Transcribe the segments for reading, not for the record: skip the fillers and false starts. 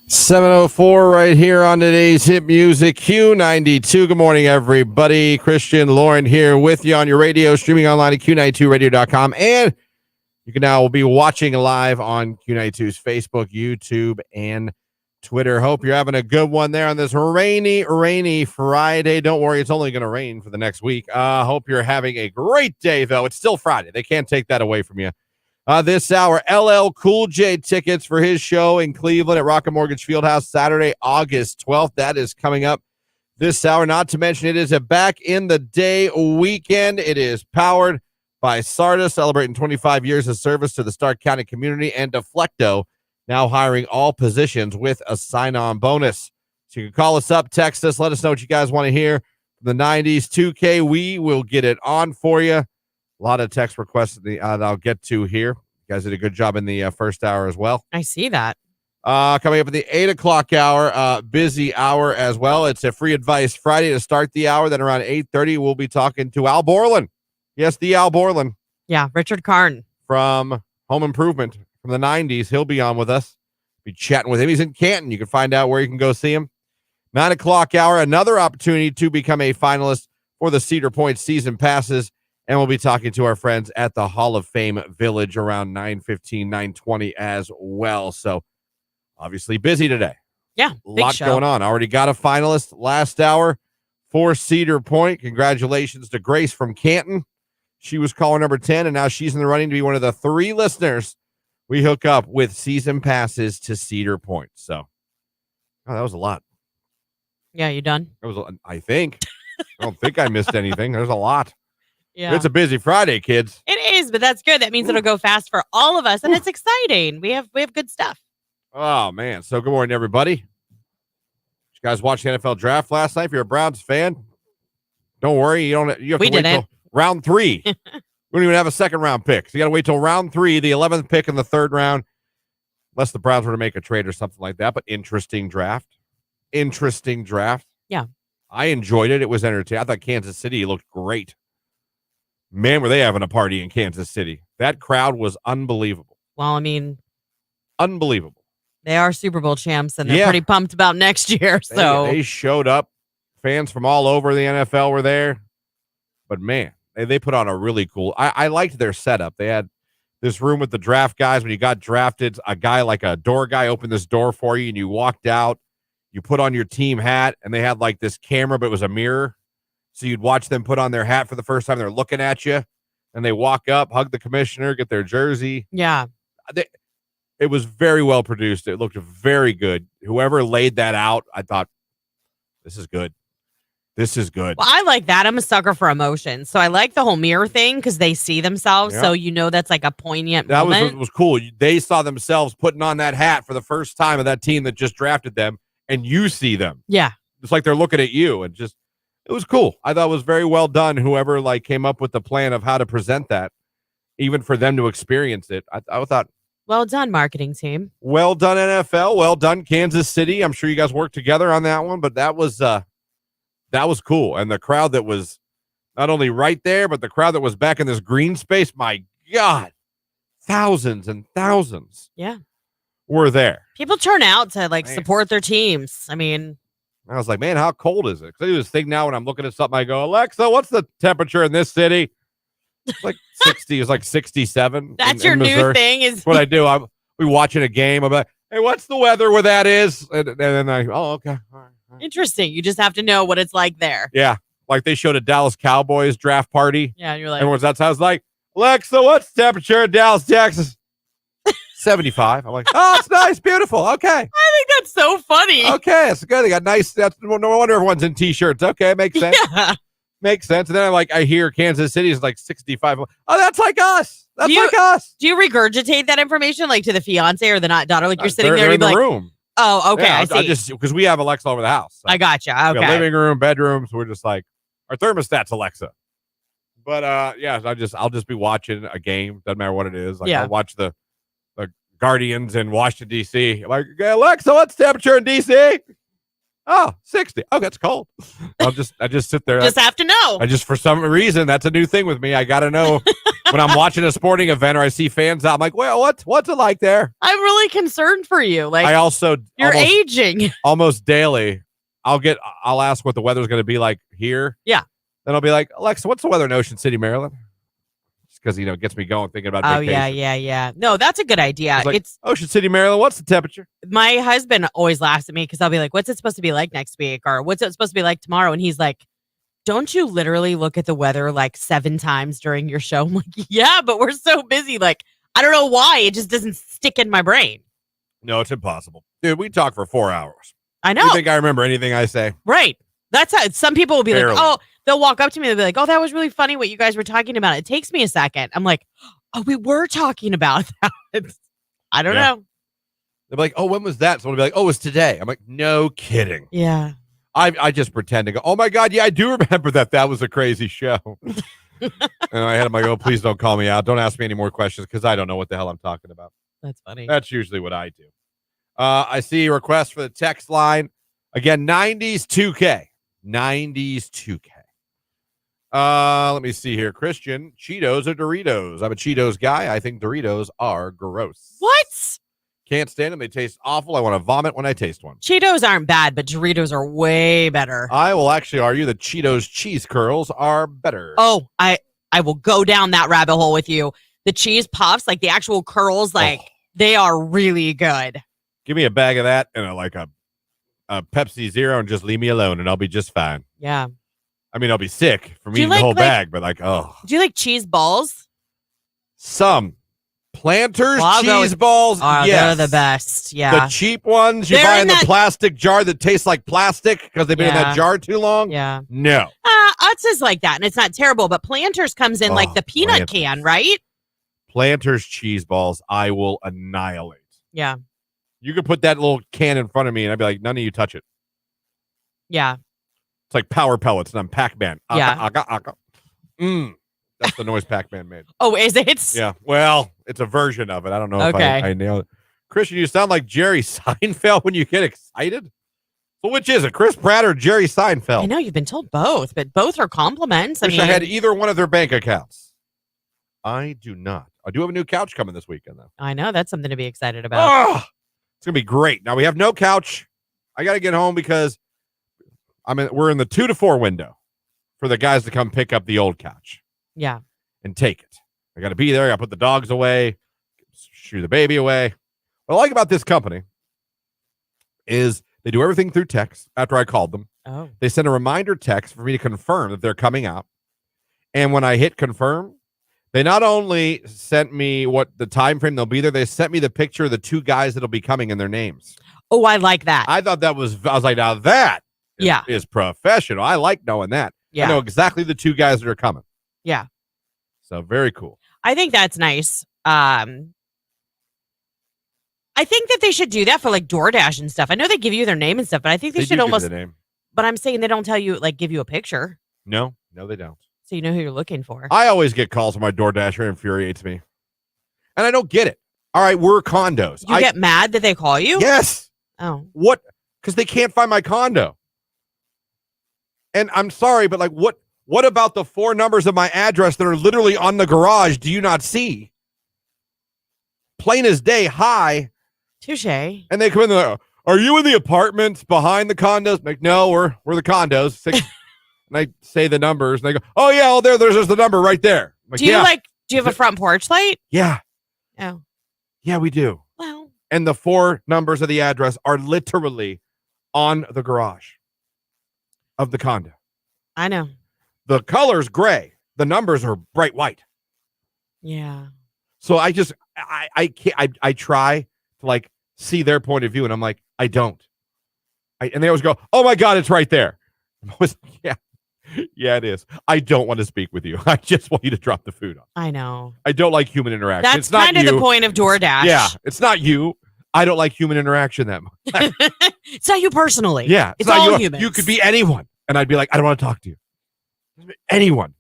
7:04 right here on today's Hit Music Q92. Good morning, everybody. Christian, Lauren here with you on your radio, streaming online at Q92radio.com. And you can now be watching live on Q92's Facebook, YouTube, and Twitter. Hope you're having a good one there on this rainy Friday. Don't worry, it's only going to rain for the next week. Hope you're having a great day, though. It's still Friday. They can't take that away from you. This hour, LL Cool J tickets for his show in Cleveland at Rocket Mortgage Fieldhouse Saturday, August 12th. That is coming up this hour. Not to mention, it is a back in the day weekend. It is powered by Sardis, celebrating 25 years of service to the Stark County community, and Deflecto, now hiring all positions with a sign-on bonus. So you can call us up, text us, let us know what you guys want to hear from the 90s 2K. We will get it on for you. A lot of text requests that I'll get to here. You guys did a good job in the first hour as well. I see that. Coming up at the 8 o'clock hour, busy hour as well. It's a free advice Friday to start the hour. Then around 8:30, we'll be talking to Al Borland. Yes, the Al Borland. Yeah, Richard Karn. From Home Improvement from the 90s. He'll be on with us. Be chatting with him. He's in Canton. You can find out where you can go see him. 9 o'clock hour, another opportunity to become a finalist for the Cedar Point season passes. And we'll be talking to our friends at the Hall of Fame Village around 9:15, 9:20 as well. So obviously busy today. Yeah, a lot going on. Already got a finalist last hour for Cedar Point. Congratulations to Grace from Canton. She was caller number 10, and now she's in the running to be one of the 3 listeners we hook up with season passes to Cedar Point. So that was a lot. Yeah, you done? That was, I think. I don't think I missed anything. There's a lot. Yeah. It's a busy Friday, kids. It is, but that's good. That means it'll go fast for all of us, and it's exciting. We have good stuff. Oh, man. So good morning, everybody. Did you guys watch the NFL draft last night? If you're a Browns fan, don't worry. You have to wait till round 3. We don't even have a second round pick. So you got to wait till round 3, the 11th pick in the 3rd round, unless the Browns were to make a trade or something like that. But interesting draft. Yeah. I enjoyed it. It was entertaining. I thought Kansas City looked great. Man, were they having a party in Kansas City. That crowd was unbelievable. Well, I mean, unbelievable. They are Super Bowl champs, and they're pretty pumped about next year. So they showed up. Fans from all over the NFL were there. But, man, they put on a really cool – I liked their setup. They had this room with the draft guys. When you got drafted, a guy like a door guy opened this door for you, and you walked out. You put on your team hat, and they had like this camera, but it was a mirror. So you'd watch them put on their hat for the first time. They're looking at you, and they walk up, hug the commissioner, get their jersey. Yeah. It was very well produced. It looked very good. Whoever laid that out, I thought, this is good. This is good. Well, I like that. I'm a sucker for emotion. So I like the whole mirror thing because they see themselves. Yeah. So that's like a poignant moment. That was cool. They saw themselves putting on that hat for the first time of that team that just drafted them, and you see them. Yeah. It's like they're looking at you, and just it was cool. I thought it was very well done. Whoever came up with the plan of how to present that, even for them to experience it, I thought. Well done, marketing team. Well done, NFL. Well done, Kansas City. I'm sure you guys worked together on that one, but that was cool. And the crowd that was not only right there, but the crowd that was back in this green space, my God, thousands and thousands. Yeah. Were there. People turn out to support their teams. I mean, I was like, man, how cold is it? Because I do this thing now when I'm looking at something, I go, Alexa, what's the temperature in this city? It's like 60. It's like 67. That's your new thing. Is what I do. We watching a game. I'm like, hey, what's the weather where that is? And then okay. All right. Interesting. You just have to know what it's like there. Yeah. Like they showed a Dallas Cowboys draft party. Yeah. And you're like, everyone's outside. I was like, Alexa, what's the temperature in Dallas, Texas? 75. I'm like, oh, it's nice, beautiful. Okay. I think that's so funny. Okay, it's good. They got nice. No wonder everyone's in t-shirts. Okay, makes sense. Yeah. Makes sense. And then I hear Kansas City is like 65. Oh, that's like us. That's like us. Do you regurgitate that information to the fiance or the daughter? Like you're sitting there in the room. Oh, okay. Yeah, I see. I just because we have Alexa over the house. So I gotcha. Okay. We got living room, bedrooms. We're just like our thermostat's Alexa. But I'll just be watching a game. Doesn't matter what it is. I'll watch the Guardians in Washington, D.C. I'm like, Alexa, what's the temperature in D.C.? Oh, 60. Oh, that's cold. I just sit there. Just have to know. For some reason, that's a new thing with me. I got to know When I'm watching a sporting event or I see fans out, I'm like, well, what's it like there? I'm really concerned for you. Like, I also you're aging. Almost daily. I'll ask what the weather's going to be like here. Yeah. Then I'll be like, Alexa, what's the weather in Ocean City, Maryland? Just because, it gets me going thinking about vacation. Yeah. No, that's a good idea. It's Ocean City, Maryland. What's the temperature? My husband always laughs at me because I'll be like, what's it supposed to be like next week? Or what's it supposed to be like tomorrow? And he's like, don't you literally look at the weather like 7 times during your show? I'm like, yeah, but we're so busy. Like, I don't know why. It just doesn't stick in my brain. No, it's impossible. Dude, we talk for 4 hours. I know. You think I remember anything I say? Right. That's how some people will be Barely. like, oh, they'll walk up to me and they'll be like, oh, that was really funny what you guys were talking about. It takes me a second. I'm like, oh, we were talking about that. I don't know. They'll be like, oh, when was that? Someone will be like, oh, it was today. I'm like, no kidding. Yeah. I just pretend to go, oh my God, yeah, I do remember that. That was a crazy show. And I had him like, oh, please don't call me out. Don't ask me any more questions because I don't know what the hell I'm talking about. That's funny. That's usually what I do. I see a request for the text line. Again, 90s 2K. 90s 2K. Let me see here. Christian, Cheetos or Doritos? I'm a Cheetos guy. I think Doritos are gross. What? Can't stand them. They taste awful. I want to vomit when I taste one. Cheetos aren't bad, but Doritos are way better. I will actually argue that Cheetos cheese curls are better. Oh, I will go down that rabbit hole with you. The cheese puffs, like the actual curls, they are really good. Give me a bag of that and a Pepsi Zero and just leave me alone and I'll be just fine. Yeah. I mean, I'll be sick from eating the whole bag, but oh. Do you like cheese balls? Some. Planters cheese balls, yes. They're the best. Yeah. The cheap ones you buy in the plastic jar that tastes like plastic because they've been in that jar too long. Yeah. No. Utz is like that, and it's not terrible, but Planters comes in like the peanut can, right? Planters cheese balls, I will annihilate. Yeah. You could put that little can in front of me, and I'd be like, none of you touch it. Yeah. It's like Power Pellets, and I'm Pac-Man. Yeah. That's the noise Pac-Man made. Oh, is it? Yeah. Well, it's a version of it. I don't know if I nailed it. Christian, you sound like Jerry Seinfeld when you get excited. So which is it, Chris Pratt or Jerry Seinfeld? I know you've been told both, but both are compliments. I had either one of their bank accounts. I do not. I do have a new couch coming this weekend, though. I know. That's something to be excited about. It's going to be great. Now, we have no couch. I got to get home because we're in the 2 to 4 window for the guys to come pick up the old couch. Yeah. And take it. I got to be there. I got to put the dogs away, shoo the baby away. What I like about this company is they do everything through text after I called them. Oh. They send a reminder text for me to confirm that they're coming out. And when I hit confirm, they not only sent me what the time frame they'll be there, they sent me the picture of the 2 guys that'll be coming and their names. Oh, I like that. I thought I was like, now that is professional. I like knowing that. Yeah. I know exactly the 2 guys that are coming. Yeah. So very cool. I think that's nice. I think that they should do that for like DoorDash and stuff. I know they give you their name and stuff, but I think they should almost. Give you the name. But I'm saying they don't tell you, like, give you a picture. No, they don't. So you know who you're looking for. I always get calls from my DoorDasher. It infuriates me. And I don't get it. All right, we're condos. You get mad that they call you? Yes. Oh. What? Because they can't find my condo. And I'm sorry, but like, what about the 4 numbers of my address that are literally on the garage? Do you not see? Plain as day, hi. Touche. And they come in there. Are you in the apartments behind the condos? I'm like, no, we're the condos. And I say the numbers, and they go, oh yeah, there's the number right there. Like, do you have a front porch light? Yeah. Oh. Yeah, we do. Well. And the 4 numbers of the address are literally on the garage of the condo. I know. The color's gray. The numbers are bright white. Yeah. So I can't. I try to like see their point of view, and I'm like, I don't. And they always go, "Oh my God, it's right there." I'm always, yeah, it is. I don't want to speak with you. I just want you to drop the food off. I know. I don't like human interaction. That's it's not kind of the point of DoorDash. Yeah, it's not you. I don't like human interaction that much. It's not you personally. Yeah, it's all humans. You could be anyone, and I'd be like, I don't want to talk to you. Anyone.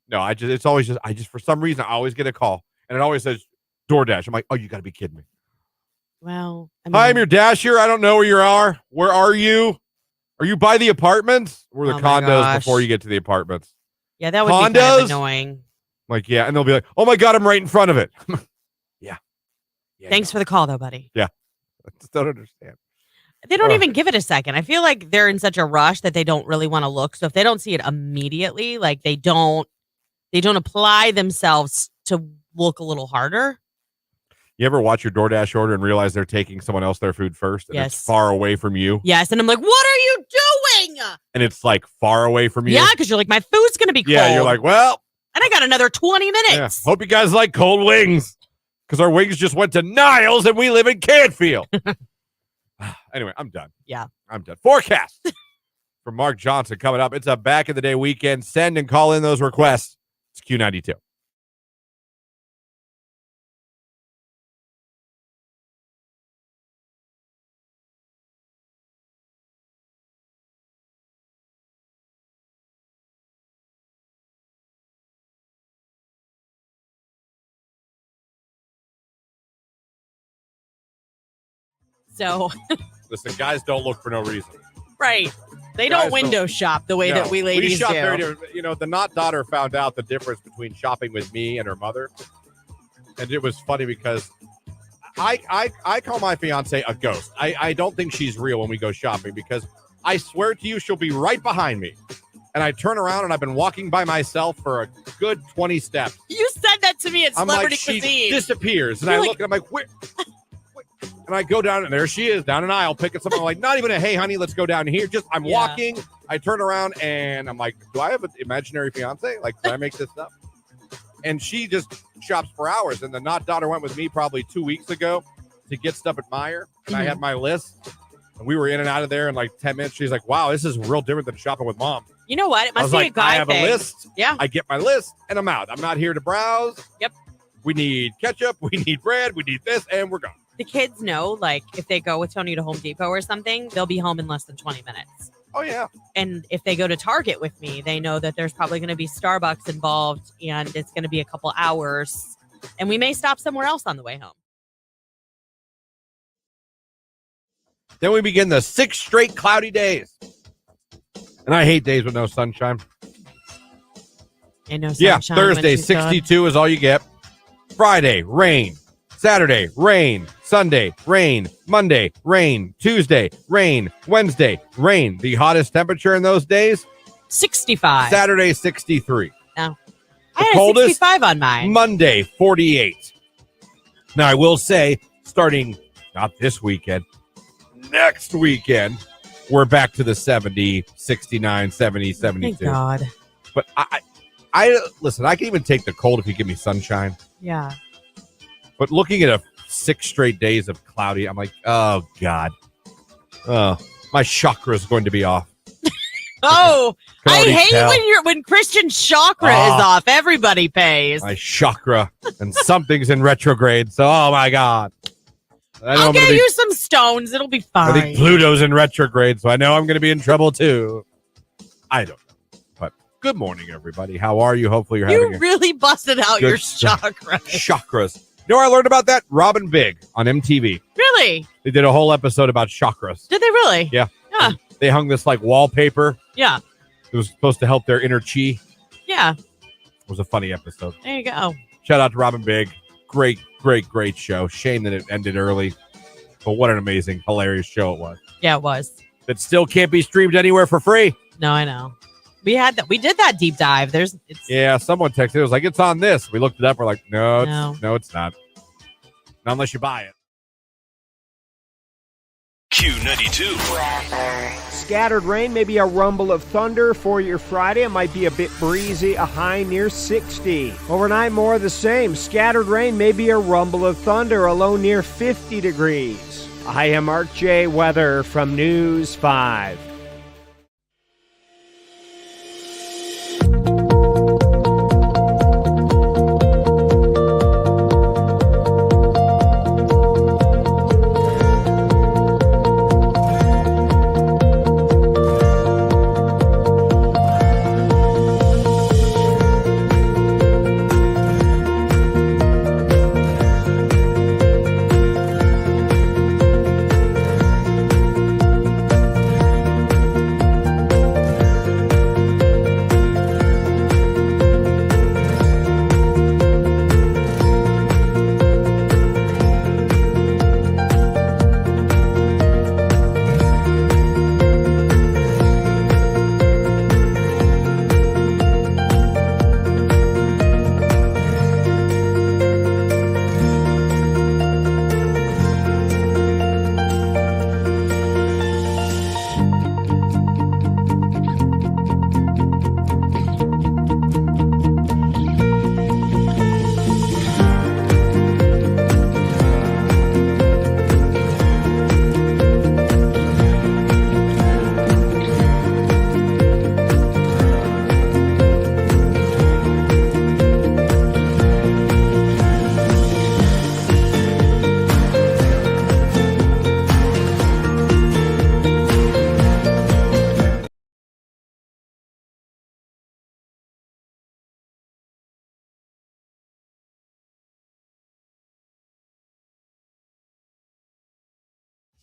No, I just for some reason I always get a call, and it always says DoorDash. I'm like, oh, you got to be kidding me. Well, hi, I'm your dasher. I don't know where you are. Where are you? Are you by the apartments? Or the condos before you get to the apartments? Yeah, that would be kind of annoying. like, yeah. And they'll be like, oh my God, I'm right in front of it. Yeah. Thanks for the call, though, buddy. Yeah. I just don't understand. They don't even give it a second. I feel like they're in such a rush that they don't really want to look. So if they don't see it immediately, like they don't apply themselves to look a little harder. You ever watch your DoorDash order and realize they're taking someone else their food first and it's far away from you? Yes. And I'm like, what are you doing? And it's like far away from you. Yeah, because you're like, my food's going to be cold. Yeah, you're like, well. And I got another 20 minutes. Yeah. Hope you guys like cold wings. Because our wings just went to Niles and we live in Canfield. Anyway, I'm done. Yeah. I'm done. Forecast from Mark Johnson coming up. It's a back in the day weekend. Send and call in those requests. It's Q92. So, listen, guys don't look for no reason. Right. They don't window shop the way that we ladies do. Very different. You know, the not daughter found out the difference between shopping with me and her mother. And it was funny because I call my fiance a ghost. I don't think she's real when we go shopping because I swear to you, she'll be right behind me. And I turn around and I've been walking by myself for a good 20 steps. You said that to me at Celebrity Cuisine. She disappears. And I look and I'm like, where? And I go down and there she is down an aisle picking something. I'm like, not even a, hey, honey, let's go down here. Just I'm walking. I turn around and I'm like, do I have an imaginary fiance? Like, did I make this up? And she just shops for hours. And the not daughter went with me probably 2 weeks ago to get stuff at Meijer. And I had my list. And we were in and out of there in like 10 minutes. She's like, wow, this is real different than shopping with mom. You know what? It must be a guy I have thing. A list. Yeah. I get my list and I'm out. I'm not here to browse. Yep. We need ketchup. We need bread. We need this. And we're gone. The kids know, like, if they go with Tony to Home Depot or something, they'll be home in less than 20 minutes. Oh, yeah. And if they go to Target with me, they know that there's probably going to be Starbucks involved and it's going to be a couple hours. And we may stop somewhere else on the way home. Then we begin the 6 straight cloudy days. And I hate days with no sunshine. And no sunshine. Yeah, Thursday, 62 is all you get. Friday, rain. Saturday, rain. Sunday, rain. Monday, rain. Tuesday, rain. Wednesday, rain. The hottest temperature in those days? 65. Saturday, 63. No. The I had coldest, 65 on mine. Monday, 48. Now, I will say, starting not this weekend, next weekend, we're back to the 70, 69, 70, 72. Thank God. But I listen, I can even take the cold if you give me sunshine. Yeah. But looking at 6 straight days of cloudy, I'm like, oh, God. Oh, my chakra is going to be off. Oh, I hate when Christian's chakra is off. Everybody pays. My chakra and something's in retrograde. So, oh, my God. I'll get you some stones. It'll be fine. I think Pluto's in retrograde, so I know I'm going to be in trouble, too. I don't know. But good morning, everybody. How are you? Hopefully you're having really busted out your chakra. Chakras. You know where I learned about that? Robin Big on MTV. Really? They did a whole episode about chakras. Did they really? Yeah. Yeah. They hung this like wallpaper. Yeah. It was supposed to help their inner chi. Yeah. It was a funny episode. There you go. Shout out to Robin Big. Great, great, great show. Shame that it ended early. But what an amazing, hilarious show it was. Yeah, it was. That still can't be streamed anywhere for free. No, I know. We did that deep dive. Yeah, someone texted. It was like, it's on this. We looked it up. We're like, no, it's not. Not unless you buy it. Q92. Scattered rain, maybe a rumble of thunder for your Friday. It might be a bit breezy, a high near 60. Overnight, more of the same. Scattered rain, maybe a rumble of thunder, a low near 50 degrees. I am Mark J. Weather from News 5.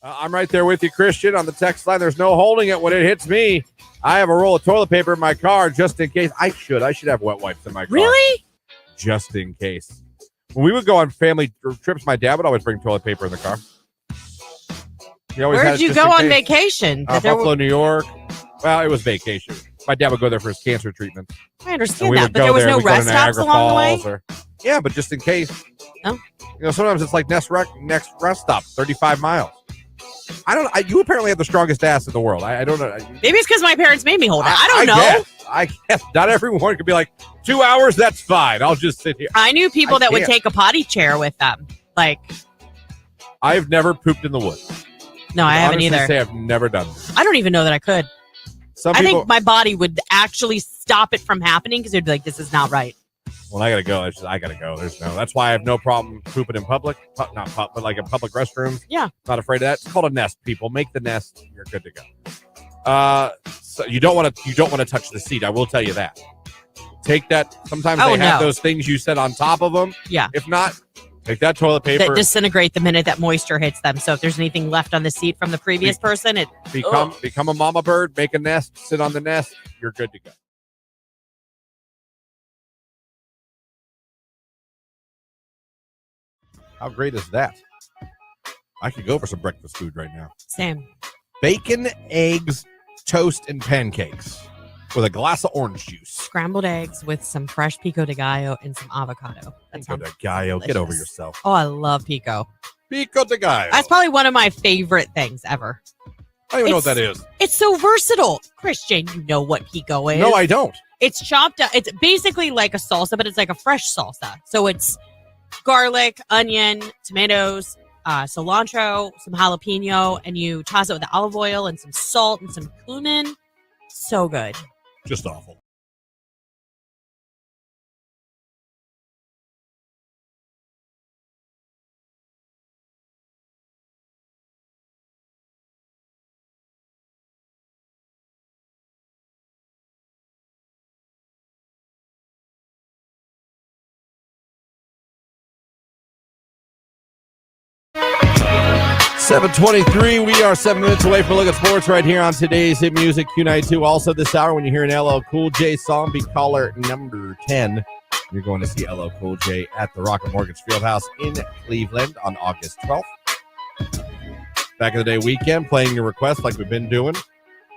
I'm right there with you, Christian, on the text line. There's no holding it when it hits me. I have a roll of toilet paper in my car just in case. I should have wet wipes in my car. Really? Just in case. When we would go on family trips, my dad would always bring toilet paper in the car. Where'd you go on vacation? Buffalo, New York. Well, it was vacation. My dad would go there for his cancer treatment. I understand that, but there was no rest stops along the way? Yeah, but just in case. Oh. Sometimes it's like next rest stop, 35 miles. You apparently have the strongest ass in the world. I don't know. Maybe it's because my parents made me hold it. I don't know. I guess not everyone could be like 2 hours. That's fine. I'll just sit here. I knew people that would take a potty chair with them. Like, I've never pooped in the woods. No, I haven't either. Say I've never done this. I don't even know that I could. I think my body would actually stop it from happening because it'd be like, this is not right. Well, I gotta go. I gotta go. That's why I have no problem pooping in public. But like in public restrooms. Yeah. Not afraid of that. It's called a nest, people. Make the nest. You're good to go. So you don't want to touch the seat. I will tell you that. Take that. Sometimes they have those things you set on top of them. Yeah. If not, take that toilet paper. That disintegrate the minute that moisture hits them. So if there's anything left on the seat from the previous person, it become a mama bird, make a nest, sit on the nest. You're good to go. How great is that? I could go for some breakfast food right now. Same. Bacon, eggs, toast, and pancakes with a glass of orange juice. Scrambled eggs with some fresh pico de gallo and some avocado. Pico de gallo. Get over yourself. Oh, I love pico. Pico de gallo. That's probably one of my favorite things ever. I don't even know what that is. It's so versatile. Christian, you know what pico is. No, I don't. It's chopped up. It's basically like a salsa, but it's like a fresh salsa. So it's garlic, onion, tomatoes, cilantro, some jalapeno, and you toss it with the olive oil and some salt and some cumin. So good. Just awful. $7:23. We are 7 minutes away from a look at sports right here on today's Hit Music Q92. Also this hour, when you hear an LL Cool J song, be caller number 10. You're going to see LL Cool J at the Rocket Mortgage Fieldhouse in Cleveland on August 12th. Back in the day weekend, playing your requests like we've been doing.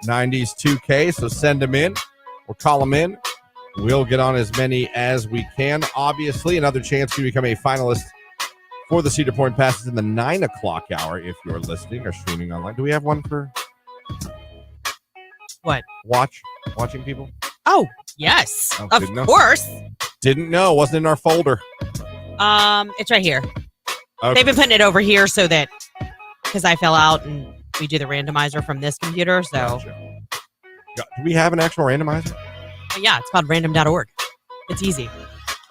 90s 2K, so send them in or call them in. We'll get on as many as we can. Obviously, another chance to become a finalist for the Cedar Point passes in the 9 o'clock hour if you're listening or streaming online. Do we have one for what? Watching people? Oh, yes. Of course. Didn't know. Wasn't in our folder. It's right here. Okay. They've been putting it over here so that because I fell out and we do the randomizer from this computer. So do we have an actual randomizer? Yeah, it's called random.org. It's easy.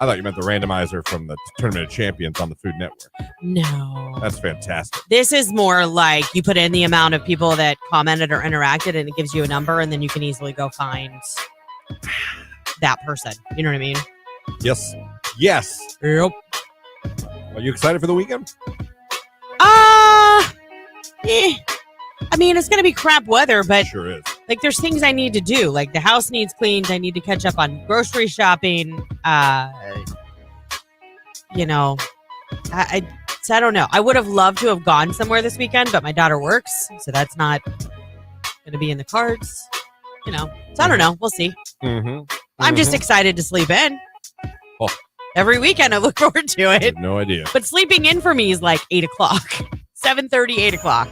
I thought you meant the randomizer from the Tournament of Champions on the Food Network. No. That's fantastic. This is more like you put in the amount of people that commented or interacted and it gives you a number and then you can easily go find that person. You know what I mean? Yes. Yes. Yep. Are you excited for the weekend? I mean, it's going to be crap weather, but sure is. Like, there's things I need to do. Like, the house needs cleaned. I need to catch up on grocery shopping. You know, I don't know. I would have loved to have gone somewhere this weekend, but my daughter works, so that's not going to be in the cards. You know, so I don't know. We'll see. I'm just excited to sleep in. Oh. Every weekend, I look forward to it. I have no idea. But sleeping in for me is like 8 o'clock, 7:30, 8 o'clock.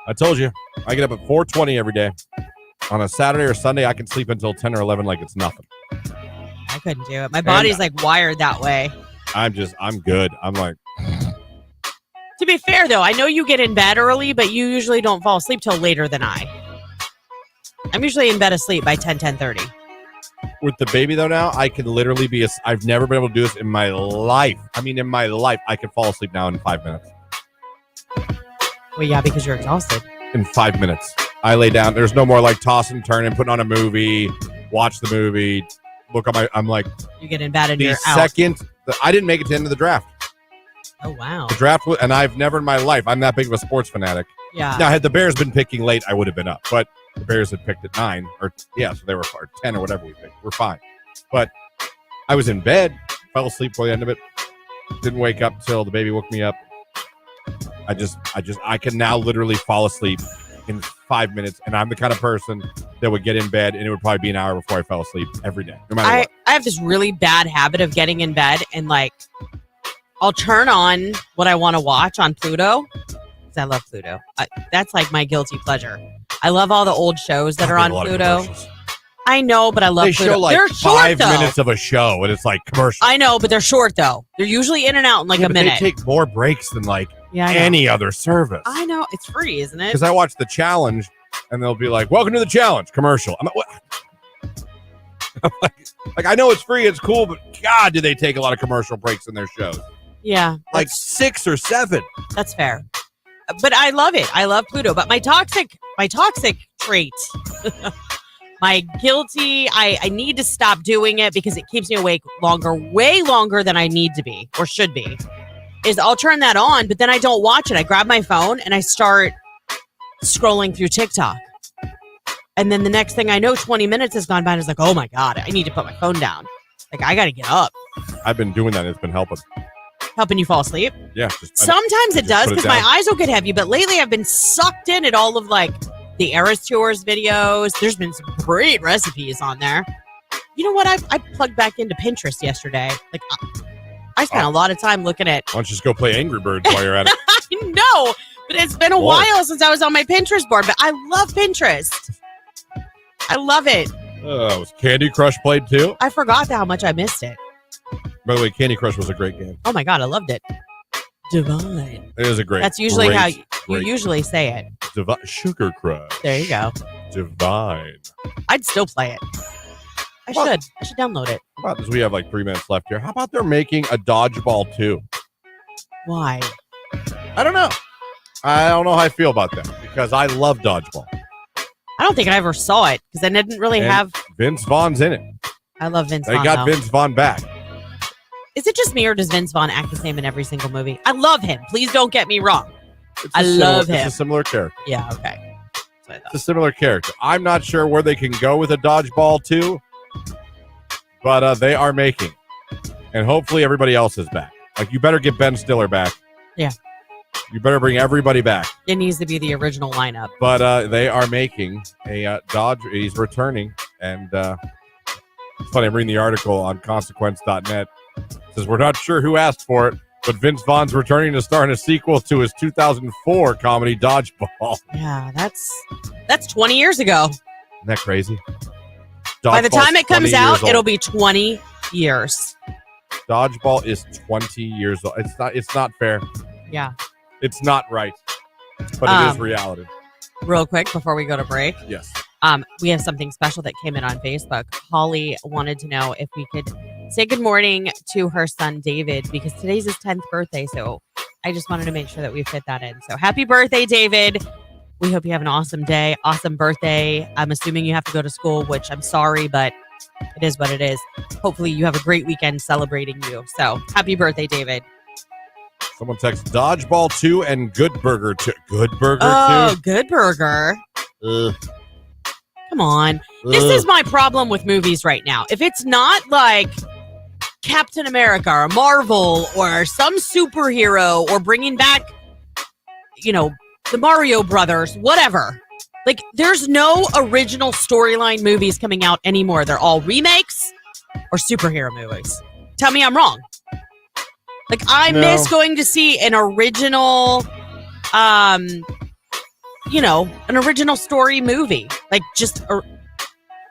I told you, I get up at 4:20 every day. On a Saturday or Sunday, I can sleep until 10 or 11 like it's nothing. I couldn't do it. My body's like wired that way. I'm good. I'm like. To be fair, though, I know you get in bed early, but you usually don't fall asleep till later than I. I'm usually in bed asleep by 10:30. With the baby, though, now, I can literally be I've never been able to do this in my life. I mean, in my life, I can fall asleep now in 5 minutes. Well, yeah, because you're exhausted. In 5 minutes. I lay down. There's no more like tossing, turning, putting on a movie, watch the movie, look on I'm like. You get in bed and you're out. I didn't make it to the end of the draft. Oh, wow. The draft, and I've never in my life, I'm that big of a sports fanatic. Yeah. Now, had the Bears been picking late, I would have been up. But the Bears had picked at 9, so they were 10 or whatever we picked. We're fine. But I was in bed, fell asleep for the end of it, didn't wake up till the baby woke me up. I can now literally fall asleep in 5 minutes, and I'm the kind of person that would get in bed, and it would probably be an hour before I fell asleep every day, no matter what. I have this really bad habit of getting in bed and like I'll turn on what I want to watch on Pluto because I love Pluto. That's like my guilty pleasure. I love all the old shows that are on Pluto. I know, but I love Pluto. They show like they're 5 short, minutes of a show, and it's like commercial. I know, but they're short though. They're usually in and out in like a minute. They take more breaks than like Yeah, any other service. I know. It's free, isn't it? Because I watch The Challenge, and they'll be like, welcome to The Challenge, commercial. I'm like, what? I'm like, I know it's free, it's cool, but God, do they take a lot of commercial breaks in their shows. Yeah. Like 6 or 7. That's fair. But I love it. I love Pluto. But my toxic trait, my guilty, I need to stop doing it because it keeps me awake longer, way longer than I need to be or should be, is I'll turn that on, but then I don't watch it. I grab my phone and I start scrolling through TikTok. And then the next thing I know, 20 minutes has gone by and it's like, oh my God, I need to put my phone down. Like, I got to get up. I've been doing that. It's been helping. Helping you fall asleep? Yeah. Sometimes it does because my eyes will get heavy, but lately I've been sucked in at all of like the Eras Tours videos. There's been some great recipes on there. You know what? I plugged back into Pinterest yesterday. Like, I spent a lot of time looking at... Why don't you just go play Angry Birds while you're at it? I know, but it's been a while since I was on my Pinterest board, but I love Pinterest. I love it. Was Candy Crush played too? I forgot how much I missed it. By the way, Candy Crush was a great game. Oh my God, I loved it. Divine. It is a great. That's usually how you usually say it. Divine. Sugar Crush. There you go. Divine. I'd still play it. I should download it. How about this? We have like 3 minutes left here. How about they're making a dodgeball 2? Why? I don't know. I don't know how I feel about that because I love dodgeball. I don't think I ever saw it because I didn't really have... Vince Vaughn's in it. I love Vince Vaughn. They got Vince Vaughn back. Is it just me or does Vince Vaughn act the same in every single movie? I love him. Please don't get me wrong. I love him. It's a similar character. Yeah, okay. It's a similar character. I'm not sure where they can go with a dodgeball 2, but they are making. And hopefully everybody else is back. Like, you better get Ben Stiller back. Yeah. You better bring everybody back. It needs to be the original lineup. But they are making a Dodge. He's returning. And it's funny, I'm reading the article on consequence.net. It says, we're not sure who asked for it, but Vince Vaughn's returning to star in a sequel to his 2004 comedy Dodgeball. Yeah, that's 20 years ago. Isn't that crazy? By the time it comes out, it'll be 20 years. Dodgeball is 20 years old. It's not fair. Yeah. It's not right. But it is reality. Real quick before we go to break. Yes. We have something special that came in on Facebook. Holly wanted to know if we could say good morning to her son, David, because today's his 10th birthday. So I just wanted to make sure that we fit that in. So happy birthday, David. We hope you have an awesome day. Awesome birthday. I'm assuming you have to go to school, which I'm sorry, but it is what it is. Hopefully you have a great weekend celebrating you. So happy birthday, David. Someone texts Dodgeball 2 and Good Burger 2. Good Burger 2? Oh, Good Burger. Come on. This is my problem with movies right now. If it's not like Captain America or Marvel or some superhero or bringing back, the Mario Brothers, whatever. Like, there's no original storyline movies coming out anymore. They're all remakes or superhero movies. Tell me I'm wrong. Like, I miss going to see an original, an original story movie. Like, just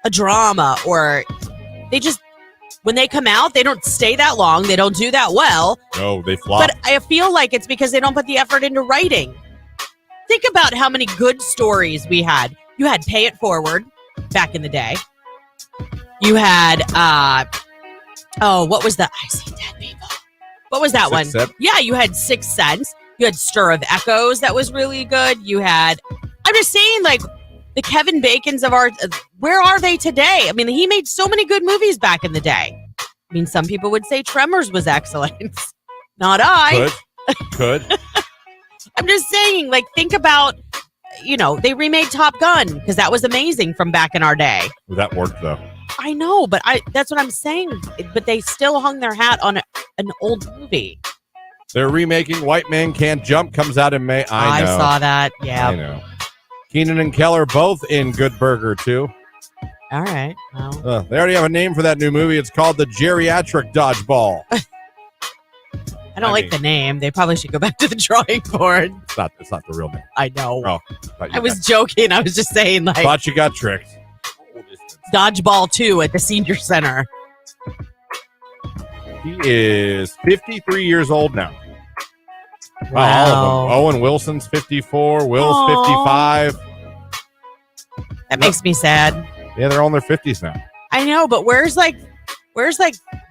a drama, or when they come out, they don't stay that long. They don't do that well. No, they flop. But I feel like it's because they don't put the effort into writing. Think about how many good stories we had. You had Pay It Forward back in the day. You had, what was that? I See Dead People. What was that one? Yeah, you had Sixth Sense. You had Stir of Echoes that was really good. You had, I'm just saying, like, the Kevin Bacons of our, where are they today? I mean, he made so many good movies back in the day. I mean, some people would say Tremors was excellent. Not I. Could. I'm just saying, like, think about, they remade Top Gun because that was amazing from back in our day. That worked, though. I know, but that's what I'm saying. But they still hung their hat on an old movie. They're remaking White Man Can't Jump, comes out in May. I know. I saw that. Yeah. I know. Keenan and Keller both in Good Burger, too. All right. Well. They already have a name for that new movie. It's called The Geriatric Dodgeball. I don't like the name. They probably should go back to the drawing board. It's not the real name. I know. Oh, I was joking. I was just saying, like. Thought you got tricked. Dodgeball 2 at the senior center. He is 53 years old now. Wow. All of them. Owen Wilson's 54. Will's Aww. 55. That makes me sad. Yeah, they're all in their 50s now. I know, but where's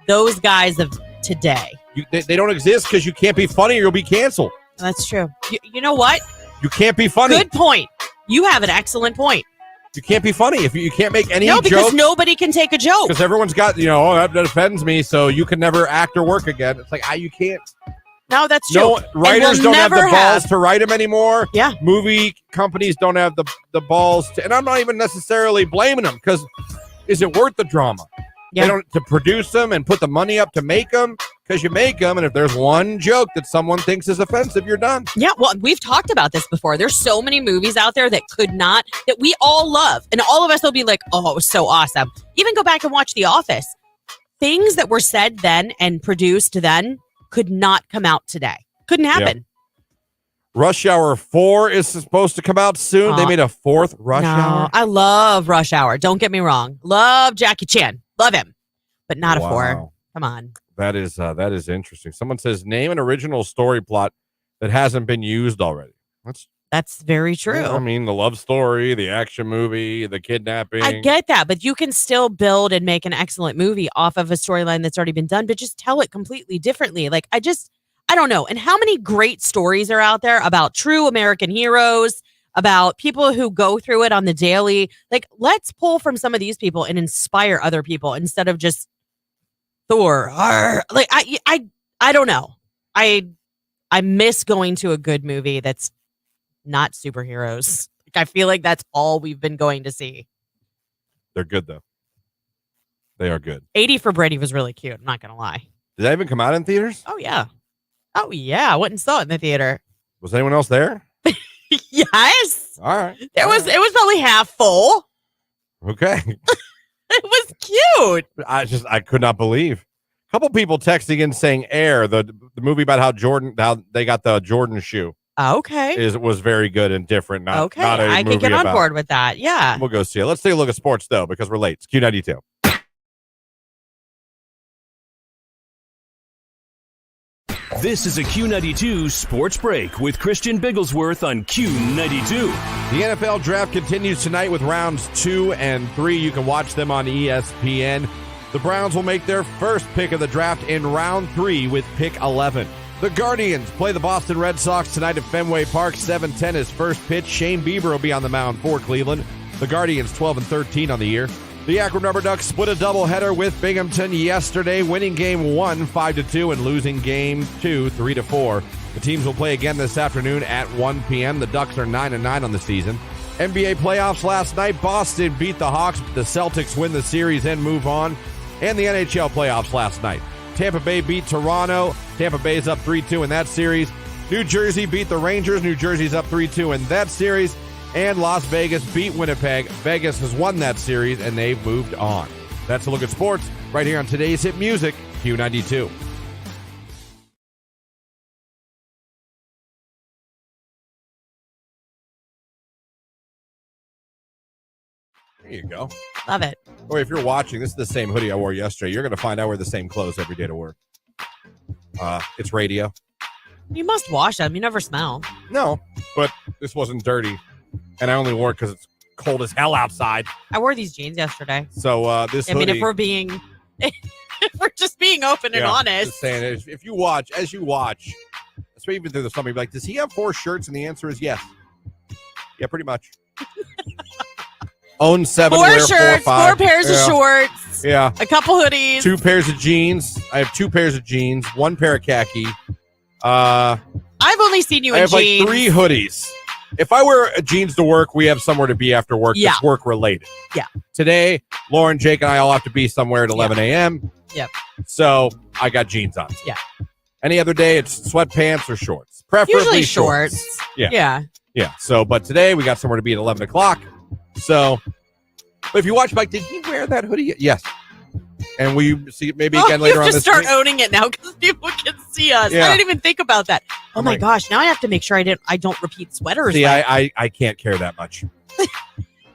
those guys of today? They don't exist because you can't be funny or you'll be canceled. That's true. You know what? You can't be funny. Good point. You have an excellent point. You can't be funny if you can't make any jokes. No, because jokes, nobody can take a joke. Because everyone's got, that offends me, so you can never act or work again. It's like, you can't. No, that's true. No, writers don't have the balls to write them anymore. Yeah. Movie companies don't have the balls to, and I'm not even necessarily blaming them because is it worth the drama? Yeah. They don't to produce them and put the money up to make them because you make them, and if there's one joke that someone thinks is offensive, you're done. Yeah, well, we've talked about this before. There's so many movies out there that that we all love, and all of us will be like, "Oh, it was so awesome." Even go back and watch The Office. Things that were said then and produced then could not come out today. Couldn't happen. Yep. Rush Hour 4 is supposed to come out soon. They made a fourth Rush Hour. I love Rush Hour. Don't get me wrong. Love Jackie Chan. Love him. But not a 4. Come on. That is interesting. Someone says, name an original story plot that hasn't been used already. That's very true. I mean, the love story, the action movie, the kidnapping. I get that, but you can still build and make an excellent movie off of a storyline that's already been done, but just tell it completely differently. Like, I don't know. And how many great stories are out there about true American heroes, about people who go through it on the daily? Like, let's pull from some of these people and inspire other people instead of just Thor. Like, I don't know. I miss going to a good movie that's not superheroes. Like, I feel like that's all we've been going to see. They're good, though. They are good. 80 for Brady was really cute. I'm not going to lie. Did that even come out in theaters? Oh, yeah. I went and saw it in the theater. Was anyone else there? Yes. All right. It was probably half full. Okay. It was cute. I could not believe. A couple people texting in saying Air, the movie about how they got the Jordan shoe. Okay. Was very good and different. Not I can get on board with that. Yeah. We'll go see it. Let's take a look at sports, though, because we're late. It's Q92. This is a Q92 Sports Break with Christian Bigglesworth on Q92. The NFL draft continues tonight with rounds 2 and 3. You can watch them on ESPN. The Browns will make their first pick of the draft in round 3 with pick 11. The Guardians play the Boston Red Sox tonight at Fenway Park. 7:10 is first pitch. Shane Bieber will be on the mound for Cleveland. The Guardians 12-13 on the year. The Akron Rubber Ducks split a doubleheader with Binghamton yesterday, winning game 1 5-2 and losing game 2 3-4. The teams will play again this afternoon at 1 p.m. The Ducks are 9-9 on the season. NBA playoffs last night. Boston beat the Hawks. The Celtics win the series and move on. And the NHL playoffs last night. Tampa Bay beat Toronto. Tampa Bay's up 3-2 in that series. New Jersey beat the Rangers. New Jersey's up 3-2 in that series. And Las Vegas beat Winnipeg. Vegas has won that series, and they've moved on. That's a look at sports right here on today's Hit Music, Q92. There you go. Love it. Or if you're watching, this is the same hoodie I wore yesterday. You're going to find out I wear the same clothes every day to work. It's radio. You must wash them. You never smell. No, but this wasn't dirty. And I only wore it because it's cold as hell outside. I wore these jeans yesterday. So this hoodie, if we're just being open and honest. Just saying, if you watch, especially even through the summer, you'd be like, does he have 4 shirts? And the answer is yes. Yeah, pretty much. Own 7, 4 wear shirts, 4 pairs of shorts. Yeah. A couple hoodies. 2 pairs of jeans. I have 2 pairs of jeans, 1 pair of khaki, I've only seen you I in have jeans. like 3 hoodies. If I wear jeans to work, we have somewhere to be after work that's work related. Yeah. Today, Lauren, Jake, and I all have to be somewhere at 11 a.m. Yep. So I got jeans on. Yeah. Any other day, it's sweatpants or shorts. Preferably Usually shorts. Yeah. So, but today we got somewhere to be at 11 o'clock. So, but if you watch, Mike, did he wear that hoodie? Yes. And we see it maybe again later on this start week. owning it now because people can see us. Yeah. I didn't even think about that. Oh my gosh! Now I have to make sure I don't repeat sweaters. See, I can't care that much.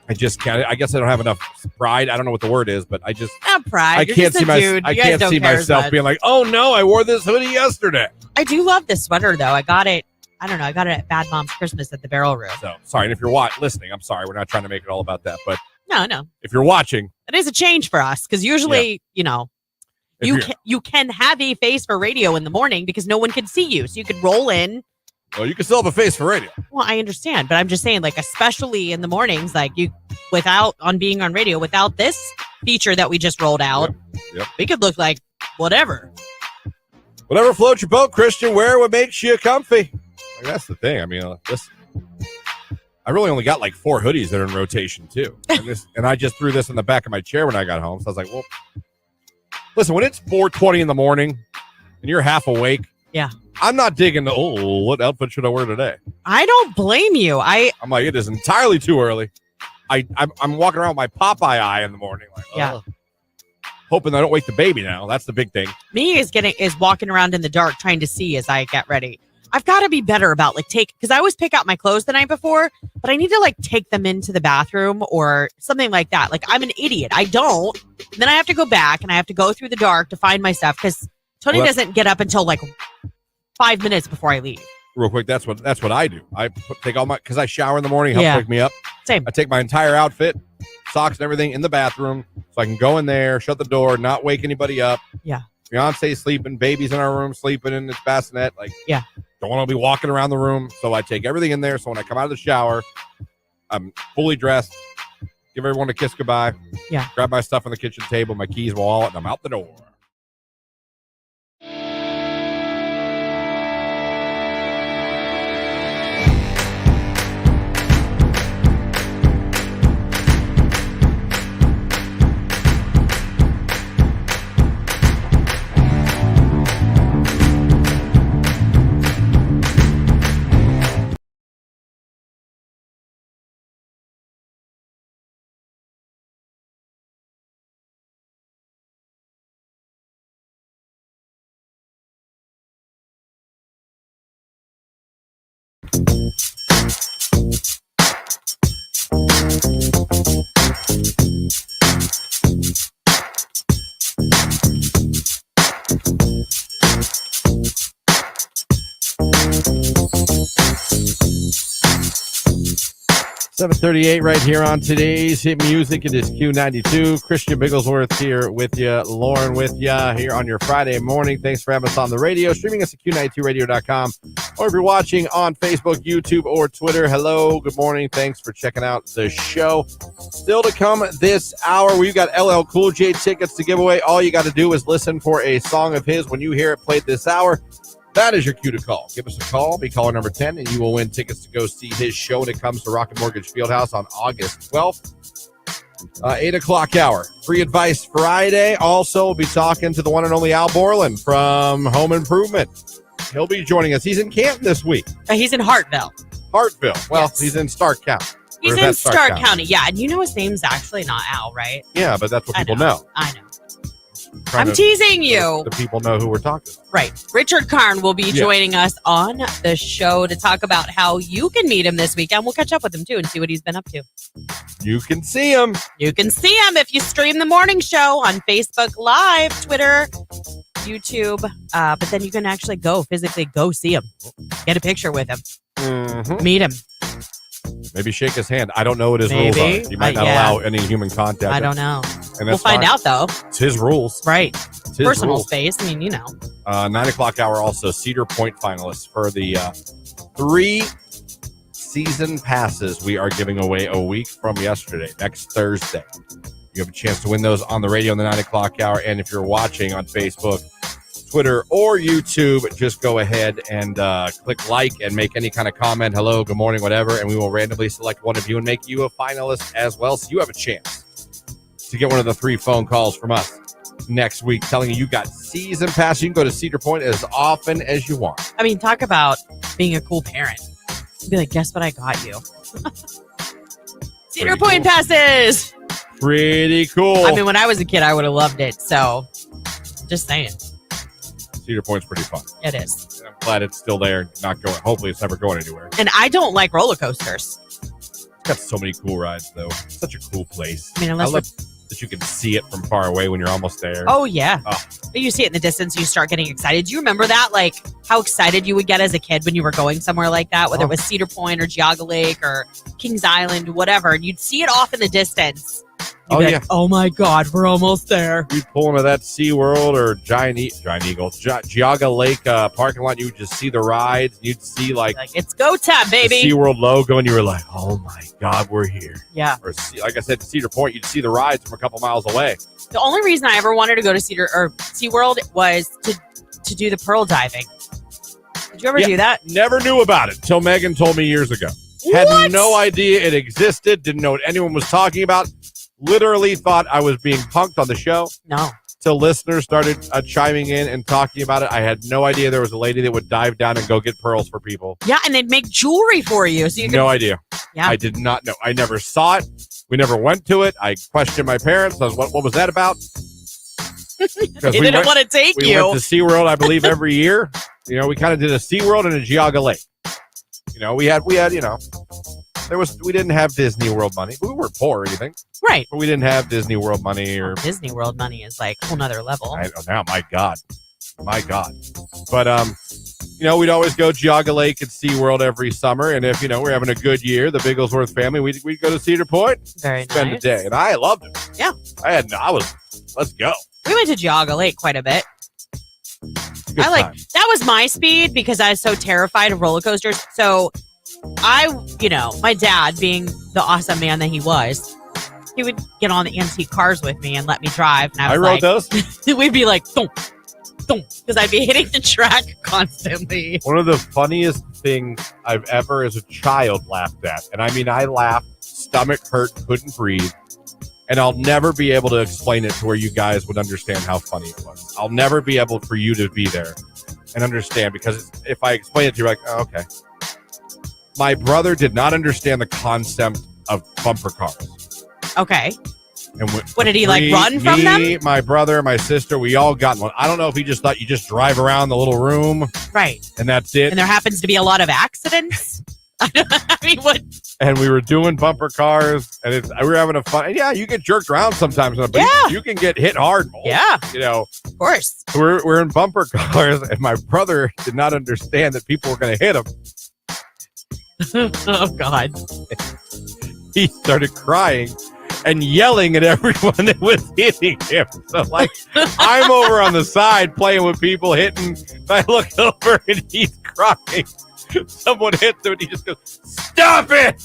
I just can't. I guess I don't have enough pride. I don't know what the word is, but I just not pride. I You're can't just see a dude. I You guys can't don't see care as myself much. being like, oh no, I wore this hoodie yesterday. I do love this sweater though. I got it. I don't know. I got it at Bad Mom's Christmas at the Barrel Room. So sorry, and if you're listening, I'm sorry. We're not trying to make it all about that, but No. if you're watching, It is a change for us because usually, you can have a face for radio in the morning because no one can see you, so you could roll in. Well, you can still have a face for radio. Well, I understand, but I'm just saying, like, especially in the mornings, like being on radio, without this feature that we just rolled out, Yep. we could look like whatever. Whatever floats your boat, Christian. Wear what makes you comfy. Like, that's the thing. I mean, I really only got like 4 hoodies that are in rotation too, and I just threw this in the back of my chair when I got home. So I was like, well, listen, when it's 4:20 in the morning and you're half awake, yeah, I'm not digging what outfit should I wear today? I don't blame you. I'm like, it is entirely too early. I'm walking around with my Popeye eye in the morning, like, hoping I don't wake the baby now. That's the big thing. Me is walking around in the dark trying to see as I get ready. I've got to be better about because I always pick out my clothes the night before, but I need to take them into the bathroom or something like that. Like, I'm an idiot. I don't. And then I have to go back and I have to go through the dark to find my stuff because Tony doesn't get up until 5 minutes before I leave. Real quick, that's what I do. I take all because I shower in the morning, help pick me up. Same. I take my entire outfit, socks and everything in the bathroom so I can go in there, shut the door, not wake anybody up. Yeah. Fiance's sleeping, baby's in our room sleeping in its bassinet. Don't want to be walking around the room. So I take everything in there. So when I come out of the shower, I'm fully dressed, give everyone a kiss goodbye. Yeah. Grab my stuff on the kitchen table, my keys, wallet, and I'm out the door. $7:38 right here on today's Hit Music. It is Q92. Christian Bigglesworth here with you. Lauren with you here on your Friday morning. Thanks for having us on the radio. Streaming us at Q92radio.com. Or if you're watching on Facebook, YouTube, or Twitter, hello, good morning. Thanks for checking out the show. Still to come this hour, we've got LL Cool J tickets to give away. All you got to do is listen for a song of his when you hear it played this hour. That is your cue to call. Give us a call. Be caller number 10, and you will win tickets to go see his show when it comes to Rocket Mortgage Fieldhouse on August 12th. 8 o'clock hour. Free Advice Friday. Also, we'll be talking to the one and only Al Borland from Home Improvement. He'll be joining us. He's in Canton this week. He's in Hartville. Well, yes. He's in Stark County. He's in Stark County. Yeah, and you know his name's actually not Al, right? Yeah, but that's what people know. I know. I'm teasing you. The people know who we're talking about. Right. Richard Karn will be joining us on the show to talk about how you can meet him this weekend. We'll catch up with him, too, and see what he's been up to. You can see him. You can see him if you stream the morning show on Facebook Live, Twitter, YouTube. But then you can actually physically go see him. Get a picture with him. Mm-hmm. Meet him. Maybe shake his hand. I don't know what his rules are. He might not allow any human contact. I don't know. And we'll find out, though. It's his rules. Right. It's his personal rules. space. I mean, 9 o'clock hour also, Cedar Point finalists for the 3 season passes we are giving away a week from yesterday, next Thursday. You have a chance to win those on the radio in the 9 o'clock hour. And if you're watching on Facebook, Twitter, or YouTube, just go ahead and click like and make any kind of comment, hello, good morning, whatever, and we will randomly select one of you and make you a finalist as well, so you have a chance to get one of the 3 phone calls from us next week telling you got season pass. You can go to Cedar Point as often as you want. I mean, talk about being a cool parent. Be like, guess what I got you? Cedar Point passes. Pretty cool. I mean, when I was a kid, I would have loved it. So, just saying. Cedar Point's pretty fun. It is. I'm glad it's still there. Not going. Hopefully, it's never going anywhere. And I don't like roller coasters. It's got so many cool rides, though. It's such a cool place. I mean, unless love that you can see it from far away when you're almost there. Oh, yeah. Oh. But you see it in the distance, you start getting excited. Do you remember that? Like, how excited you would get as a kid when you were going somewhere like that, whether it was Cedar Point or Geauga Lake or Kings Island, whatever. And you'd see it off in the distance. You'd be like, oh, my God, we're almost there. You'd pull into that SeaWorld or Giant Eagle, Geauga Lake parking lot. You would just see the rides. And you'd see, like it's go time, baby. The SeaWorld logo, and you were like, oh, my God, we're here. Yeah. Or, like I said, Cedar Point, you'd see the rides from a couple miles away. The only reason I ever wanted to go to SeaWorld was to do the pearl diving. Did you ever do that? Never knew about it till Megan told me years ago. What? Had no idea it existed. Didn't know what anyone was talking about. Literally thought I was being punked on the show. No. Till listeners started chiming in and talking about it. I had no idea there was a lady that would dive down and go get pearls for people. Yeah, and they'd make jewelry for you. So you no idea. Yeah. I did not know. I never saw it. We never went to it. I questioned my parents. I was, what was that about? They didn't want to take we you. We went to SeaWorld, I believe, every year. You know, we kind of did a SeaWorld and a Geauga Lake. You know, we had, you know, we didn't have Disney World money. We weren't poor or anything. Right. But we didn't have Disney World money or Disney World money is like a whole nother level. Now, my God. But, you know, we'd always go Geauga Lake and SeaWorld every summer. And if, you know, we're having a good year, the Bigglesworth family, we'd go to Cedar Point, spend a day. And I loved it. Yeah. Let's go. We went to Geauga Lake quite a bit. That was my speed because I was so terrified of roller coasters. So my dad being the awesome man that he was, he would get on the antique cars with me and let me drive. And I rode those. We'd be like, thump, thump, because I'd be hitting the track constantly. One of the funniest things I've ever as a child laughed at. And I mean, I laughed, stomach hurt, couldn't breathe. And I'll never be able to explain it to where you guys would understand how funny it was. I'll never be able for you to be there and understand, because if I explain it to you, like, oh, okay. My brother did not understand the concept of bumper cars. Okay. And what did he run from them? My brother, my sister, we all got one. I don't know if he just thought you just drive around the little room. Right. And that's it. And there happens to be a lot of accidents. I mean, what? And we were doing bumper cars, and we were having a fun. And yeah, you get jerked around sometimes, but you can get hit hard. Yeah, you know, of course. We're in bumper cars, and my brother did not understand that people were going to hit him. Oh God! He started crying and yelling at everyone that was hitting him. So, like, I'm over on the side playing with people hitting. And I look over, and he's crying. Someone hits him and he just goes, stop it!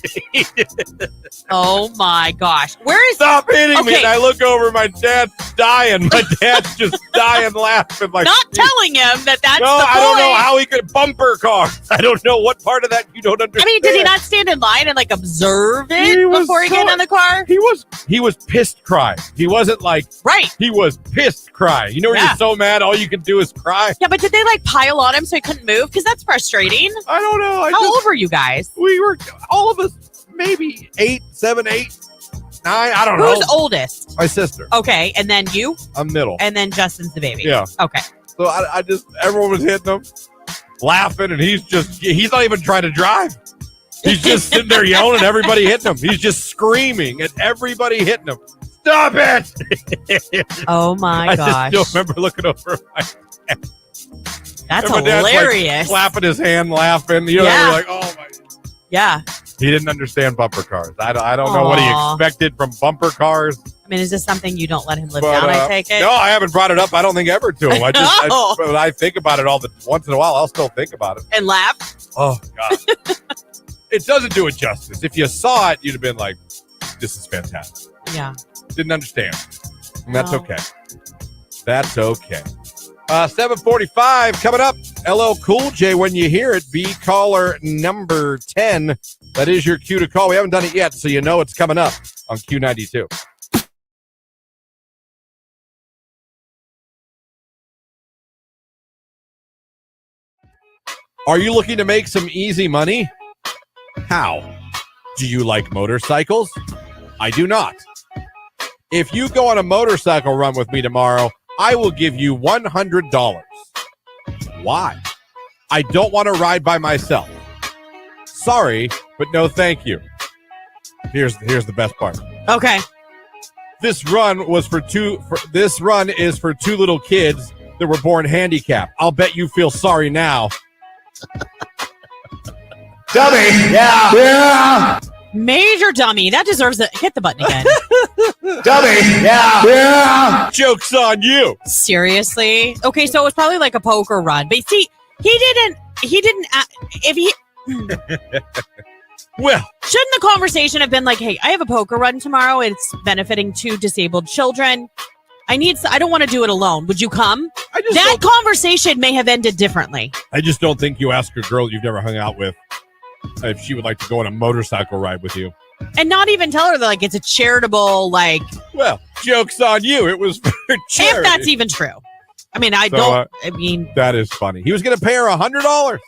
Oh my gosh. Stop hitting me! And I look over, my dad's dying. My dad's just dying laughing. Like, not telling him that's the point. I don't know how he could bumper cars. I don't know what part of that you don't understand. I mean, did he not stand in line and observe it before he got in the car? He was pissed crying. He wasn't like, right. He was pissed crying. You know when you're so mad, all you can do is cry? Yeah, but did they pile on him so he couldn't move? Because that's frustrating. I don't know. How old were you guys? We were, all of us, maybe 7, 8, 9. I don't know. Who's oldest? My sister. Okay, and then you? I'm middle. And then Justin's the baby. Yeah. Okay. So I just, everyone was hitting him, laughing, and he's not even trying to drive. He's just sitting there yelling at everybody hitting him. He's just screaming at everybody hitting him. Stop it! Oh my gosh. I just remember looking over at my dad. That's hilarious. Clapping his hand, laughing. You know, they were like, oh my. Yeah. He didn't understand bumper cars. I don't know what he expected from bumper cars. I mean, is this something you don't let him live down, I take it? No, I haven't brought it up, I don't think, ever to him. I think about it once in a while. I'll still think about it. And laugh? Oh, God. It doesn't do it justice. If you saw it, you'd have been like, this is fantastic. Yeah. Didn't understand. And that's okay. That's okay. 7:45 coming up. LL Cool J, when you hear it, be caller number 10. That is your cue to call. We haven't done it yet, so you know it's coming up on Q92. Are you looking to make some easy money? How? Do you like motorcycles? I do not. If you go on a motorcycle run with me tomorrow, I will give you $100. Why? I don't want to ride by myself. Sorry, but no thank you. Here's the best part. Okay. This run is for two little kids that were born handicapped. I'll bet you feel sorry now. Dummy. Yeah. Major dummy. That deserves it. Hit the button again. Dummy. Yeah. Joke's on you. Seriously? Okay, so it was probably like a poker run. But see, he didn't, if he, Well, shouldn't the conversation have been like, hey, I have a poker run tomorrow. It's benefiting 2 disabled children. I don't want to do it alone. Would you come? That conversation may have ended differently. I just don't think you ask a girl you've never hung out with if she would like to go on a motorcycle ride with you. And not even tell her that, like, it's a charitable, like... Well, joke's on you. It was for charity. If that's even true. I mean, that is funny. He was going to pay her $100.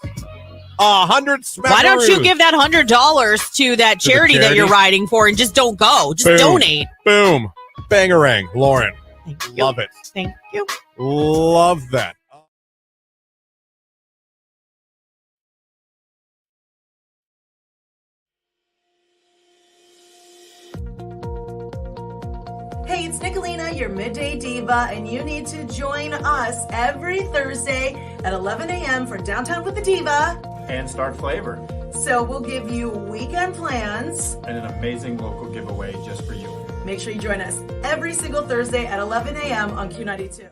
100 smackaroos. Why don't you give that $100 to that charity that you're riding for and just don't go? Just donate. Boom. Bangarang. Lauren. Thank you. Love it. Thank you. Love that. Hey, it's Nicolina, your midday diva, and you need to join us every Thursday at 11 a.m. for Downtown with the Diva. And Start Flavor. So we'll give you weekend plans And an amazing local giveaway just for you. Make sure you join us every single Thursday at 11 a.m. on Q92.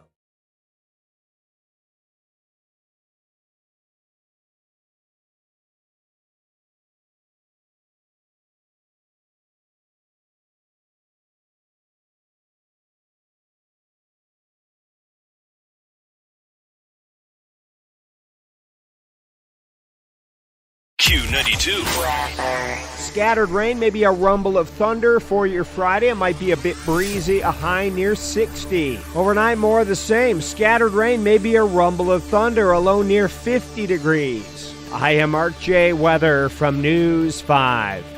Q92. Scattered rain, maybe a rumble of thunder for your Friday. It might be a bit breezy, a high near 60. Overnight, more of the same. Scattered rain, maybe a rumble of thunder, a low near 50 degrees. I am Mark J. Weather from News 5.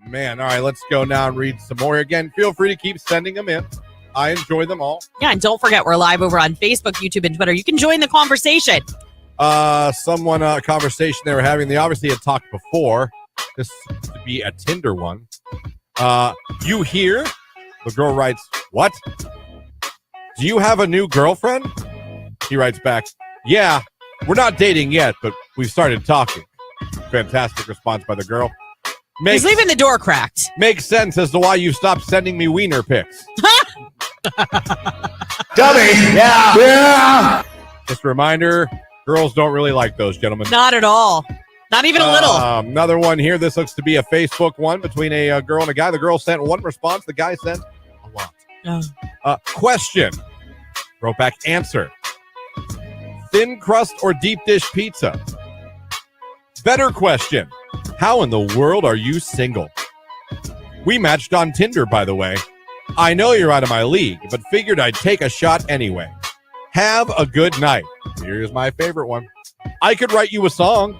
Man, all right, let's go now and read some more. Again, feel free to keep sending them in. I enjoy them all. Yeah, and don't forget, we're live over on Facebook, YouTube, and Twitter. You can join the conversation. A conversation they were having. They obviously had talked before. This seems to be a Tinder one. You here? The girl writes, what? Do you have a new girlfriend? He writes back, yeah, we're not dating yet, but we've started talking. Fantastic response by the girl. He's leaving the door cracked. Makes sense as to why you stopped sending me wiener pics. Dummy. Yeah. Just a reminder, girls don't really like those, gentlemen. Not at all. Not even a little. Another one here. This looks to be a Facebook one between a girl and a guy. The girl sent one response. The guy sent a lot. Question. Wrote back answer. Thin crust or deep dish pizza? Better question. How in the world are you single? We matched on Tinder, by the way. I know you're out of my league, but figured I'd take a shot anyway. Have a good night. Here's my favorite one. I could write you a song.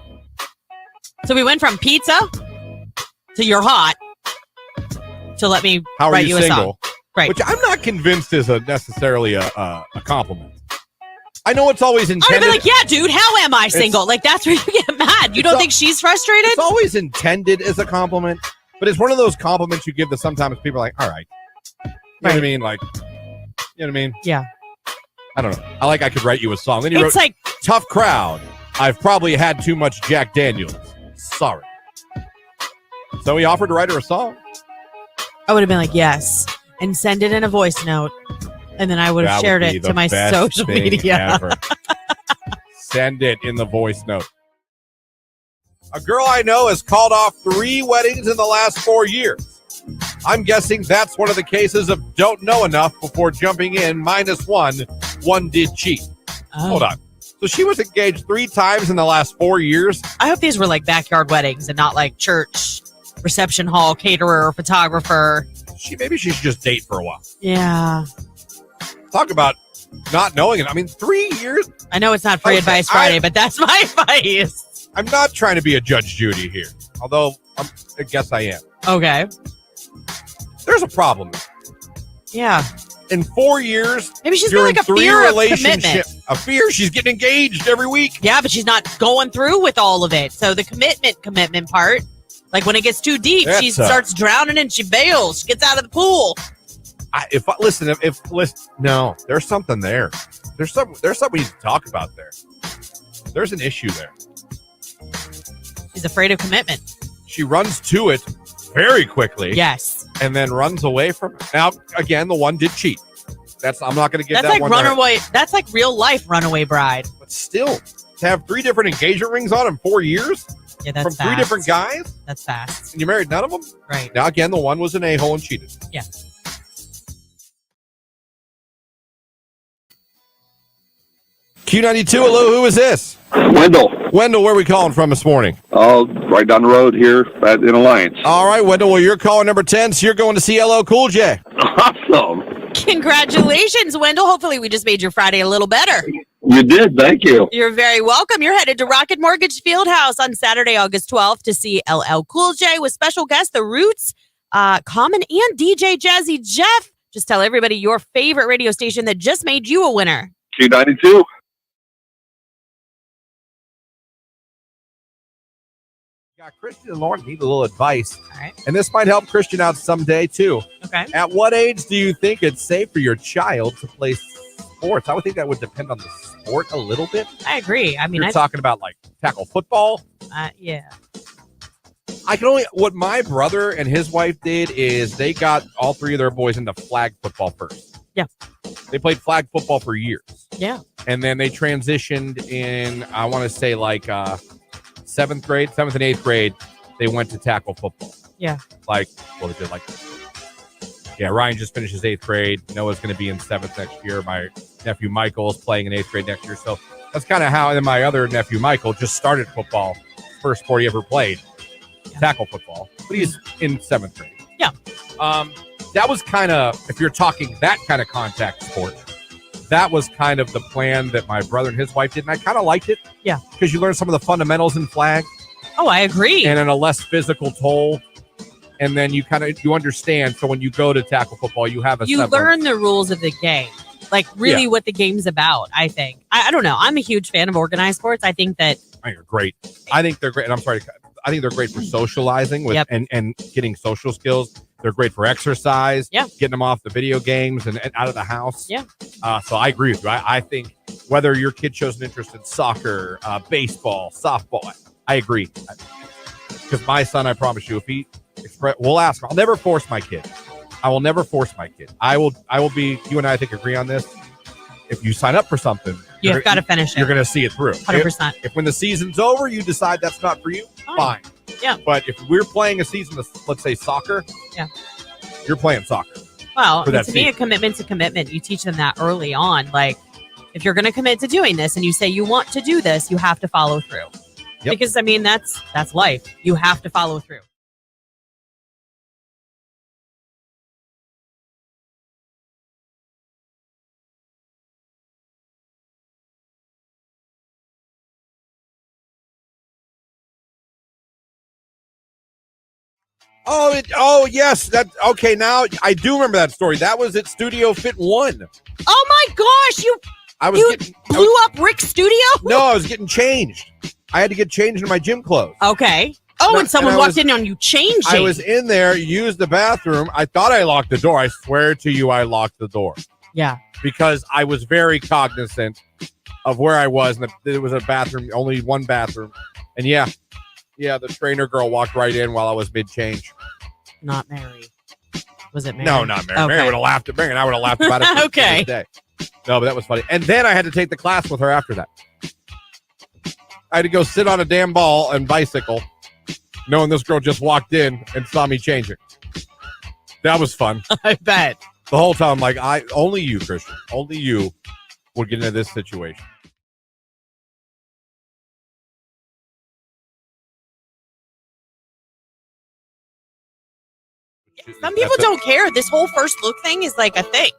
So we went from pizza to you're hot to let me How write are you a single? song. Right. Which I'm not convinced is necessarily a compliment. I know it's always I would intended. be like, yeah, dude, how am I single? Like, that's where you get mad. You don't think she's frustrated? It's always intended as a compliment, but it's one of those compliments you give that sometimes people are like, all right. You know what I mean? Like, you know what I mean? Yeah. I don't know. I could write you a song. Then you It's wrote, like, tough crowd. I've probably had too much Jack Daniels. Sorry. So he offered to write her a song. I would have been like, yes, and send it in a voice note. And then I would have shared it to my social media. Send it in the voice note. A girl I know has called off 3 weddings in the last 4 years. I'm guessing that's one of the cases of don't know enough before jumping in -1. One did cheat. Oh. Hold on. So she was engaged 3 times in the last 4 years. I hope these were like backyard weddings and not like church, reception hall, caterer, photographer. Maybe she should just date for a while. Yeah. Talk about not knowing it. I mean, 3 years. I know it's not free advice Friday, but that's my advice. I'm not trying to be a Judge Judy here, although I guess I am. Okay. There's a problem. Yeah. In 4 years, maybe she's got like a fear of commitment. A fear she's getting engaged every week. Yeah, but she's not going through with all of it. So the commitment part, like when it gets too deep, she starts drowning and she bails. She gets out of the pool. No, there's something there. There's something we need to talk about there. There's an issue there. She's afraid of commitment. She runs to it very quickly. Yes. And then runs away from it. Now, again, the one did cheat. I'm not going to give that's that like one. Runaway. That's like real life runaway bride. But still, to have 3 different engagement rings on in 4 years? Yeah, that's from fast. 3 different guys? That's fast. And you married none of them? Right. Now, again, the one was an a-hole and cheated. Yeah. Q92, hello, who is this? Wendell. Wendell, where are we calling from this morning? Oh, right down the road here in Alliance. All right, Wendell, well, you're calling number 10, so you're going to see LL Cool J. Awesome. Congratulations, Wendell. Hopefully we just made your Friday a little better. You did, thank you. You're very welcome. You're headed to Rocket Mortgage Fieldhouse on Saturday, August 12th to see LL Cool J with special guests, The Roots, Common, and DJ Jazzy Jeff. Just tell everybody your favorite radio station that just made you a winner. Q92. Got Christian and Lauren need a little advice. All right. And this might help Christian out someday, too. Okay. At what age do you think it's safe for your child to play sports? I would think that would depend on the sport a little bit. I agree. I mean, you're talking about like tackle football. Yeah. What my brother and his wife did is they got all 3 of their boys into flag football first. Yeah. They played flag football for years. Yeah. And then they transitioned in, I want to say like 7th and 8th grade, they went to tackle football. Yeah. Ryan just finished his 8th grade. Noah's going to be in 7th next year. My nephew Michael is playing in 8th grade next year. So that's kind of how, and then my other nephew Michael just started football. First sport he ever played, tackle football. But he's in 7th grade. Yeah. That was kind of, if you're talking that kind of contact sport, that was kind of the plan that my brother and his wife did. And I kind of liked it. Yeah. Because you learn some of the fundamentals in flag. Oh, I agree. And in a less physical toll. And then you understand. So when you go to tackle football, you have you learn the rules of the game, like really what the game's about. I think. I don't know. I'm a huge fan of organized sports. I think that. I think they're great. I think they're great. And I'm sorry. I think they're great for socializing with and getting social skills. They're great for exercise. Yeah. Getting them off the video games and out of the house. Yeah. So I agree with you. I think whether your kid shows an interest in soccer, baseball, softball, I agree. because my son, I promise you, if he we'll ask him. I'll never force my kid. I will never force my kid. I will be, you and I think agree on this. If you sign up for something, you've got to finish it. You're going to see it through. 100%. If when the season's over, you decide that's not for you, fine. Yeah. But if we're playing a season of, let's say, soccer, you're playing soccer. Well, to me, a commitment's a commitment. You teach them that early on. Like, if you're going to commit to doing this and you say you want to do this, you have to follow through. Yep. Because, I mean, that's life. You have to follow through. Oh, yes. Okay, now I do remember that story. That was at Studio Fit 1. Oh, my gosh. You blew up Rick's studio? No, I was getting changed. I had to get changed in my gym clothes. Okay. Oh, and someone walked in on you changing. I was in there, used the bathroom. I thought I locked the door. I swear to you, I locked the door. Yeah. Because I was very cognizant of where I was. And there was a bathroom, only one bathroom. And yeah, the trainer girl walked right in while I was mid-change. Not Mary. Was it Mary? No, not Mary. Okay. Mary would have laughed at Mary, and I would have laughed about it. Okay. Day. No, but that was funny. And then I had to take the class with her after that. I had to go sit on a damn ball and bicycle, knowing this girl just walked in and saw me changing. That was fun. I bet. The whole time, like, only you, Christian, only you would get into this situation. Some people don't care. This whole first look thing is like a thing.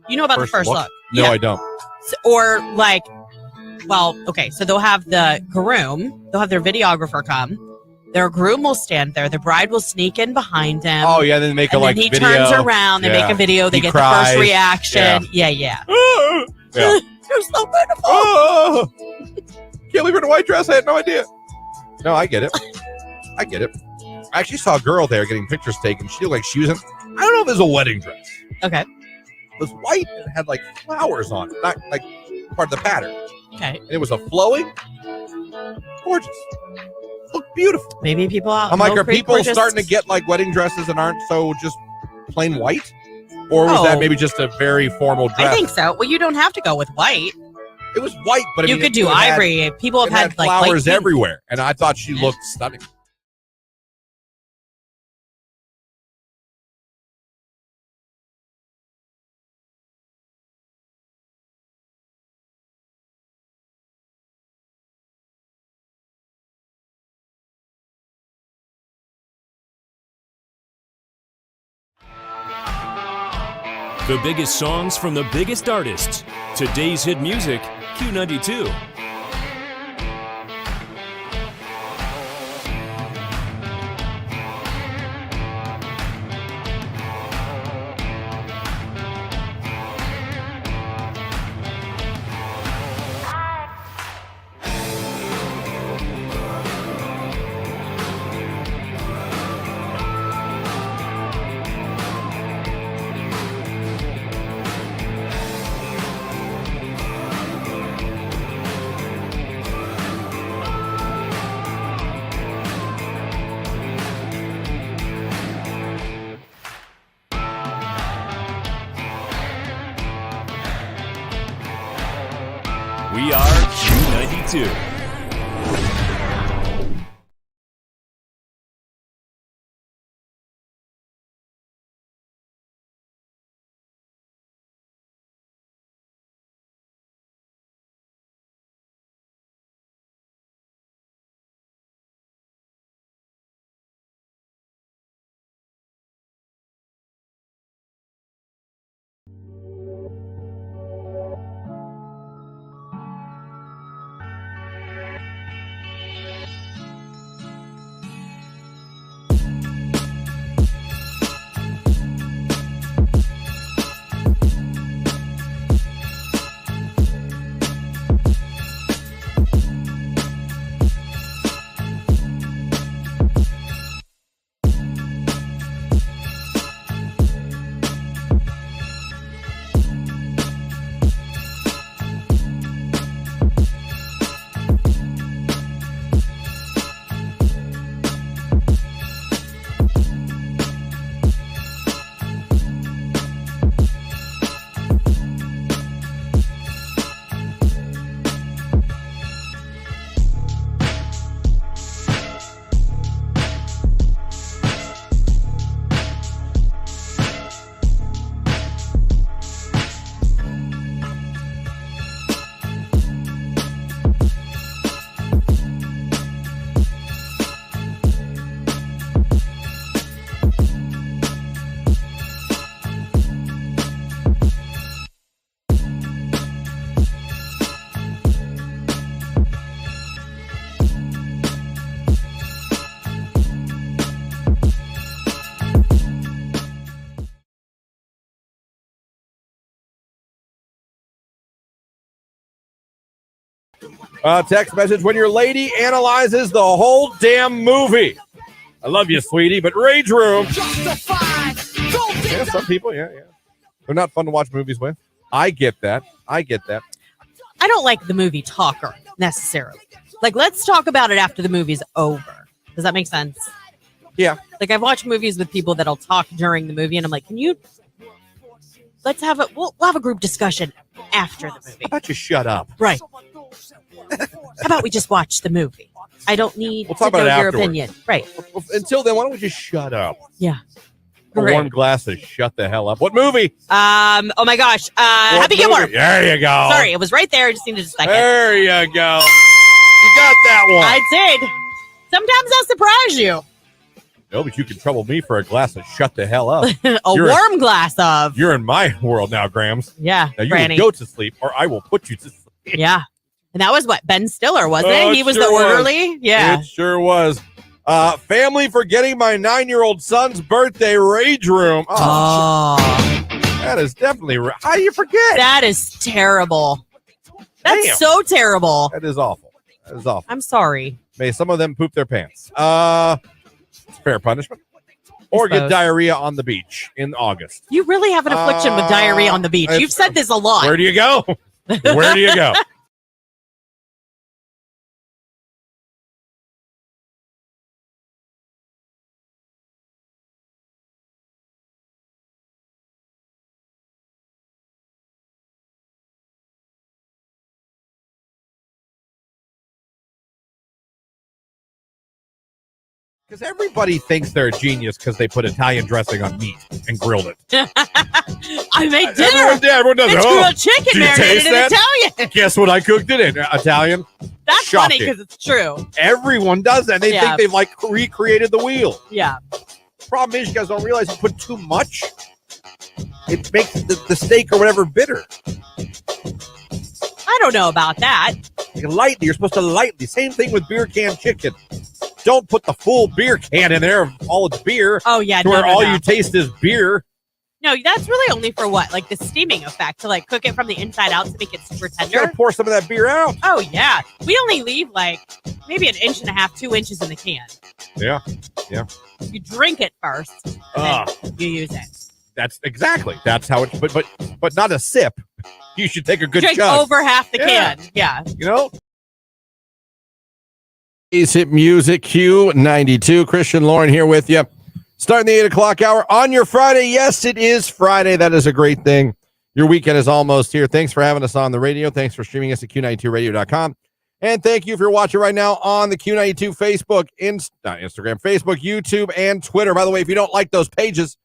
You know about the first look? No, I don't. Or like, well, okay, so they'll have the groom, they'll have their videographer come. Their groom will stand there. The bride will sneak in behind him. Oh, yeah, then they make a and then he video. turns around. They make a video. They get cries. the first reaction. Yeah. Yeah. You're so beautiful. Oh, can't leave her in a white dress. I had no idea. No, I get it. I actually saw a girl there getting pictures taken. She looked like she was in, I don't know if it was a wedding dress. Okay. It was white and it had like flowers on it, not like part of the pattern. Okay. And it was a flowing, gorgeous. Looked beautiful. Maybe people out. I'm like, are people starting to get like wedding dresses and aren't so just plain white? Or was that maybe just a very formal dress? I think so. Well, you don't have to go with white. It was white, but you could do ivory. People have had like flowers everywhere, and I thought she looked stunning. The biggest songs from the biggest artists. Today's hit music, Q92. We are Q92. Text message, when your lady analyzes the whole damn movie. I love you, sweetie, but Rage Room. Yeah, some people, yeah. They're not fun to watch movies with. I get that. I don't like the movie talker necessarily. Like, let's talk about it after the movie's over. Does that make sense? Yeah. Like, I've watched movies with people that'll talk during the movie, and I'm like, we'll have a group discussion after the movie. How about you shut up? Right. How about we just watch the movie? I don't need We'll talk to about know it your afterwards. opinion. Right. Until then, why don't we just shut up? Yeah. A warm glass to shut the hell up. What movie? Oh my gosh. Happy Gilmore. There you go. Sorry, it was right there. I just needed a second. There you go. You got that one. I did. Sometimes I'll surprise you. No, but you can trouble me for a glass of shut the hell up. Warm glass of. You're in my world now, Grams. Yeah, Now you Granny. will go to sleep, or I will put you to sleep. Yeah. And that was what? Ben Stiller, wasn't Oh, it? He was sure the orderly? Yeah. It sure was. Family forgetting my 9-year-old son's birthday, Rage Room. Oh. That is definitely how do you forget? That is terrible. That's Damn. so terrible. That is awful. I'm sorry. May some of them poop their pants. It's fair punishment. Or get diarrhea on the beach in August. You really have an affliction with diarrhea on the beach. You've said this a lot. Where do you go? Where do you go? Because everybody thinks they're a genius because they put Italian dressing on meat and grilled it. I made dinner. Everyone does. It's Oh, grilled chicken do you marinated taste in that? Italian. Guess what I cooked it in? Italian. That's Shocking. funny because it's true. Everyone does that. They Yeah. think they've like recreated the wheel. Yeah. Problem is, you guys don't realize you put too much. It makes the steak or whatever bitter. I don't know about that. You're supposed to lightly. Same thing with beer can chicken. Don't put the full beer can in there of all its beer. Oh, yeah. To where all you taste is beer. No, that's really only for what? Like the steaming effect to like cook it from the inside out to make it super You tender. gotta pour some of that beer out. Oh, yeah. We only leave like maybe 1.5 inches, 2 inches in the can. Yeah. You drink it first, and then you use it. That's how it's. But not a sip. You should take a good Drink chug. over half the can. Yeah. You know. Is Hit Music Q92. Christian Lauren here with you. Starting the 8 o'clock hour on your Friday. Yes, it is Friday. That is a great thing. Your weekend is almost here. Thanks for having us on the radio. Thanks for streaming us at Q92radio.com. And thank you if you're watching right now on the Q92 Facebook, Instagram, Facebook, YouTube, and Twitter. By the way, if you don't like those pages,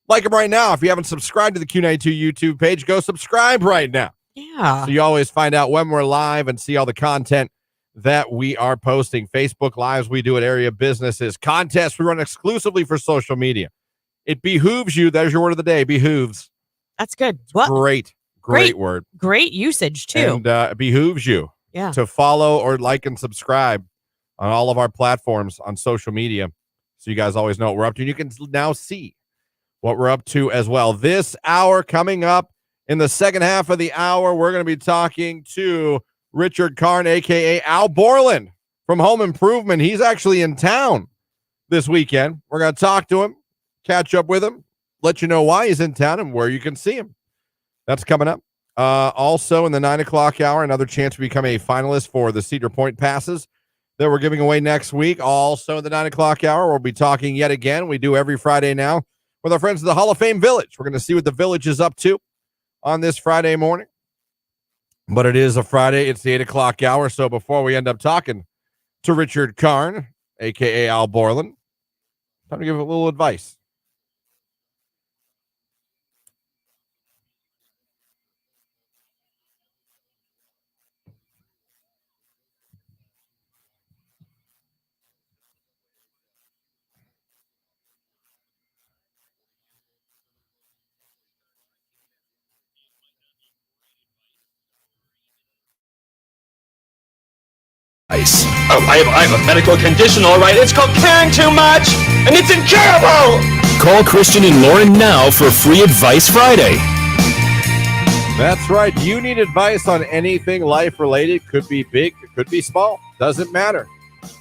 like them right now. If you haven't subscribed to the Q92 YouTube page, go subscribe right now. Yeah. So you always find out when we're live and see all the content that we are posting. Facebook Lives we do at area businesses. Contests we run exclusively for social media. It behooves you. There's your word of the day. Behooves. That's good. What? Great word. Great usage, too. And it behooves you to follow or like and subscribe on all of our platforms on social media so you guys always know what we're up to. And you can now see what we're up to as well. This hour coming up in the second half of the hour, we're going to be talking to Richard Karn, a.k.a. Al Borland from Home Improvement. He's actually in town this weekend. We're going to talk to him, catch up with him, let you know why he's in town and where you can see him. That's coming up. Also in the 9 o'clock hour, another chance to become a finalist for the Cedar Point passes that we're giving away next week. Also in the 9 o'clock hour, we'll be talking yet again. We do every Friday now with our friends at the Hall of Fame Village. We're going to see what the Village is up to on this Friday morning. But it is a Friday. It's the 8 o'clock hour. So before we end up talking to Richard Karn, a.k.a. Al Borland, time to give a little advice. I have a medical condition, all right. It's called caring too much, and it's incurable. Call Christian and Lauren now for Free Advice Friday. That's right. You need advice on anything life-related. Could be big, it could be small. Doesn't matter.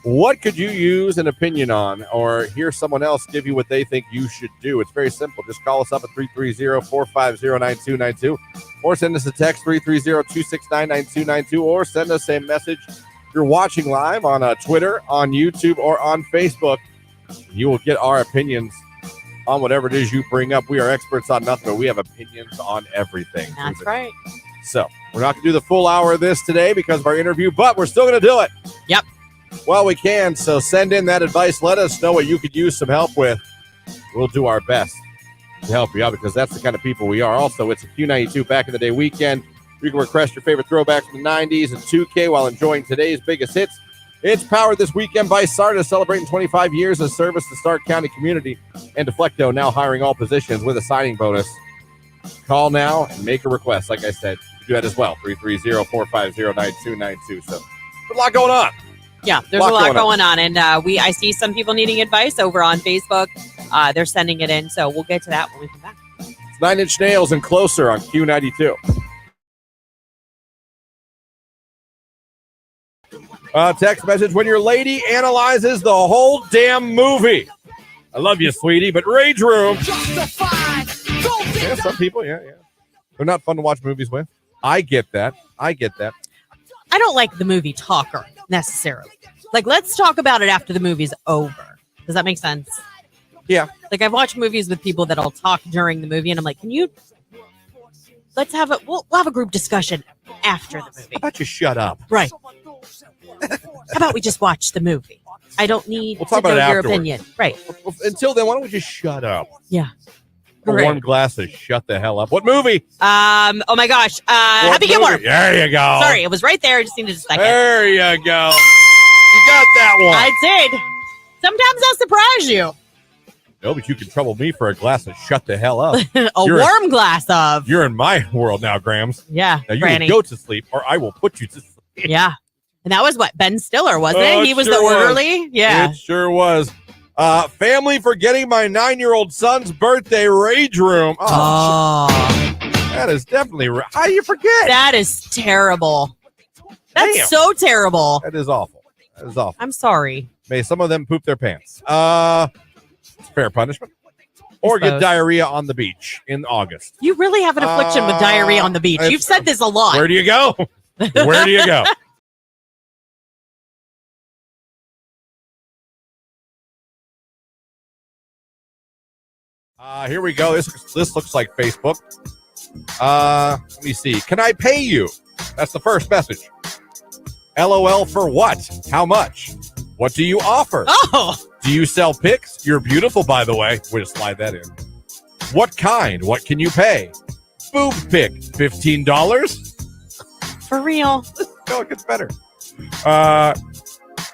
What could you use an opinion on or hear someone else give you what they think you should do? It's very simple. Just call us up at 330-450-9292 or send us a text 330-269-9292 or send us a message. If you're watching live on Twitter, on YouTube, or on Facebook, you will get our opinions on whatever it is you bring up. We are experts on nothing, but we have opinions on everything. That's right. So we're not going to do the full hour of this today because of our interview, but we're still going to do it. Yep. Well, we can. So send in that advice. Let us know what you could use some help with. We'll do our best to help you out because that's the kind of people we are. Also, it's a Q92 Back in the Day weekend. You can request your favorite throwbacks from the 90s and 2K while enjoying today's biggest hits. It's powered this weekend by SARTA, celebrating 25 years of service to Stark County community, and Deflecto now hiring all positions with a signing bonus. Call now and make a request. Like I said, you can do that as well. 330-450-9292. So there's a lot going on. Yeah, there's a lot going on. And I see some people needing advice over on Facebook. They're sending it in. So we'll get to that when we come back. It's 9 Inch Nails and Closer on Q92. Text message: when your lady analyzes the whole damn movie. I love you, sweetie, but Rage Room. Yeah, some people, yeah. They're not fun to watch movies with. I get that. I don't like the movie talker necessarily. Like, let's talk about it after the movie's over. Does that make sense? Yeah. Like, I've watched movies with people that'll talk during the movie, and I'm like, we'll have a group discussion after the movie. How about you shut up? Right. How about we just watch the movie? I don't need to know your afterwards. opinion. Right. Until then, why don't we just shut up? Yeah. A warm glass of shut the hell up. What movie? Oh my gosh. Happy Gilmore. There you go. Sorry, it was right there. I just needed a second. There you go. You got that one. I did. Sometimes I'll surprise you. No, but you can trouble me for a glass of shut the hell up. Warm glass of. You're in my world now, Grams. Yeah. Now you Granny. will go to sleep or I will put you to sleep. Yeah. And that was what? Ben Stiller, wasn't it? He was the orderly? Yeah. It sure was. Family forgetting my 9-year-old son's birthday, Rage Room. Oh. That is definitely how do you forget? That is terrible. That's Damn. so terrible. That is awful. I'm sorry. May some of them poop their pants. It's fair punishment. Or get diarrhea on the beach in August. You really have an affliction with diarrhea on the beach. You've said this a lot. Where do you go? Where do you go? Here we go. This looks like Facebook. Let me see. Can I pay you? That's the first message. LOL for what? How much? What do you offer? Oh. Do you sell pics? You're beautiful, by the way. We'll just slide that in. What kind? What can you pay? Boob pic. $15? For real. No, it gets better.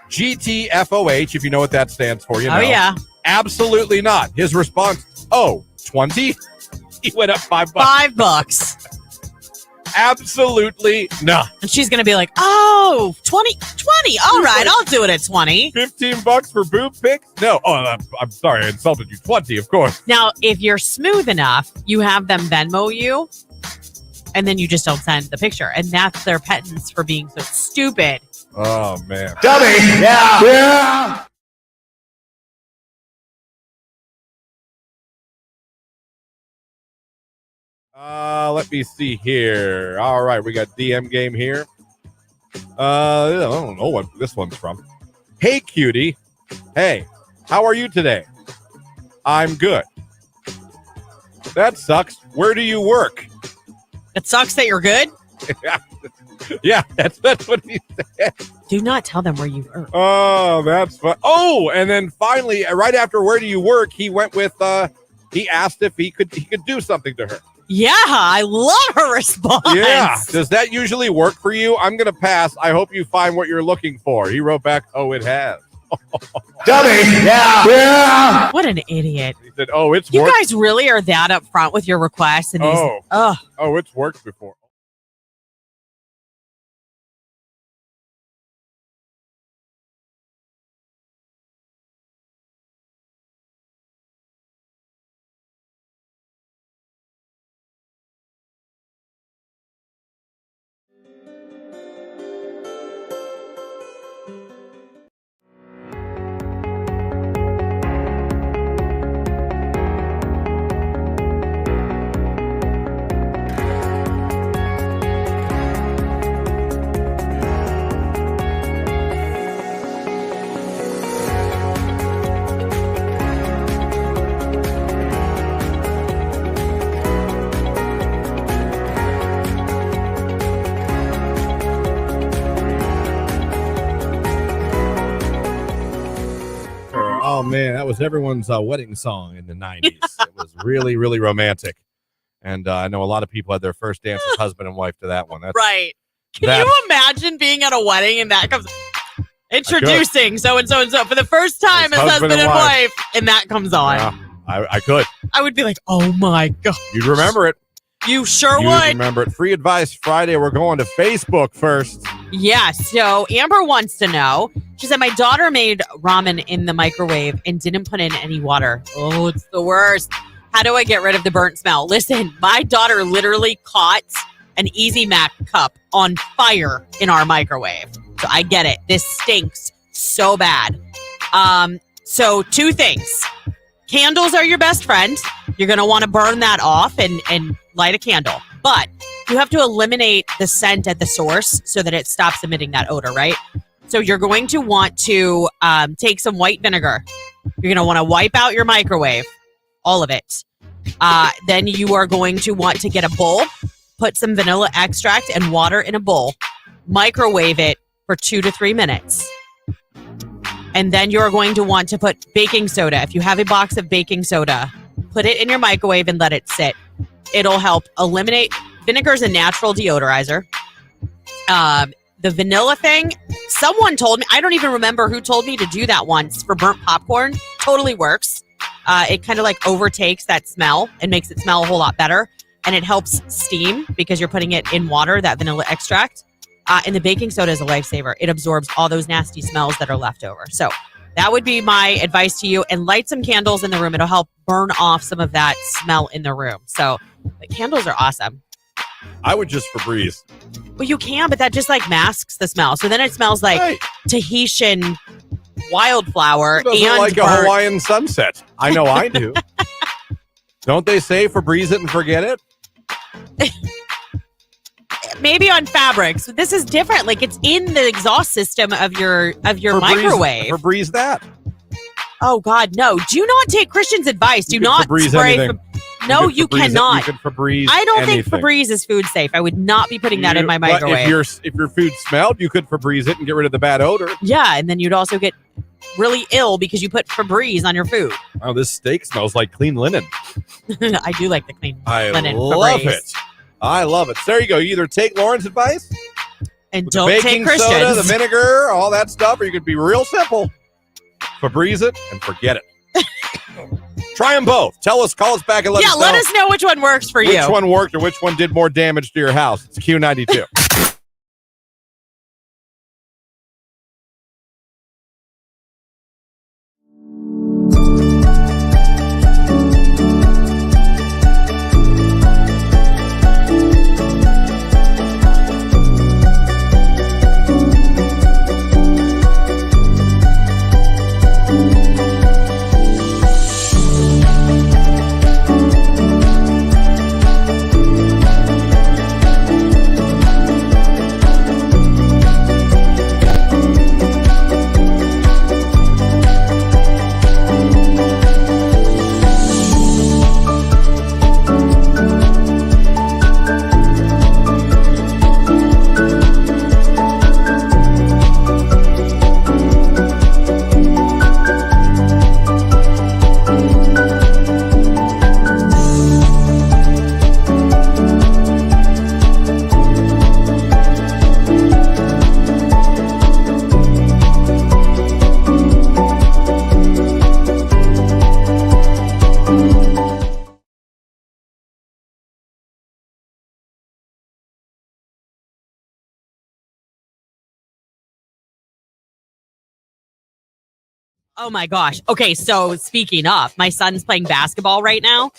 GTFOH, if you know what that stands for, you know. Oh, yeah. Absolutely not. His response, 20? He went up $5. $5. Absolutely not. And she's going to be like, 20. All right, I'll do it at 20. $15 for boob pics? No. Oh, I'm sorry. I insulted you. 20, of course. Now, if you're smooth enough, you have them Venmo you, and then you just don't send the picture. And that's their penance for being so stupid. Oh, man. Dummy! Yeah! Let me see here. All right, we got DM game here. I don't know what this one's from. Hey, cutie. Hey, how are you today? I'm good. That sucks. Where do you work? It sucks that you're good. Yeah, that's what he said. Do not tell them where you work. Oh, that's fun. Oh, and then finally, right after where do you work, he went with, he asked if he could do something to her. Yeah, I love her response. Yeah. Does that usually work for you? I'm going to pass. I hope you find what you're looking for. He wrote back, oh, it has. Dummy! Yeah! What an idiot. He said, oh, it's You worked. guys really are that upfront with your requests. And Oh, it's worked before. man, that was everyone's wedding song in the 90s. It was really, really romantic. And I know a lot of people had their first dance as husband and wife to that one. That's, right. Can you imagine being at a wedding and that comes introducing so and so and so for the first time as husband and wife, and that comes on? Yeah, I could. I would be like, oh my God. You'd remember it. You sure You'd would. remember it. Free Advice Friday. We're going to Facebook first. Yeah. So Amber wants to know. She said, my daughter made ramen in the microwave and didn't put in any water. Oh, it's the worst. How do I get rid of the burnt smell? Listen, my daughter literally caught an Easy Mac cup on fire in our microwave. So I get it. This stinks so bad. So 2 things. Candles are your best friend. You're going to want to burn that off and light a candle. But you have to eliminate the scent at the source so that it stops emitting that odor, right? So you're going to want to take some white vinegar. You're going to want to wipe out your microwave, all of it. Then you are going to want to get a bowl, put some vanilla extract and water in a bowl, microwave it for 2 to 3 minutes. And then you're going to want to put baking soda. If you have a box of baking soda, put it in your microwave and let it sit. It'll help eliminate. Vinegar is a natural deodorizer. The vanilla thing, someone told me, I don't even remember who told me to do that once for burnt popcorn. Totally works. It kind of like overtakes that smell and makes it smell a whole lot better. And it helps steam because you're putting it in water, that vanilla extract. And the baking soda is a lifesaver. It absorbs all those nasty smells that are left over. So that would be my advice to you. And light some candles in the room. It'll help burn off some of that smell in the room. So the candles are awesome. I would just Febreze. Well, you can, but that just like masks the smell. So then it smells like Tahitian wildflower and like a burnt. Hawaiian sunset. I know I do. Don't they say Febreze it and forget it? Maybe on fabrics. This is different. Like it's in the exhaust system of your microwave. Febreze that. Oh God, no! Do not take Christian's advice. Do not Febreze spray. anything. No, you cannot. You can Febreze I don't anything. think Febreze is food safe. I would not be putting that in my microwave. If your food smelled, you could Febreze it and get rid of the bad odor. Yeah, and then you'd also get really ill because you put Febreze on your food. Oh, this steak smells like clean linen. I do like the clean linen. I love Febreze. it. I love it. So there you go. You either take Lauren's advice and with don't the take baking Christian's. soda, the vinegar, all that stuff, or you could be real simple. Febreze it and forget it. Try them both. Call us back and let us know. Which one works for you. Which one worked or which one did more damage to your house. It's Q92. Oh my gosh. Okay, so speaking of, my son's playing basketball right now.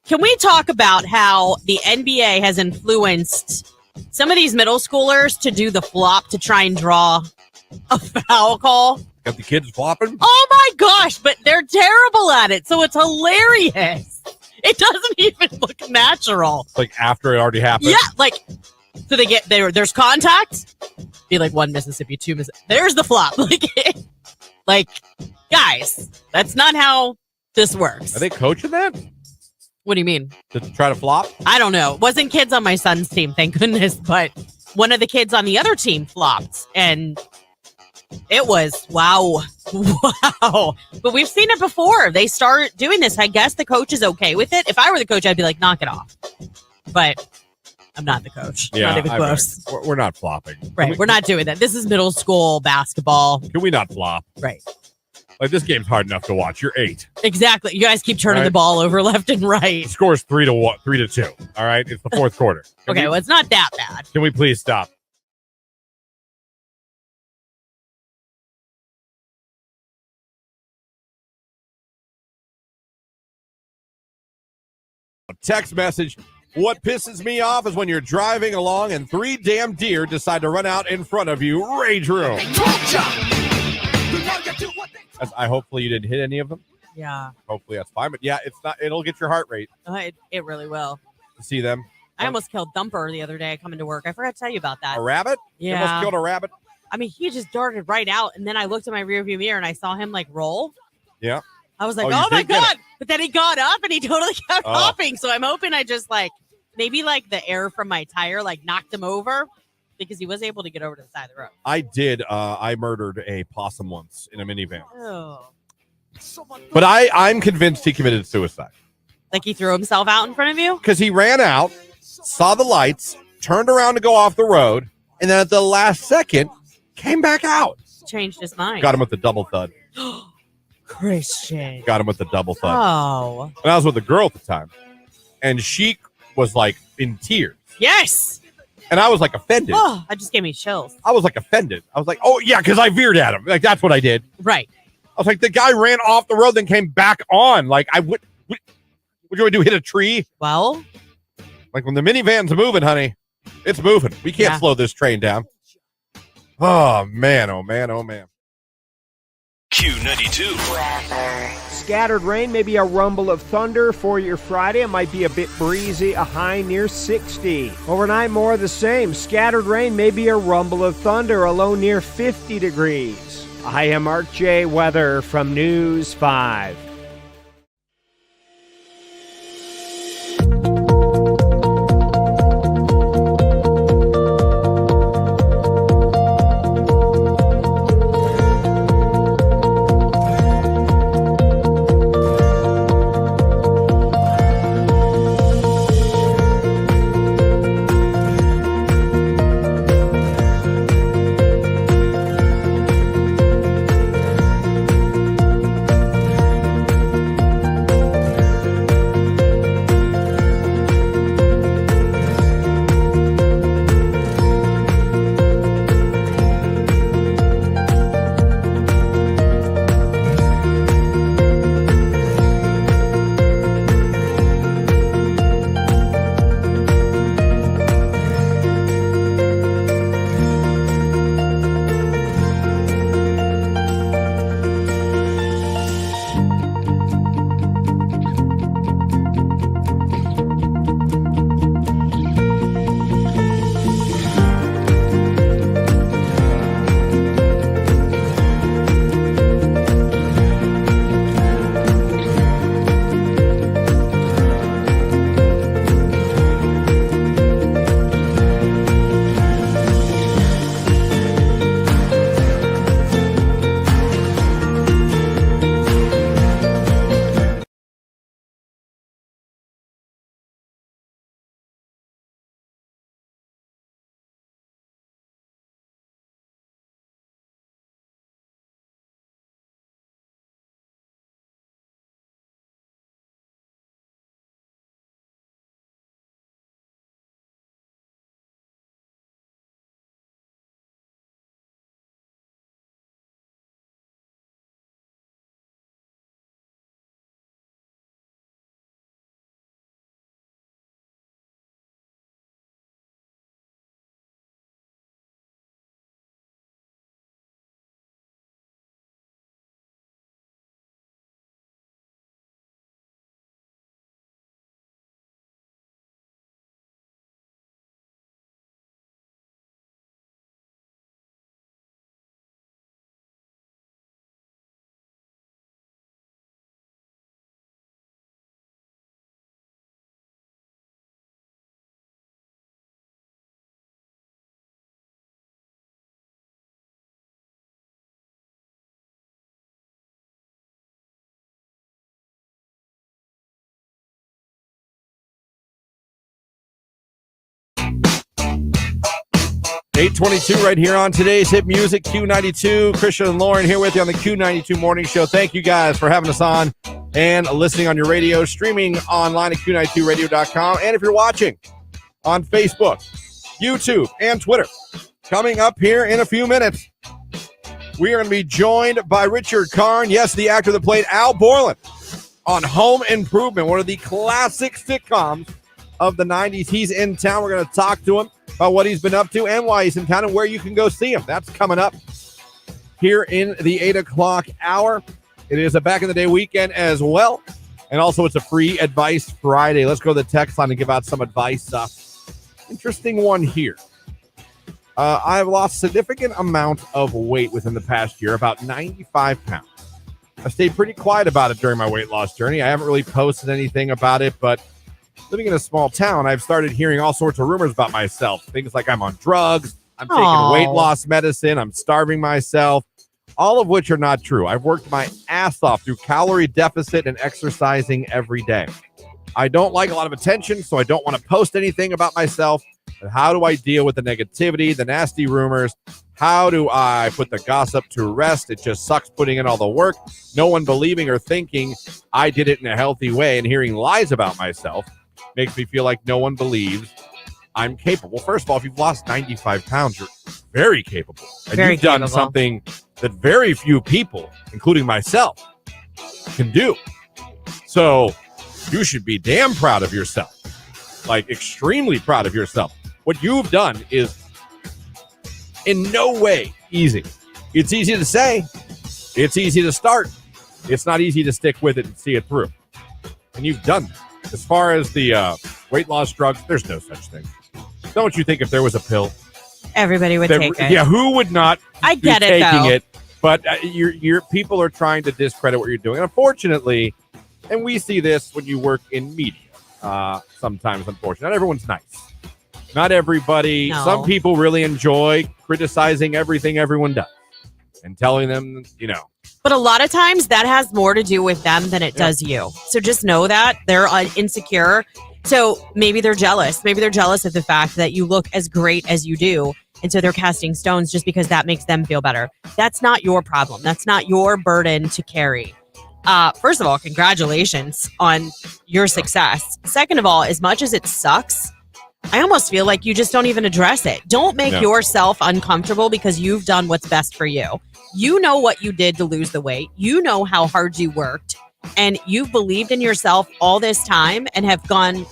Can we talk about how the NBA has influenced some of these middle schoolers to do the flop to try and draw a foul call? Got the kids flopping? Oh my gosh, but they're terrible at it, so it's hilarious. It doesn't even look natural. It's like after it already happened? Yeah, like, so they get there. There's contact. Be like 1 Mississippi, 2 Mississippi. There's the flop. Like, guys, that's not how this works. Are they coaching that? What do you mean? To try to flop? I don't know. It wasn't kids on my son's team, thank goodness, but one of the kids on the other team flopped, and it was, wow. Wow. But we've seen it before. They start doing this. I guess the coach is okay with it. If I were the coach, I'd be like, knock it off. But I'm not the coach. Yeah, not even close. We're not flopping. Right. We're not doing that. This is middle school basketball. Can we not flop? Right. Like, this game's hard enough to watch. You're 8. Exactly. You guys keep turning the ball over left and right. The score's 3-1, 3-2. All right. It's the fourth quarter. Well, it's not that bad. Can we please stop? Text message. What pisses me off is when you're driving along and 3 damn deer decide to run out in front of you. Rage room. Hopefully you didn't hit any of them. Yeah. Hopefully that's fine. But yeah, it's not. It'll get your heart rate It really will. to see them. I almost killed Thumper the other day coming to work. I forgot to tell you about that. A rabbit? Yeah. You almost killed a rabbit? I mean, he just darted right out, and then I looked in my rearview mirror and I saw him like roll. Yeah. I was like, Oh, you oh my did get God. But then he got up and he totally kept Oh. hopping. So I'm hoping I just maybe the air from my tire knocked him over because he was able to get over to the side of the road. I did. I murdered a possum once in a minivan. Oh. But I'm convinced he committed suicide. Like he threw himself out in front of you? Because he ran out, saw the lights, turned around to go off the road, and then at the last second, came back out. Changed his mind. Got him with the double thud. Christian. Got him with the double thud. Oh. And I was with a girl at the time. And she was in tears. Yes. And I was offended. Oh, that just gave me chills. I was offended. I was like, oh, yeah, because I veered at him. That's what I did. Right. I was like, the guy ran off the road, then came back on. What you want to do, hit a tree? Well. When the minivan's moving, honey, it's moving. We can't slow this train down. Oh, man, oh, man, oh, man. Q92. Weather. Scattered rain, maybe a rumble of thunder for your Friday. It might be a bit breezy, a high near 60. Overnight, more of the same. Scattered rain, maybe a rumble of thunder, a low near 50 degrees. I am Mark J. Weather from News 5. 8:22 right here on today's hit music, Q92. Christian and Lauren here with you on the Q92 Morning Show. Thank you guys for having us on and listening on your radio, streaming online at Q92radio.com. And if you're watching on Facebook, YouTube, and Twitter, coming up here in a few minutes, we are going to be joined by Richard Karn. Yes, the actor that played Al Borland on Home Improvement, one of the classic sitcoms of the 90s. He's in town. We're going to talk to him about what he's been up to and why he's in town and where you can go see him. That's coming up here in the 8 o'clock hour. It is a back in the day weekend as well. And also it's a free advice Friday. Let's go to the text line and give out some advice. Interesting one here. I've lost a significant amount of weight within the past year, about 95 pounds. I stayed pretty quiet about it during my weight loss journey. I haven't really posted anything about it, but living in a small town, I've started hearing all sorts of rumors about myself. Things like I'm on drugs, I'm taking weight loss medicine, I'm starving myself, all of which are not true. I've worked my ass off through calorie deficit and exercising every day. I don't like a lot of attention, so I don't want to post anything about myself. But how do I deal with the negativity, the nasty rumors? How do I put the gossip to rest? It just sucks putting in all the work. No one believing or thinking I did it in a healthy way, and hearing lies about myself makes me feel like no one believes I'm capable. First of all, if you've lost 95 pounds, you're very capable. And you've done something that very few people, including myself, can do. So you should be damn proud of yourself. Like, extremely proud of yourself. What you've done is in no way easy. It's easy to say. It's easy to start. It's not easy to stick with it and see it through. And you've done that. As far as the weight loss drugs, there's no such thing. Don't you think if there was a pill, everybody would take it? Yeah, who would not I get be it, taking though. it? But your people are trying to discredit what you're doing. And unfortunately, and we see this when you work in media, sometimes, unfortunately. Not everyone's nice. Not everybody. No. Some people really enjoy criticizing everything everyone does and telling them, But a lot of times that has more to do with them than it does you. So just know that they're insecure. So maybe they're jealous. Maybe they're jealous of the fact that you look as great as you do. And so they're casting stones just because that makes them feel better. That's not your problem. That's not your burden to carry. First of all, congratulations on your success. Second of all, as much as it sucks, I almost feel like you just don't even address it. Don't make yourself uncomfortable because you've done what's best for you. You know what you did to lose the weight. You know how hard you worked. And you've believed in yourself all this time and have gone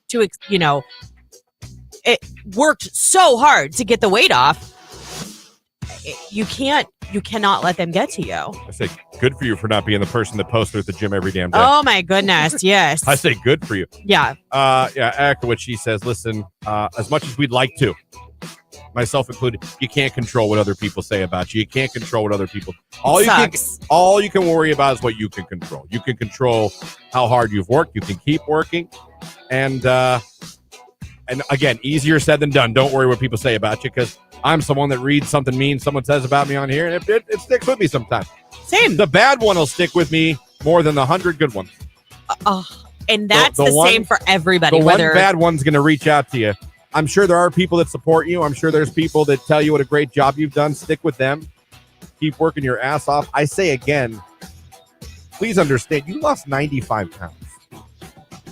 to, it worked so hard to get the weight off. You cannot let them get to you. I say good for you for not being the person that posts at the gym every damn day. Oh my goodness, yes. I say good for you. Yeah. After what she says, listen, as much as we'd like to, myself included, you can't control what other people say about you. You can't control what other people. All you can worry about is what you can control. You can control how hard you've worked. You can keep working, and again, easier said than done. Don't worry what people say about you, because I'm someone that reads something mean someone says about me on here, and it sticks with me sometimes. Same. The bad one will stick with me more than the 100 good ones. And that's the same for everybody. The one bad one's going to reach out to you. I'm sure there are people that support you. I'm sure there's people that tell you what a great job you've done. Stick with them. Keep working your ass off. I say again, please understand, you lost 95 pounds.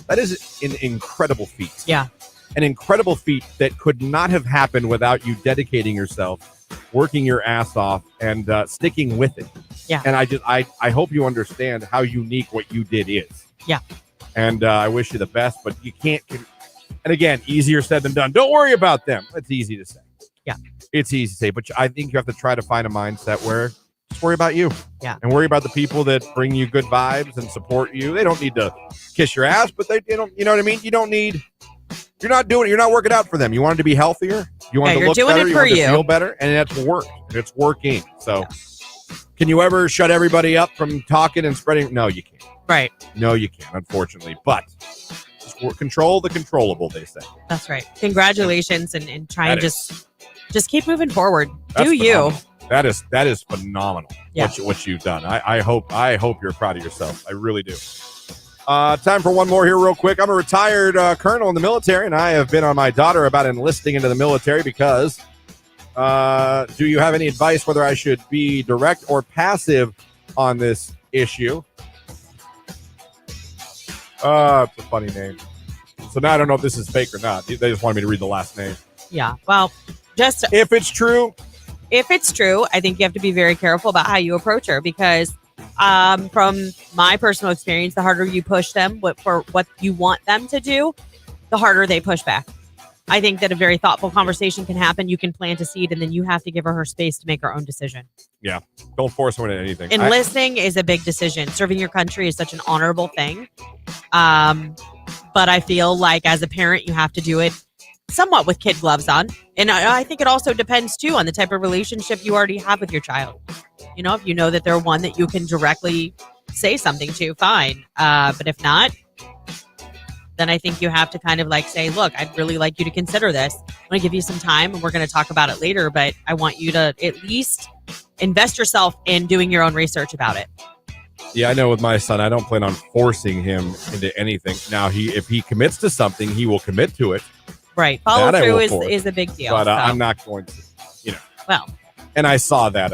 That is an incredible feat. Yeah. An incredible feat that could not have happened without you dedicating yourself, working your ass off, and sticking with it. Yeah. And I hope you understand how unique what you did is. Yeah. And I wish you the best, but you can't. And again, easier said than done. Don't worry about them. It's easy to say. Yeah. It's easy to say, but I think you have to try to find a mindset where just worry about you. Yeah. And worry about the people that bring you good vibes and support you. They don't need to kiss your ass, but they don't, you know what I mean? You're not working out for them. You want it to be healthier. You want it to look better. You want it to feel better. And it's worked. It's working. So can you ever shut everybody up from talking and spreading? No, you can't. Right. No, you can't, unfortunately. But just control the controllable, they say. That's right. Congratulations, and try and just keep moving forward. That's Do phenomenal. you. That is phenomenal. Yeah. What you've done. I hope you're proud of yourself. I really do. Time for one more here real quick. I'm a retired colonel in the military, and I have been on my daughter about enlisting into the military because Do you have any advice whether I should be direct or passive on this issue? It's a funny name. So now I don't know if this is fake or not. They just wanted me to read the last name. Yeah. Well, just if it's true, I think you have to be very careful about how you approach her because from my personal experience, the harder you push them for what you want them to do, the harder they push back. I think that a very thoughtful conversation can happen. You can plant a seed, and then you have to give her space to make her own decision. Yeah. Don't force her into anything. Enlisting is a big decision. Serving your country is such an honorable thing. But I feel like as a parent, you have to do it somewhat with kid gloves on. And I think it also depends, too, on the type of relationship you already have with your child. You know, if you know that they're one that you can directly say something to, fine. But if not, then I think you have to kind of like say, look, I'd really like you to consider this. I'm going to give you some time and we're going to talk about it later, but I want you to at least invest yourself in doing your own research about it. Yeah, I know with my son, I don't plan on forcing him into anything. Now, if he commits to something, he will commit to it. Right. Follow through is a big deal. But I'm not going to, Well. And I saw that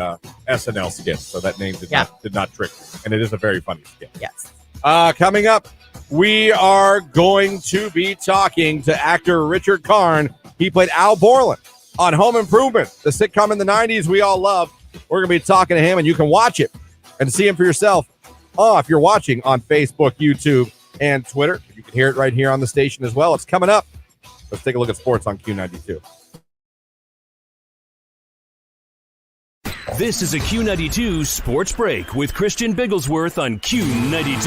SNL skit, so that name did not trick me. And it is a very funny skit. Yes. Coming up, we are going to be talking to actor Richard Karn. He played Al Borland on Home Improvement, the sitcom in the 90s we all love. We're going to be talking to him, and you can watch it and see him for yourself. If you're watching on Facebook, YouTube, and Twitter. You can hear it right here on the station as well. It's coming up. Let's take a look at sports on Q92. This is a Q92 Sports Break with Christian Bigglesworth on Q92.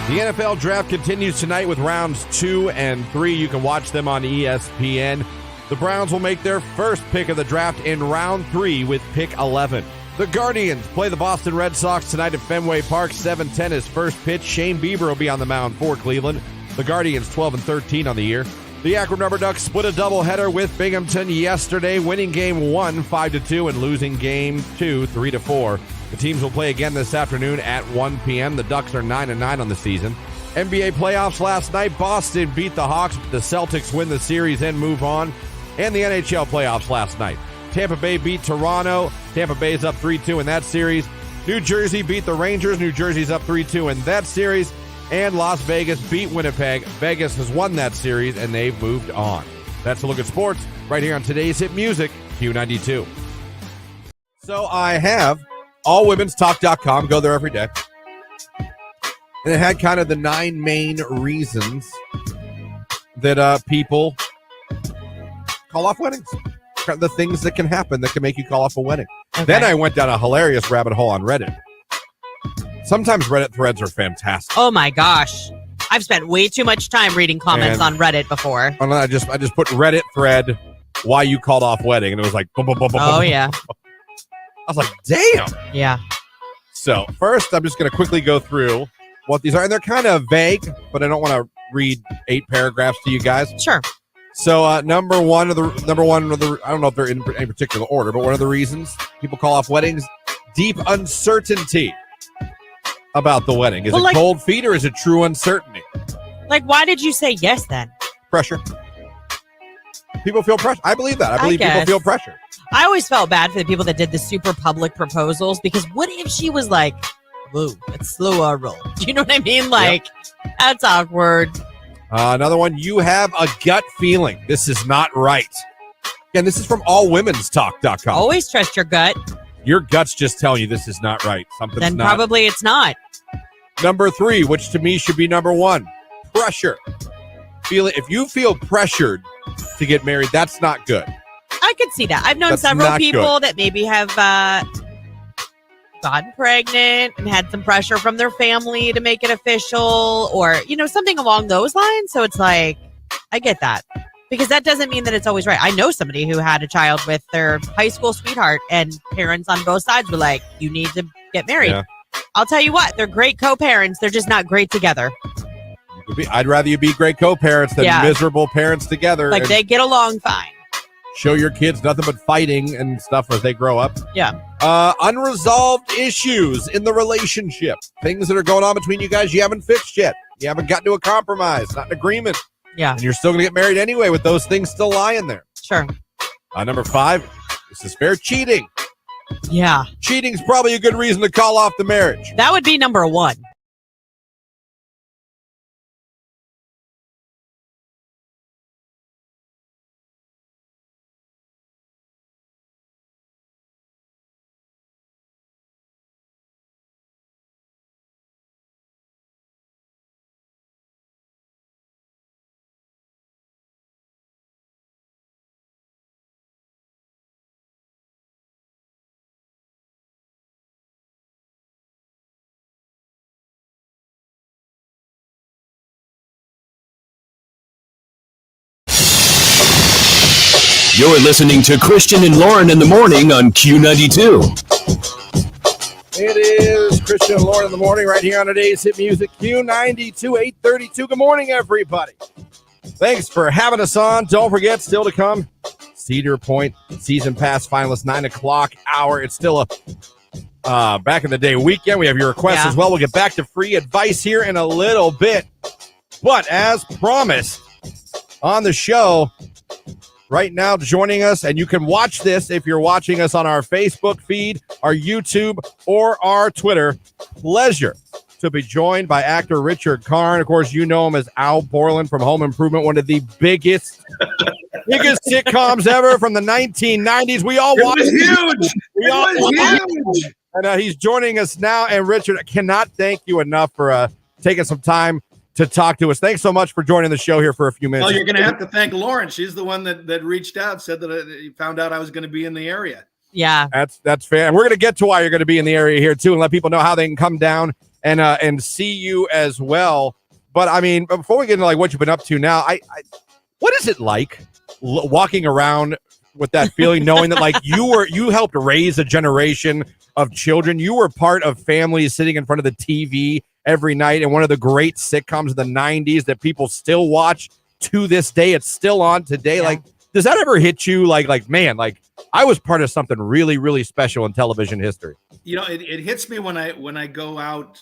The NFL draft continues tonight with rounds 2 and 3. You can watch them on ESPN. The Browns will make their first pick of the draft in round 3 with pick 11. The Guardians play the Boston Red Sox tonight at Fenway Park. 7:10 is first pitch. Shane Bieber will be on the mound for Cleveland. The Guardians 12-13 on the year. The Akron Rubber Ducks split a doubleheader with Binghamton yesterday, winning game 1 5-2 and losing game 2 3-4. The teams will play again this afternoon at 1 p.m. The Ducks are 9-9 on the season. NBA playoffs last night. Boston beat the Hawks. The Celtics win the series and move on. And the NHL playoffs last night. Tampa Bay beat Toronto. Tampa Bay's up 3-2 in that series. New Jersey beat the Rangers. New Jersey's up 3-2 in that series. And Las Vegas beat Winnipeg. Vegas has won that series, and they've moved on. That's a look at sports right here on Today's Hit Music, Q92. So I have allwomenstalk.com. Go there every day. And it had kind of the 9 main reasons that people call off weddings. The things that can happen that can make you call off a wedding. Okay. Then I went down a hilarious rabbit hole on Reddit. Sometimes Reddit threads are fantastic. Oh my gosh. I've spent way too much time reading comments on Reddit before. I just put Reddit thread why you called off wedding, and it was like boom, boom, boom, boom, oh boom. Yeah. I was like, damn. Yeah. So first I'm just gonna quickly go through what these are, and they're kind of vague, but I don't want to read 8 paragraphs to you guys. Sure. So number one of the I don't know if they're in any particular order, but one of the reasons people call off weddings, deep uncertainty about the wedding. Is it cold feet or is it true uncertainty? Like, why did you say yes then? Pressure. People feel pressure. I believe that. I believe people feel pressure. I always felt bad for the people that did the super public proposals because what if she was like, whoa, it's slow roll. Do you know what I mean? Like, that's awkward. Another one, you have a gut feeling. This is not right. Again, this is from allwomenstalk.com. Always trust your gut. Your gut's just telling you this is not right. Something's then not. Probably it's not. Number 3, which to me should be number 1, pressure. If you feel pressured to get married, that's not good. I could see that. I've known several people that maybe have gotten pregnant and had some pressure from their family to make it official or, something along those lines. So it's like, I get that. Because that doesn't mean that it's always right. I know somebody who had a child with their high school sweetheart and parents on both sides were like, you need to get married. Yeah. I'll tell you what, they're great co-parents. They're just not great together. I'd rather you be great co-parents than miserable parents together. Like they get along fine. Show your kids nothing but fighting and stuff as they grow up. Yeah. Unresolved issues in the relationship. Things that are going on between you guys you haven't fixed yet. You haven't gotten to a compromise, not an agreement. Yeah. And you're still going to get married anyway with those things still lying there. Sure. Number 5, This is fair cheating. Yeah. Cheating's probably a good reason to call off the marriage. That would be number one. You're listening to Christian and Lauren in the morning on Q92. It is Christian and Lauren in the morning right here on today's hit music Q92 832. Good morning, everybody. Thanks for having us on. Don't forget, still to come, Cedar Point season pass finalist 9 o'clock hour. It's still a back in the day weekend. We have your requests as well. We'll get back to free advice here in a little bit. But as promised on the show, right now joining us, and you can watch this if you're watching us on our Facebook feed, our YouTube, or our Twitter. Pleasure to be joined by actor Richard Karn. Of course, you know him as Al Borland from Home Improvement, one of the biggest sitcoms ever from the 1990s. We all watched it. Huge. Huge. And he's joining us now. And Richard, I cannot thank you enough for taking some time to talk to us. Thanks so much for joining the show here for a few minutes. Well, you're going to have to thank Lauren. She's the one that reached out, said that found out I was going to be in the area. Yeah. That's fair. And we're going to get to why you're going to be in the area here too, and let people know how they can come down and see you as well. But I mean, before we get into like what you've been up to now, I what is it like walking around with that feeling, knowing that like you helped raise a generation of children. You were part of families sitting in front of the TV every night, and one of the great sitcoms of the 90s that people still watch to this day. It's still on today. Like, does that ever hit you? Like, man, like I was part of something really, really special in television history. You know, it hits me when I go out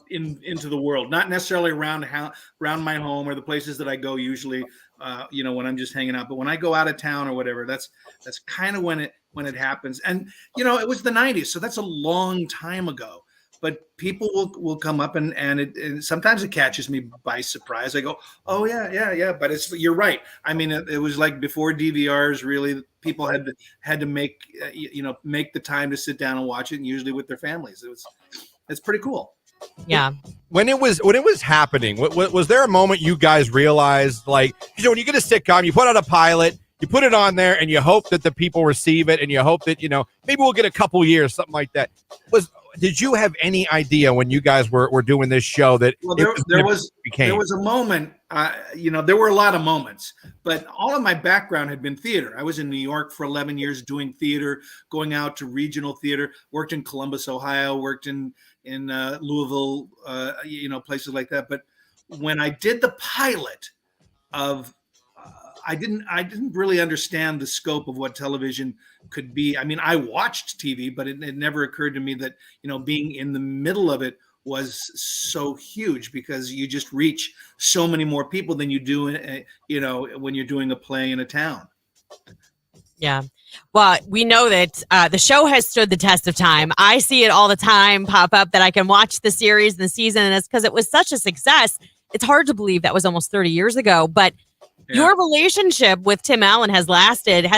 into the world, not necessarily around my home or the places that I go usually, when I'm just hanging out, but when I go out of town or whatever, that's kind of when it happens. And, it was the 90s. So that's a long time ago. But people will come up and sometimes it catches me by surprise. I go, oh yeah. But you're right. I mean, it was like before DVRs. Really, people had to make the time to sit down and watch it, and usually with their families. It's pretty cool. Yeah. When it was happening, was there a moment you guys realized, like, when you get a sitcom, you put out a pilot, you put it on there, and you hope that the people receive it, and you hope that maybe we'll get a couple years, something like that. Did you have any idea when you guys were doing this show that there was a moment, there were a lot of moments, but all of my background had been theater. I was in New York for 11 years doing theater, going out to regional theater, worked in Columbus, Ohio, worked in Louisville, places like that. But when I did the pilot of I didn't really understand the scope of what television could be. I mean, I watched TV, but it never occurred to me that, being in the middle of it was so huge, because you just reach so many more people than you do, when you're doing a play in a town. Yeah. Well, we know that the show has stood the test of time. I see it all the time pop up that I can watch the series and the season, and it's because it was such a success. It's hard to believe that was almost 30 years ago, but your relationship with Tim Allen has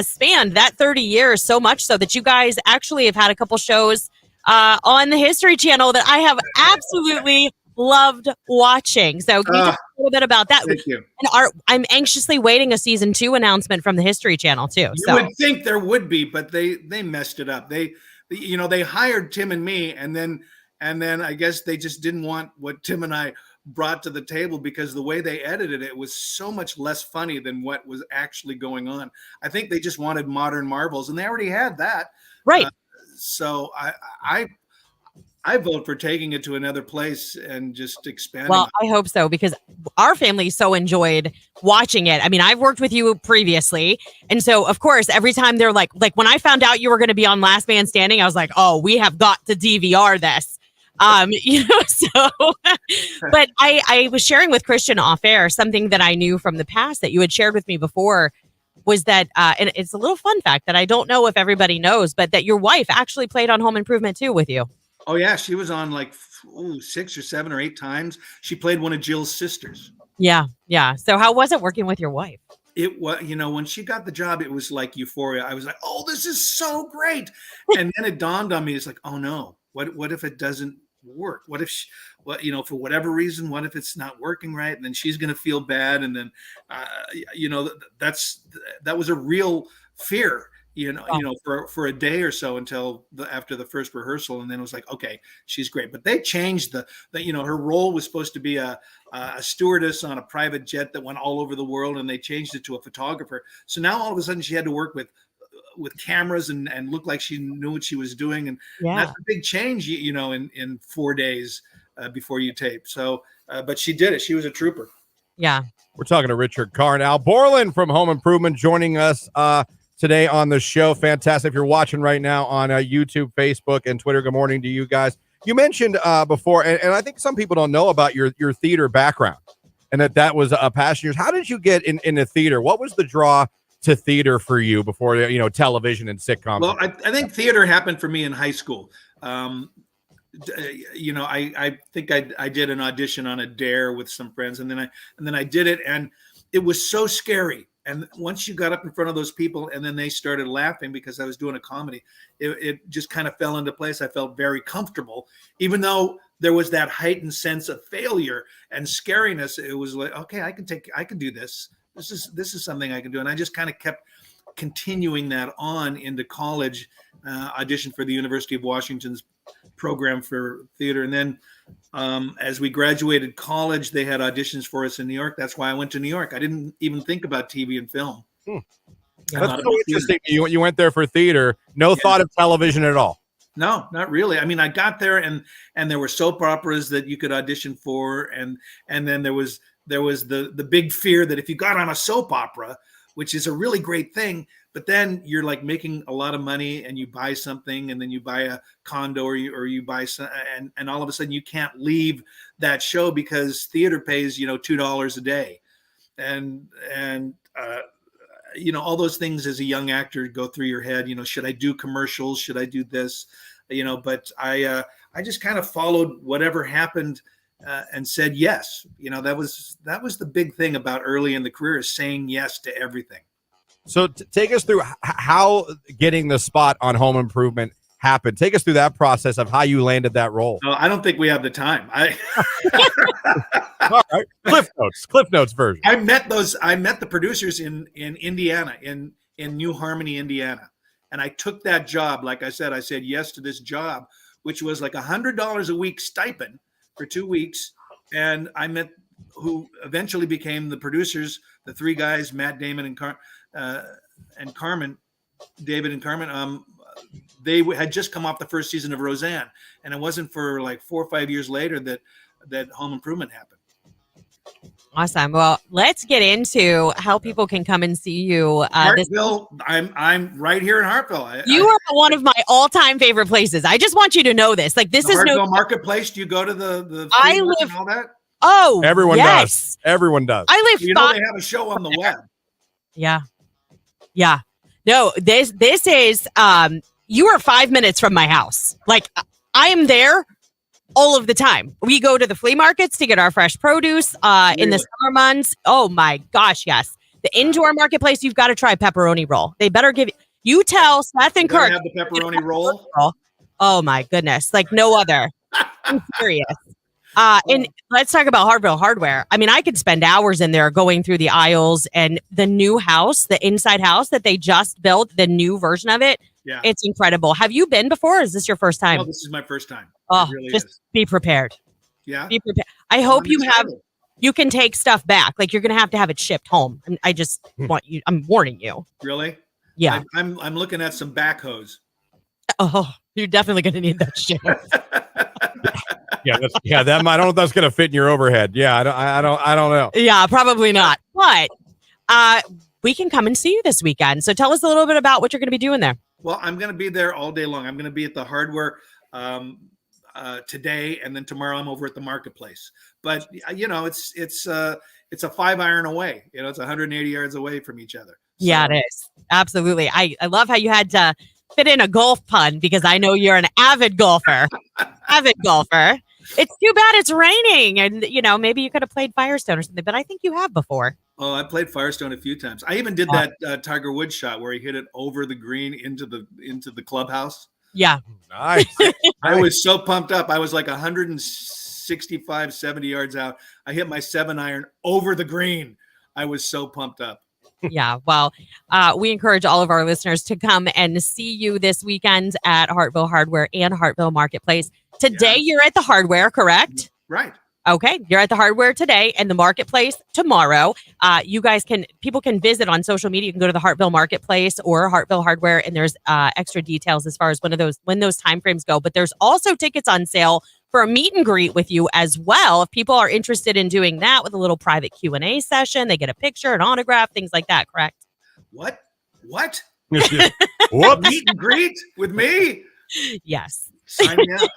spanned that 30 years, so much so that you guys actually have had a couple shows on the History Channel that I have absolutely loved watching. So can you talk a little bit about that? Thank you. And I'm anxiously waiting a season 2 announcement from the History Channel too. You would think there would be, but they messed it up. They hired Tim and me, and then I guess they just didn't want what Tim and I brought to the table, because the way they edited it was so much less funny than what was actually going on. I think they just wanted modern marvels, and they already had that. Right. So I vote for taking it to another place and just expanding. Well, I hope so, because our family so enjoyed watching it. I mean, I've worked with you previously. And so, of course, every time they're like when I found out you were going to be on Last Man Standing, I was like, oh, we have got to DVR this. But I was sharing with Christian off air something that I knew from the past that you had shared with me before. was that, and it's a little fun fact that I don't know if everybody knows, but that your wife actually played on Home Improvement 2 with you. Oh yeah, she was on like 6 or 7 or 8 times. She played one of Jill's sisters. Yeah. Yeah. So how was it working with your wife? It was, when she got the job, it was like euphoria. I was like, oh, this is so great. And then it dawned on me, it's like, oh no, what if it doesn't work? What if for whatever reason, what if it's not working right? And then she's going to feel bad. And then, that was a real fear, for a day or so until after the first rehearsal. And then it was like, okay, she's great. But they changed her role was supposed to be a stewardess on a private jet that went all over the world. And they changed it to a photographer. So now all of a sudden she had to work with cameras and look like she knew what she was doing. And that's a big change, in 4 days before you tape. So, but she did it. She was a trooper. Yeah. We're talking to Richard Karn. Al Borland from Home Improvement joining us today on the show. Fantastic. If you're watching right now on YouTube, Facebook, and Twitter, good morning to you guys. You mentioned before, and I think some people don't know about your theater background and that was a passion of yours. How did you get into theater? What was the draw to theater for you before, television and sitcoms? Well, I think theater happened for me in high school. I think I did an audition on a dare with some friends, and then I did it, and it was so scary. And once you got up in front of those people and then they started laughing because I was doing a comedy, it just kind of fell into place. I felt very comfortable, even though there was that heightened sense of failure and scariness. It was like, okay, I can do this. This is something I can do. And I just kind of kept continuing that on into college, auditioned for the University of Washington's program for theater. And then as we graduated college, they had auditions for us in New York. That's why I went to New York. I didn't even think about TV and film. That's so interesting. You went there for theater, no thought of television at all. No, not really. I mean, I got there and there were soap operas that you could audition for. And then there was the big fear that if you got on a soap opera, which is a really great thing, but then you're like making a lot of money and you buy something and then you buy a condo or you buy some, and all of a sudden you can't leave that show because theater pays, $2 a day. And all those things as a young actor go through your head, should I do commercials? Should I do this? But I just kind of followed whatever happened and said yes. That was the big thing about early in the career, is saying yes to everything. So take us through how getting the spot on Home Improvement happened. Take us through that process of how you landed that role. No, I don't think we have the time. All right. Cliff Notes version. I met the producers in Indiana, in New Harmony, Indiana. And I took that job. Like I said yes to this job, which was like $100 a week stipend for 2 weeks. And I met who eventually became the producers, the three guys, Matt Damon and Carmen, David and Carmen. They had just come off the first season of Roseanne, and it wasn't for like 4 or 5 years later that Home Improvement happened. Awesome. Well, let's get into how people can come and see you. Hartville. I'm right here in Hartville. You are one of my all-time favorite places. I just want you to know this. Like, this is Hartville Marketplace. Do you go to the I live and all that? Oh, everyone yes. does. Everyone does. I live. They have a show on the web. Yeah. No, this is you are 5 minutes from my house. Like, I am there all of the time. We go to the flea markets to get our fresh produce in the summer months. Oh my gosh, yes. The indoor marketplace, you've got to try pepperoni roll. They better give you tell Seth and Kirk. Have the pepperoni roll. Oh my goodness, like no other. I'm serious. And let's talk about Hartville Hardware. I mean, I could spend hours in there going through the aisles, and the new house, the inside house that they just built, the new version of it. Yeah. It's incredible. Have you been before? Or is this your first time? No, this is my first time. Oh, really just be prepared. Yeah. Be prepared. I hope you can take stuff back. Like, you're going to have it shipped home. I just want you, I'm warning you. Really? Yeah. I'm looking at some backhoes. Oh, you're definitely going to need that shit. I don't know if that's going to fit in your overhead. Yeah, I don't know. Yeah, probably not. But we can come and see you this weekend. So tell us a little bit about what you're going to be doing there. Well, I'm going to be there all day long. I'm going to be at the hardware today, and then tomorrow I'm over at the marketplace. But it's a 5 iron away. It's 180 yards away from each other. Yeah, it is. Absolutely. I love how you had to fit in a golf pun because I know you're an avid golfer. Avid golfer. It's too bad it's raining, and maybe you could have played Firestone or something, but I think you have before. Oh, I played Firestone a few times. I even did that Tiger Woods shot where he hit it over the green into the clubhouse. Yeah. Nice. I was so pumped up. I was like 165, 70 yards out. I hit my 7-iron over the green. I was so pumped up. Yeah. Well, we encourage all of our listeners to come and see you this weekend at Hartville Hardware and Hartville Marketplace. Today, you're at the Hardware, correct? Right. Okay. You're at the Hardware today and the Marketplace tomorrow. People can visit on social media. You can go to the Hartville Marketplace or Hartville Hardware, and there's extra details as far as when those timeframes go. But there's also tickets on sale for a meet and greet with you as well. If people are interested in doing that with a little private Q&A session, they get a picture, an autograph, things like that, correct? What? What? Whoops. Meet and greet with me? Yes. Sign me up.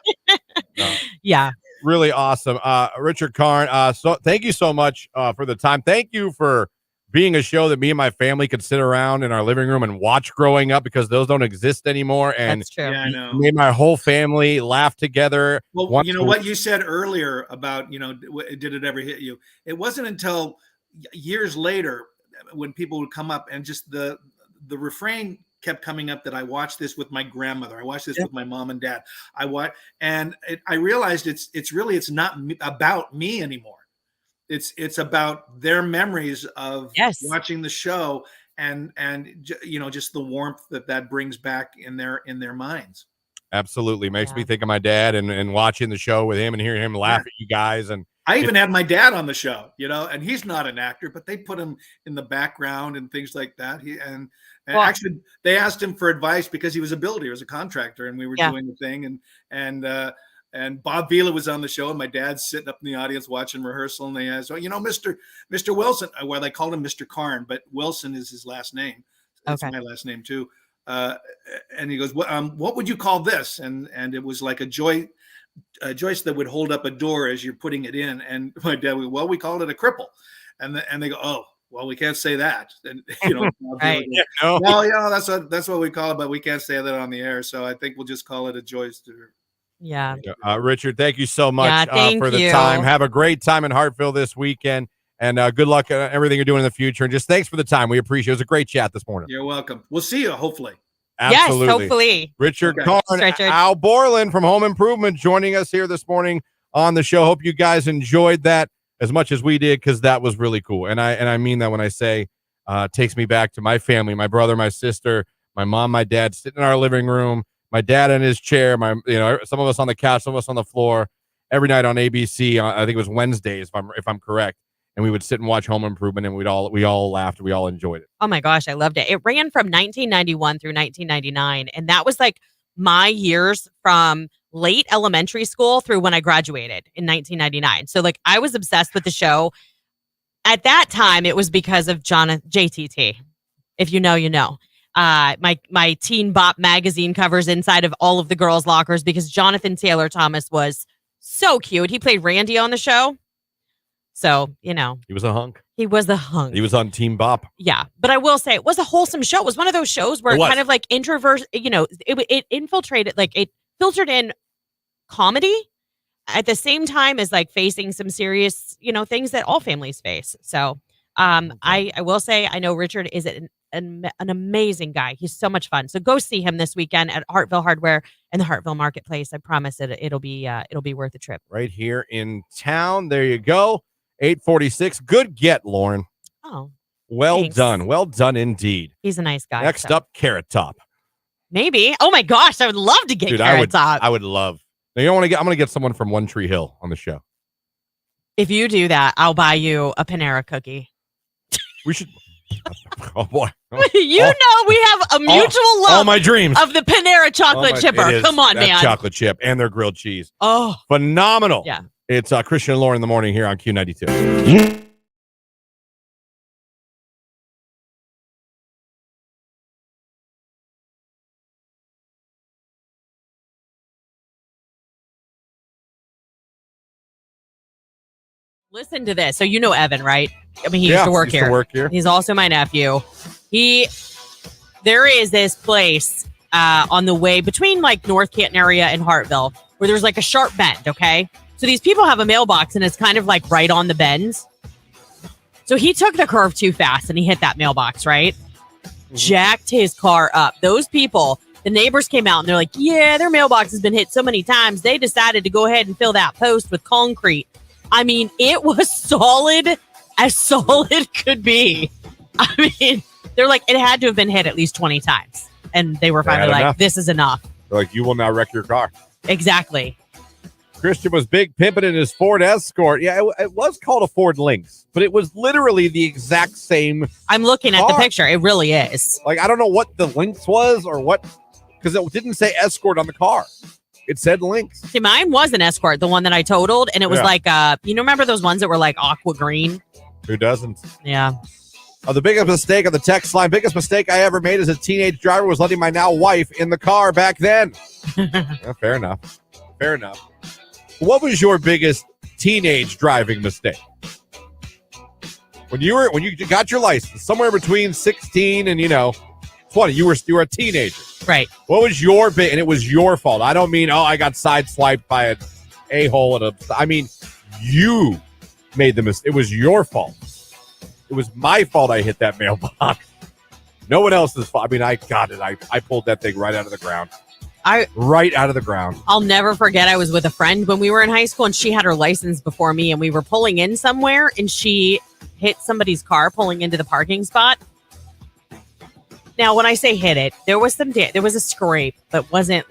Yeah. Really awesome. Richard Karn, so thank you so much for the time. Thank you for being a show that me and my family could sit around in our living room and watch growing up, because those don't exist anymore. And that's true. Yeah, I know. Made my whole family laugh together. Well, you know what you said earlier about, did it ever hit you? It wasn't until years later when people would come up and just the refrain kept coming up that I watched this with my grandmother. I watched this with my mom and dad. I realized it's not about me anymore. It's about their memories of watching the show and just the warmth that brings back in their minds. Absolutely. Makes me think of my dad and watching the show with him and hearing him laugh at you guys. And I even had my dad on the show, and he's not an actor, but they put him in the background and things like that. Actually, they asked him for advice because he was a builder, he was a contractor, and we were doing the thing. And Bob Vila was on the show, and my dad's sitting up in the audience watching rehearsal. And they asked, Mr. Wilson, well, they called him Mr. Karn, but Wilson is his last name. It's my last name too. And he goes, what would you call this? And it was like a joist that would hold up a door as you're putting it in. And my dad went, well, we called it a cripple. And they go, oh, well, we can't say that. And right. Well, that's what we call it, but we can't say that on the air. So I think we'll just call it a joist. Yeah. Richard, thank you so much for the you. time. Have a great time in Hartville this weekend, and good luck at everything you're doing in the future. And just thanks for the time. We appreciate it. It was a great chat this morning. You're welcome. We'll see you, hopefully. Absolutely. Yes, hopefully. Richard Karn, Al Borland from Home Improvement joining us here this morning on the show. Hope you guys enjoyed that as much as we did, because that was really cool. And I mean that when I say it takes me back to my family, my brother, my sister, my mom, my dad sitting in our living room, my dad in his chair, some of us on the couch, some of us on the floor, every night on ABC. I think it was Wednesdays, if I'm correct. And we would sit and watch Home Improvement, and we all laughed. We all enjoyed it. Oh my gosh, I loved it. It ran from 1991 through 1999, and that was like my years from late elementary school through when I graduated in 1999. So like I was obsessed with the show. At that time, it was because of JTT. If you know, you know. My Teen Bop magazine covers inside of all of the girls' lockers because Jonathan Taylor Thomas was so cute. He played Randy on the show. So, he was a hunk. He was a hunk. He was on Teen Bop. Yeah. But I will say it was a wholesome show. It was one of those shows where it kind of like introvert, it infiltrated, like it filtered in comedy at the same time as like facing some serious, things that all families face. So I will say, I know Richard is an amazing guy. He's so much fun. So go see him this weekend at Hartville Hardware and the Hartville Marketplace. I promise it'll be worth the trip. Right here in town. There you go. 846. Good get, Lauren. Oh, well thanks. done. Well done indeed. He's a nice guy. Next up, Carrot Top. Maybe. Oh my gosh, I would love to get Carrot Top. I would love. Now, I'm going to get someone from One Tree Hill on the show. If you do that, I'll buy you a Panera cookie. We should. Oh boy. We have a mutual love. All my dreams of the Panera chocolate chipper. Come on, man. Chocolate chip and their grilled cheese. Oh, phenomenal. Yeah. It's Christian and Lauren in the morning here on Q92. Listen to this. So Evan, right? I mean, he used to work here. He's also my nephew. There is this place on the way between like North Canton area and Hartville where there's like a sharp bend, okay? So these people have a mailbox and it's kind of like right on the bend. So he took the curve too fast and he hit that mailbox, right? Jacked his car up. Those people, the neighbors came out and they're like, yeah, their mailbox has been hit so many times. They decided to go ahead and fill that post with concrete. I mean, it was solid as solid could be. I mean, they're like, it had to have been hit at least 20 times. And they were finally like, enough. This is enough. They're like, you will not wreck your car. Exactly. Christian was big pimping in his Ford Escort. Yeah, it was called a Ford Lynx, but it was literally the exact same. I'm looking at the picture. It really is. Like, I don't know what the Lynx was or what, because it didn't say Escort on the car. It said Lynx. See, mine was an Escort, the one that I totaled. And it was like, remember those ones that were like aqua green? Who doesn't? Yeah. The biggest mistake on the text line, biggest mistake I ever made as a teenage driver was letting my now wife in the car back then. Yeah, fair enough. Fair enough. What was your biggest teenage driving mistake? When you got your license, somewhere between 16 and 20, you were a teenager. Right. What was your big, and it was your fault. I don't mean, I got sideswiped by an a-hole I mean, you made the mistake. It was your fault. It was my fault I hit that mailbox. No one else's fault. I mean, I got it. I pulled that thing right out of the ground. Right out of the ground. I'll never forget. I was with a friend when we were in high school, and she had her license before me, and we were pulling in somewhere, and she hit somebody's car pulling into the parking spot. Now, when I say hit it, there was there was a scrape, but wasn't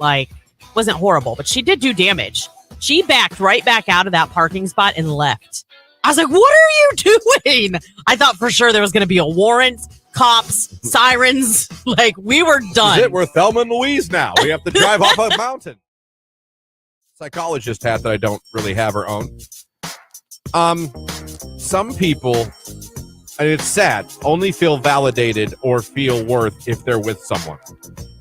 horrible, but she did do damage. She backed right back out of that parking spot and left. I was like, what are you doing? I thought for sure there was going to be a warrant, cops, sirens. Like, we were done. Is it? We're Thelma and Louise now. We have to drive off a mountain. Psychologist hat that I don't really have or own. Some people, and it's sad, only feel validated or feel worth if they're with someone.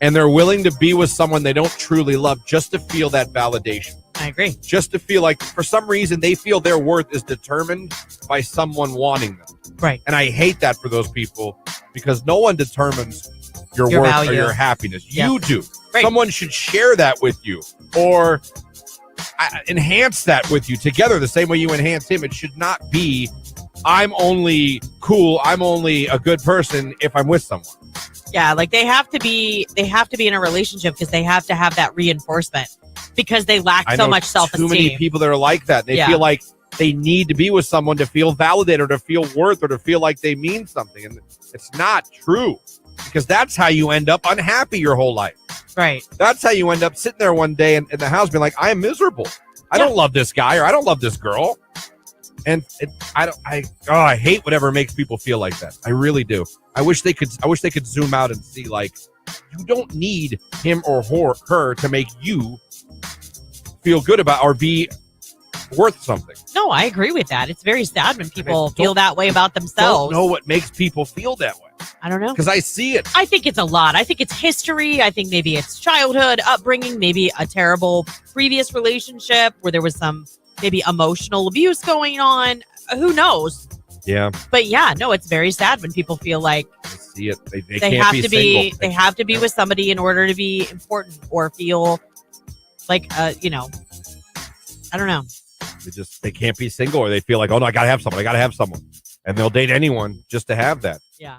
And they're willing to be with someone they don't truly love just to feel that validation. I agree. Just to feel like, for some reason, they feel their worth is determined by someone wanting them. Right. And I hate that for those people, because no one determines your worth value. or your happiness. Yep. You do. Right. Someone should share that with you or enhance that with you together the same way you enhance him. It should not be, I'm only cool, I'm only a good person if I'm with someone. Yeah, like they have to be in a relationship because they have to have that reinforcement, because they lack so much self-esteem. Too many people that are like that. They feel like they need to be with someone to feel validated or to feel worth or to feel like they mean something. And it's not true, because that's how you end up unhappy your whole life. Right. That's how you end up sitting there one day in the house being like, I am miserable. I don't love this guy, or I don't love this girl. And I hate whatever makes people feel like that. I really do. I wish they could zoom out and see, like, you don't need him or her to make you feel good about or be worth something. No, I agree with that. It's very sad when people feel that way about themselves. Don't know what makes people feel that way. I don't know. Because I see it. I think it's a lot. I think it's history. I think maybe it's childhood, upbringing, maybe a terrible previous relationship where there was some maybe emotional abuse going on. Who knows? Yeah. But yeah, no, it's very sad when people feel like I see it. They they can't have be to be single. they have to be with somebody in order to be important or feel like I don't know. They can't be single, or they feel like, oh no, I gotta have someone. And they'll date anyone just to have that. Yeah.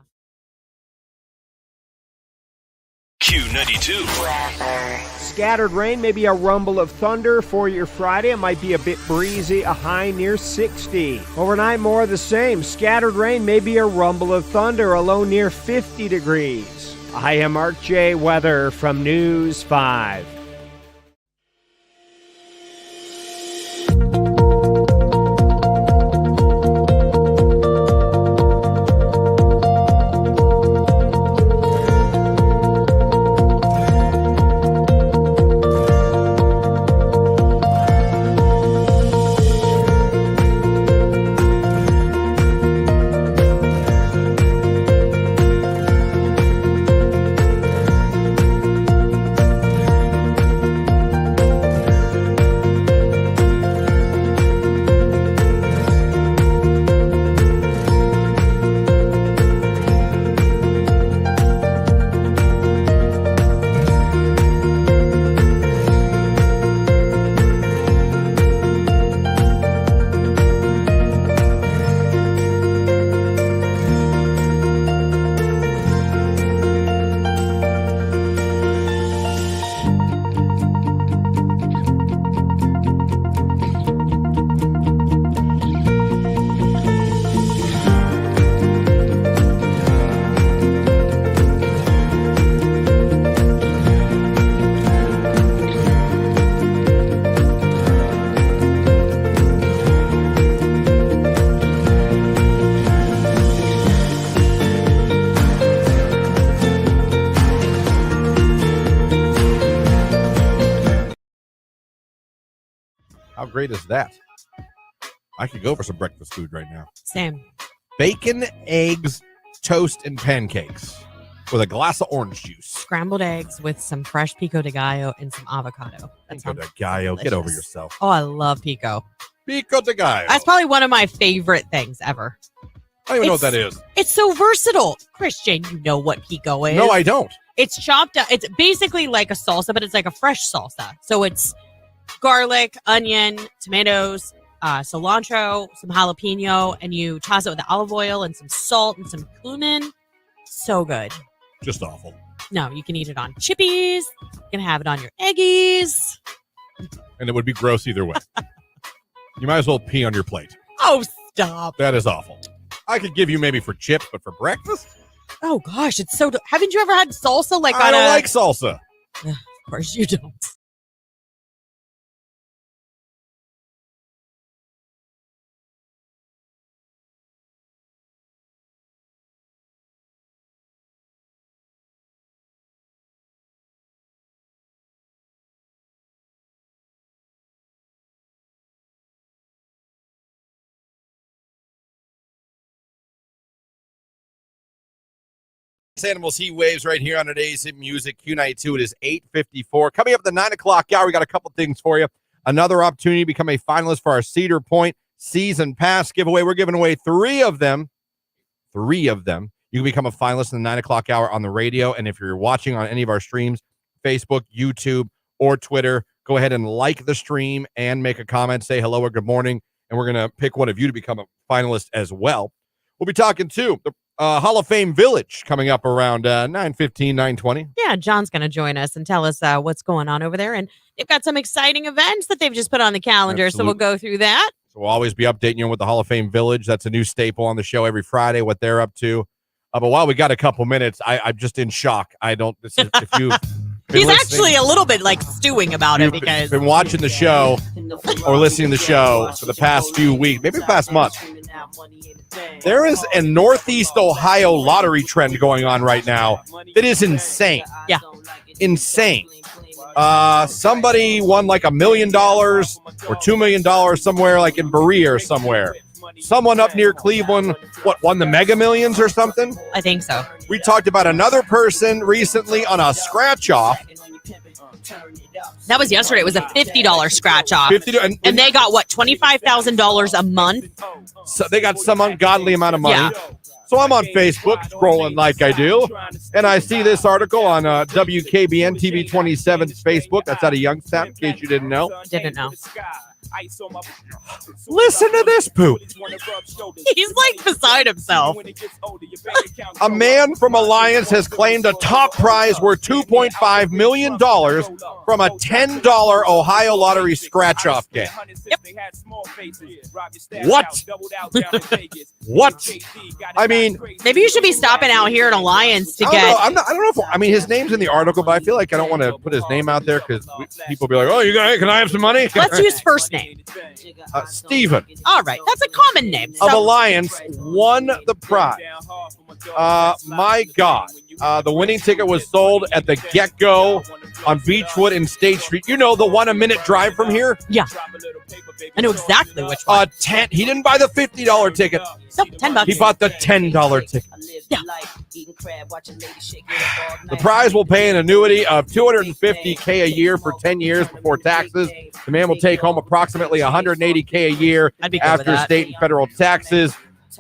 Q92. Scattered rain, maybe a rumble of thunder for your Friday. It might be a bit breezy, a high near 60. Overnight, more of the same. Scattered rain, maybe a rumble of thunder, a low near 50 degrees. I am Mark J. Weather from News 5. How great is that? I could go for some breakfast food right now. Same. Bacon, eggs, toast, and pancakes with a glass of orange juice. Scrambled eggs with some fresh pico de gallo and some avocado. Pico de gallo. Get over yourself. Oh, I love pico. Pico de gallo. That's probably one of my favorite things ever. I don't even know what that is. It's so versatile. Christian, you know what pico is. No, I don't. It's chopped up. It's basically like a salsa, but it's like a fresh salsa. So it's garlic, onion, tomatoes, cilantro, some jalapeno, and you toss it with the olive oil and some salt and some cumin. So good. Just awful. No, you can eat it on chippies. You can have it on your eggies. And it would be gross either way. You might as well pee on your plate. Oh, stop. That is awful. I could give you maybe for chips, but for breakfast? Oh, gosh. It's so... Haven't you ever had salsa? I don't like salsa. Of course you don't. Animals Heat Waves right here on today's Hit Music Q92. It is 8:54. Coming up at the 9 o'clock hour, we got a couple things for you. Another opportunity to become a finalist for our Cedar Point Season Pass giveaway. We're giving away three of them. You can become a finalist in the 9 o'clock hour on the radio. And if you're watching on any of our streams, Facebook, YouTube, or Twitter, go ahead and like the stream and make a comment, say hello or good morning. And we're going to pick one of you to become a finalist as well. We'll be talking to the Hall of Fame Village coming up around 9:15, 9:20. Yeah, John's going to join us and tell us what's going on over there. And they've got some exciting events that they've just put on the calendar. Absolutely. So we'll go through that. So we'll always be updating you with the Hall of Fame Village. That's a new staple on the show every Friday, what they're up to. But while we got a couple minutes, I'm just in shock. If you've He's actually a little bit like stewing about it because been watching the show or listening to the show for the past few weeks, maybe the past month. There is a Northeast Ohio lottery trend going on right now that is insane. Yeah. Insane. Somebody won like $1 million or $2 million somewhere, like in Berea or somewhere. Someone up near Cleveland, won the Mega Millions or something? I think so. We talked about another person recently on a scratch-off. That was yesterday. It was a $50 scratch-off. And they got, $25,000 a month? So they got some ungodly amount of money. Yeah. So I'm on Facebook, scrolling like I do, and I see this article on WKBN TV 27's Facebook. That's out of Youngstown, in case you didn't know. Didn't know. Listen to this poop. He's like beside himself. A man from Alliance has claimed a top prize worth $2.5 million from a $10 Ohio lottery scratch-off game. Yep. What? What? I mean, maybe you should be stopping out here at Alliance to get. I don't know if his name's in the article, but I feel like I don't want to put his name out there because people be like, "Oh, can I have some money?" Let's use first name. Stephen. All right, that's a common name. Of Alliance won the prize. My God. The winning ticket was sold at the Get-Go on Beechwood and State Street. You know, the 1 minute drive from here? Yeah. I know exactly which one. He didn't buy the $50 ticket. No, $10. He bought the $10 ticket. Yeah. The prize will pay an annuity of $250K a year for 10 years before taxes. The man will take home approximately $180K a year after state and federal taxes.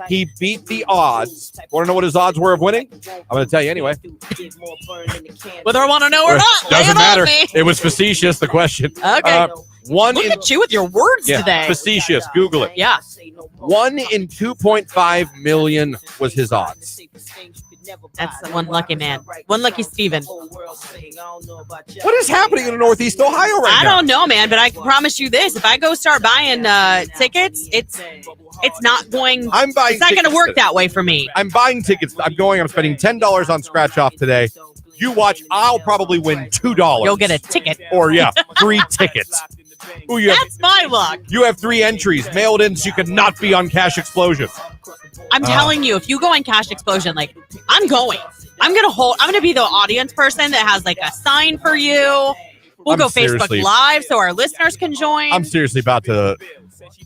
He beat the odds. Want to know what his odds were of winning? I'm going to tell you anyway. Whether I want to know or not. Doesn't matter. It was facetious, the question. Okay. Look at you with your words today. Facetious. Google it. Yeah. 1 in 2.5 million was his odds. That's one lucky man. One lucky Steven. What is happening in Northeast Ohio right now? I don't know, man, but I can promise you this. If I go start buying tickets, it's not going it's not going to work that way for me. I'm buying tickets. I'm spending $10 on scratch off today. You watch, I'll probably win $2. You'll get a ticket. Or 3 tickets. Ooh, that's my luck. You have 3 entries mailed in so you could not be on Cash Explosion. I'm telling you, if you go in Cash Explosion, I'm going. I'm going to be the audience person that has a sign for you. We'll I'm go seriously- Facebook Live so our listeners can join. I'm seriously about to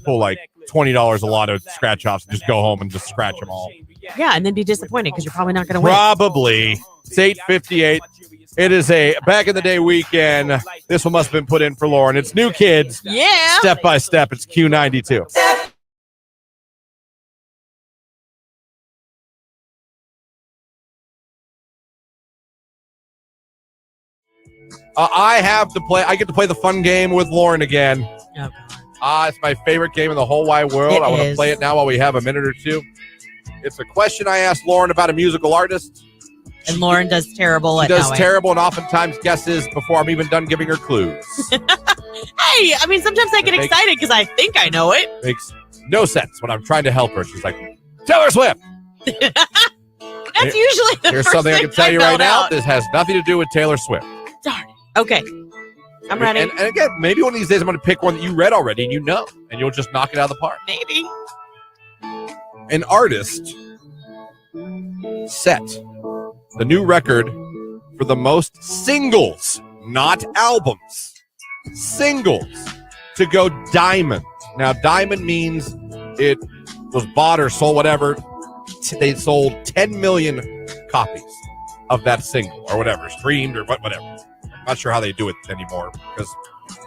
pull like $20 a lot of scratch offs and just go home and just scratch them all. Yeah, and then be disappointed because you're probably not going to win. Probably. It's 8:58. It is a back in the day weekend. This one must have been put in for Lauren. It's New Kids. Yeah. Step by step. It's Q92. I get to play the fun game with Lauren again. Oh, It's my favorite game in the whole wide world. I want to play it now while we have a minute or two. It's a question I asked Lauren about a musical artist. And Lauren does terrible She at does knowing. terrible and oftentimes guesses before I'm even done giving her clues. Hey, I mean, sometimes I get excited because I think I know it. Makes no sense when I'm trying to help her. She's like, Taylor Swift. That's usually the Here's first something I thing can tell you right belt now. out. This has nothing to do with Taylor Swift. Darn it. Okay. I'm ready. And again, maybe one of these days I'm going to pick one that you read already and you know, and you'll just knock it out of the park. Maybe. An artist set the new record for the most singles, not albums, singles, to go diamond. Now, diamond means it was bought or sold, whatever. They sold 10 million copies of that single or whatever, streamed or whatever. I'm not sure how they do it anymore because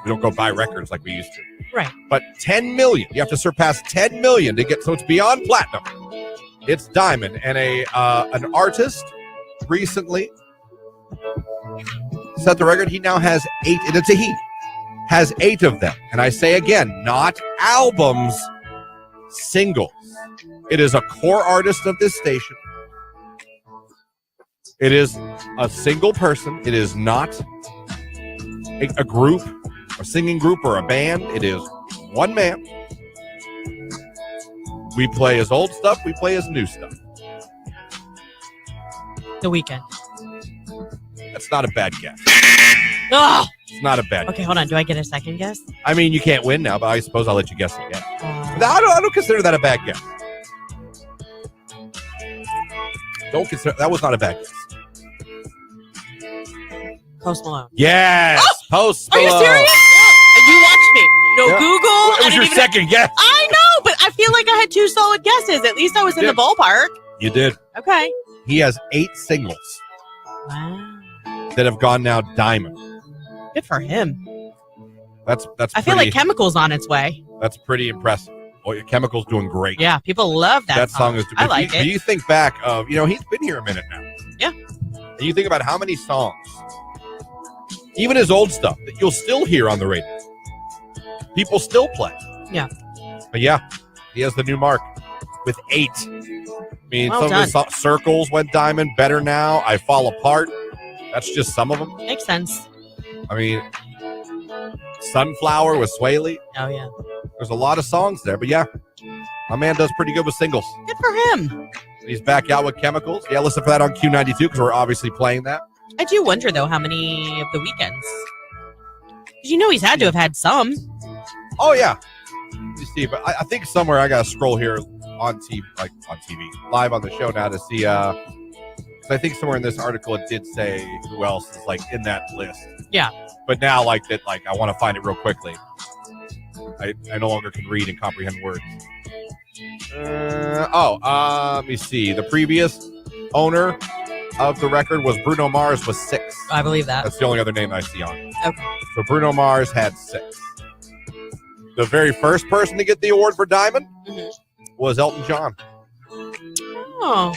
we don't go buy records like we used to. Right. But 10 million, you have to surpass 10 million to get, so it's beyond platinum. It's diamond. And an artist recently set the record. He now has 8, and it's a he, has 8 of them. And I say again, not albums, singles. It is a core artist of this station. It is a single person. It is not a group, a singing group or a band. It is one man. We play his old stuff. We play his new stuff. The Weeknd. That's not a bad guess. Oh! It's not a bad Okay, guess. hold on. Do I get a second guess? I mean, you can't win now, but I suppose I'll let you guess again. I don't consider that a bad guess. Don't consider that was not a bad guess. Post Malone. Yes, Post Are you Malone. serious? And you watched me. No Yeah. Google. Well, it I was didn't your even second guess. I know, but I feel like I had 2 solid guesses. At least I was in the ballpark. You did. Okay. He has 8 singles Wow. that have gone now diamond. Good for him. That's I feel pretty, like Chemical's on its way. that's pretty impressive. Oh, your Chemical's doing great. Yeah, people love that song is. I like But it. you think back of, he's been here a minute now. Yeah. And you think about how many songs, even his old stuff, that you'll still hear on the radio. People still play. Yeah. But yeah, he has the new mark with 8. I mean, Well some of his Circles went diamond. Better Now, I Fall Apart. That's just some of them. Makes sense. I mean, Sunflower with Sway Lee. Oh, yeah. There's a lot of songs there, but yeah, my man does pretty good with singles. Good for him. He's back out with Chemicals. Yeah, listen for that on Q92 because we're obviously playing that. I do wonder, though, how many of the weekends. Because he's had to have had some. Oh, yeah. You see, but I think somewhere I got to scroll here on TV, live on the show now to see. I think somewhere in this article it did say who else is in that list. Yeah. But now I want to find it real quickly. I no longer can read and comprehend words. Let me see. The previous owner of the record was Bruno Mars with 6. I believe that. That's the only other name I see on it. Okay. So Bruno Mars had 6. The very first person to get the award for Diamond was Elton John Oh.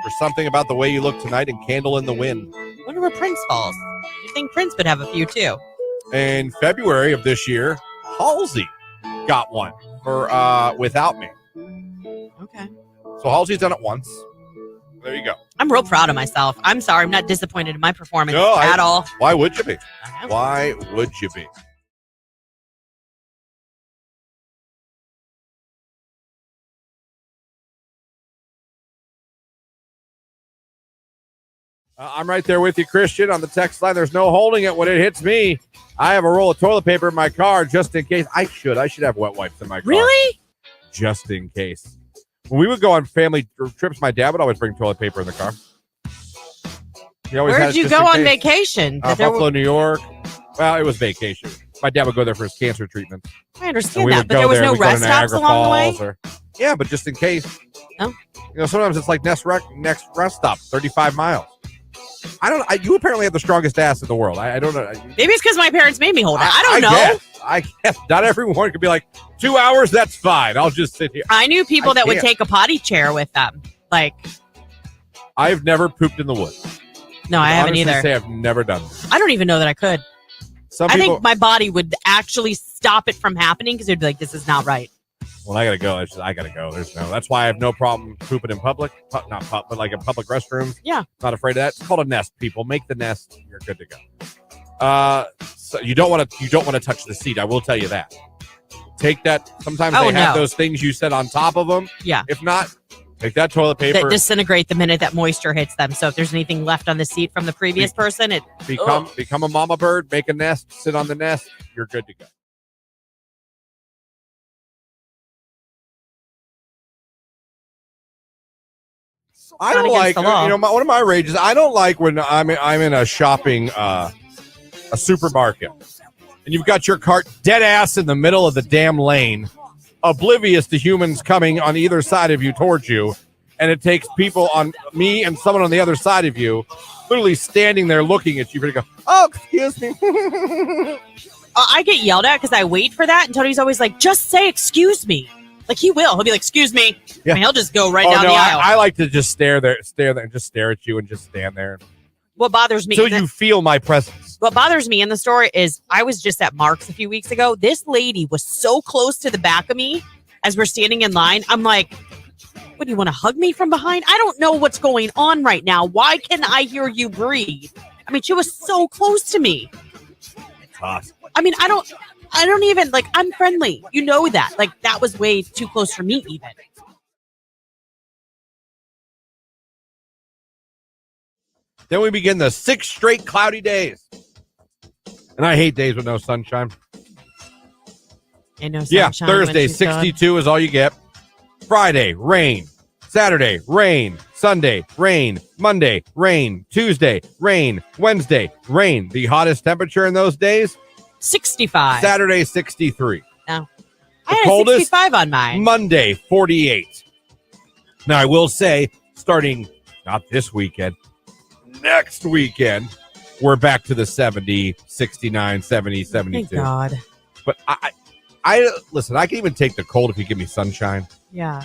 for Something About the Way You Look Tonight and Candle in the Wind. I wonder where Prince falls. You think Prince would have a few, too? In February of this year, Halsey got one for Without Me. Okay. So Halsey's done it once. There you go. I'm real proud of myself. I'm sorry. I'm not disappointed in my performance at all. Why would you be? Why would you be? I'm right there with you, Christian, on the text line. There's no holding it when it hits me. I have a roll of toilet paper in my car just in case. I should have wet wipes in my car. Really? Just in case. When we would go on family trips, my dad would always bring toilet paper in the car. He always Where had did it you just go in on case. vacation? Buffalo, New York. Well, it was vacation. My dad would go there for his cancer treatment. I understand that, but there was no rest stops along the way? Yeah, but just in case. Oh. Sometimes it's like next rest stop, 35 miles. You apparently have the strongest ass in the world. I don't know. Maybe it's because my parents made me hold it. I don't know. I guess. Not everyone could be like, 2 hours, that's fine. I'll just sit here. I knew people that would take a potty chair with them. Like, I've never pooped in the woods. No, I haven't either. Say I've never done this. I don't even know that I could. I think my body would actually stop it from happening because it'd be like, this is not right. Well, I gotta go. I gotta go. That's why I have no problem pooping in public. But like in public restrooms. Yeah. Not afraid of that. It's called a nest, people. Make the nest. You're good to go. So you don't want to touch the seat. I will tell you that. Take that. Sometimes they have those things you set on top of them. Yeah. If not, take that toilet paper. That disintegrate the minute that moisture hits them. So if there's anything left on the seat from the previous person, it become a mama bird, make a nest, sit on the nest. You're good to go. I don't like, one of my rages. I don't like when I'm in a shopping, a supermarket, and you've got your cart dead ass in the middle of the damn lane, oblivious to humans coming on either side of you towards you, and it takes people on me and someone on the other side of you, literally standing there looking at you for to go, oh, excuse me. I get yelled at because I wait for that, and Tony's always like, just say excuse me. Like he'll be like, excuse me. Yeah. And he'll just go right down the aisle. I like to just stare there and just stare at you and just stand there. What bothers me. So you feel my presence. What bothers me in the store is I was just at Mark's a few weeks ago. This lady was so close to the back of me as we're standing in line. I'm like, what, do you want to hug me from behind? I don't know what's going on right now. Why can I hear you breathe? I mean, she was so close to me. It's awesome. I mean, I don't even, like, I'm friendly. You know that. Like, that was way too close for me, even. Then we begin the 6 straight cloudy days. And I hate days with no sunshine. And no sunshine. Yeah, Thursday, 62 is all you get. Friday, rain. Saturday, rain. Sunday, rain. Monday, rain. Tuesday, rain. Wednesday, rain. The hottest temperature in those days? 65. Saturday, 63. No. The I had coldest, 65 on mine. Monday, 48. Now, I will say, starting not this weekend, next weekend, we're back to the 70, 69, 70, 72. Thank God. But I listen, I can even take the cold if you give me sunshine. Yeah.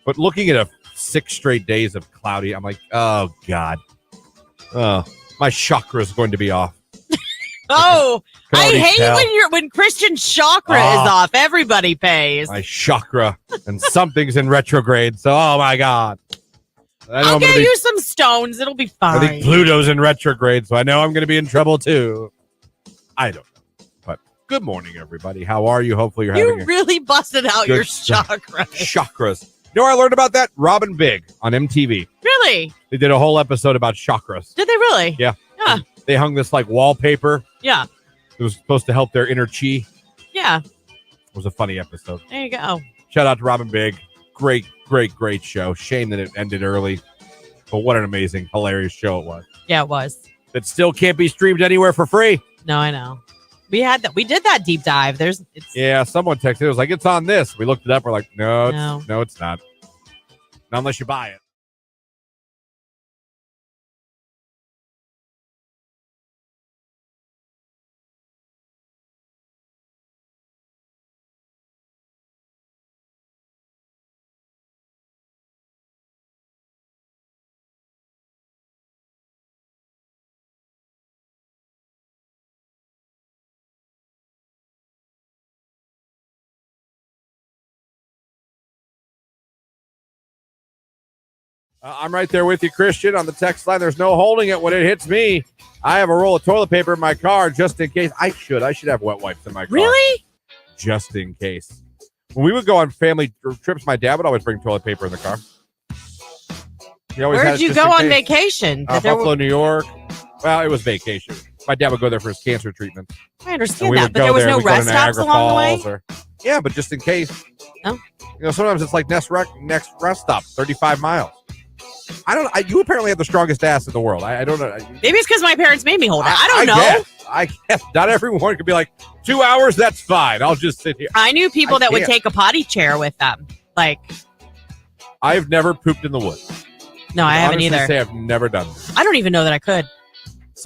But looking at 6 straight days of cloudy, I'm like, oh, God. Oh, my chakra is going to be off. Oh, I hate when Christian's chakra is off. Everybody pays. My chakra and something's in retrograde. So, oh my God. I'll get you some stones. It'll be fine. I think Pluto's in retrograde, so I know I'm going to be in trouble too. I don't know. But good morning, everybody. How are you? Hopefully you're having really busted out your chakra. Chakras. You know where I learned about that? Robin Big on MTV. Really? They did a whole episode about chakras. Did they really? Yeah. Yeah. They hung this like wallpaper. Yeah. It was supposed to help their inner chi. Yeah. It was a funny episode. There you go. Shout out to Robin Big. Great show. Shame that it ended early. But what an amazing, hilarious show it was. Yeah, it was. That still can't be streamed anywhere for free. No, I know. We did that deep dive. Yeah, someone texted. It was like, it's on this. We looked it up. We're like, no, it's not. Not unless you buy it. I'm right there with you, Christian, on the text line. There's no holding it when it hits me. I have a roll of toilet paper in my car just in case. I should have wet wipes in my car. Really? Just in case. When we would go on family trips, my dad would always bring toilet paper in the car. Where'd you go on vacation? Buffalo, New York. Well, it was vacation. My dad would go there for his cancer treatment. I understand that, but there was no rest stops along the way? Yeah, but just in case. Oh. Sometimes it's like next rest stop, 35 miles. You apparently have the strongest ass in the world. I don't know. Maybe it's because my parents made me hold it. I don't know. I guess not everyone could be like 2 hours. That's fine. I'll just sit here. I knew people that would take a potty chair with them. Like, I've never pooped in the woods. No, I haven't either. Say I've never done this. I don't even know that I could.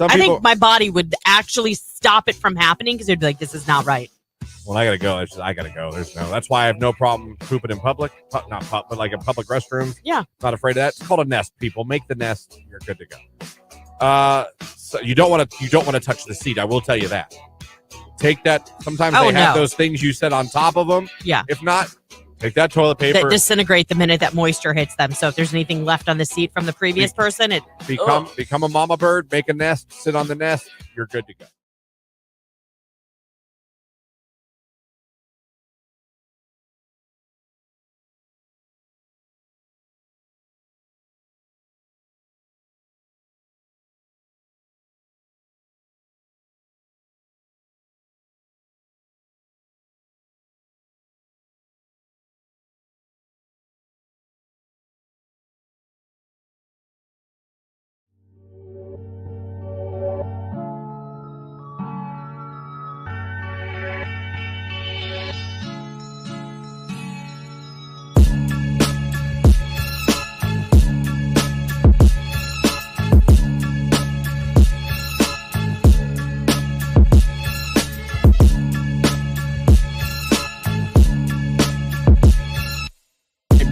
I think my body would actually stop it from happening because it'd be like, this is not right. Well, I gotta go. I gotta go. That's why I have no problem pooping in public. But like in public restrooms. Yeah. Not afraid of that. It's called a nest, people. Make the nest. You're good to go. So you don't want to touch the seat. I will tell you that. Take that. Sometimes they have those things you set on top of them. Yeah. If not, take that toilet paper. That disintegrate the minute that moisture hits them. So if there's anything left on the seat from the previous person, it become a mama bird, make a nest, sit on the nest. You're good to go.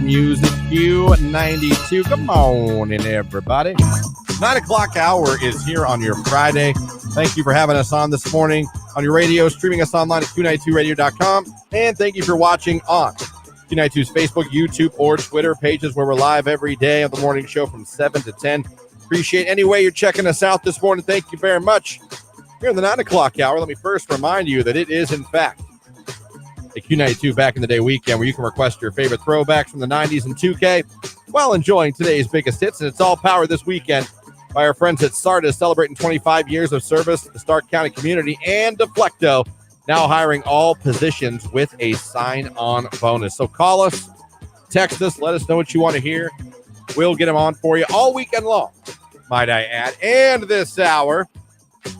Music Q92. Good morning, everybody. 9 o'clock hour is here on your Friday. Thank you for having us on this morning on your radio, streaming us online at Q92radio.com. And thank you for watching on Q92's Facebook, YouTube, or Twitter pages where we're live every day of the morning show from 7 to 10. Appreciate any way you're checking us out this morning. Thank you very much. Here in the 9 o'clock hour, let me first remind you that it is, in fact, a Q92 Back in the Day weekend where you can request your favorite throwbacks from the 90s and 2K while enjoying today's biggest hits. And it's all powered this weekend by our friends at Sardis, celebrating 25 years of service to the Stark County community, and Deflecto, now hiring all positions with a sign-on bonus. So call us, text us, let us know what you want to hear. We'll get them on for you all weekend long, might I add. And this hour,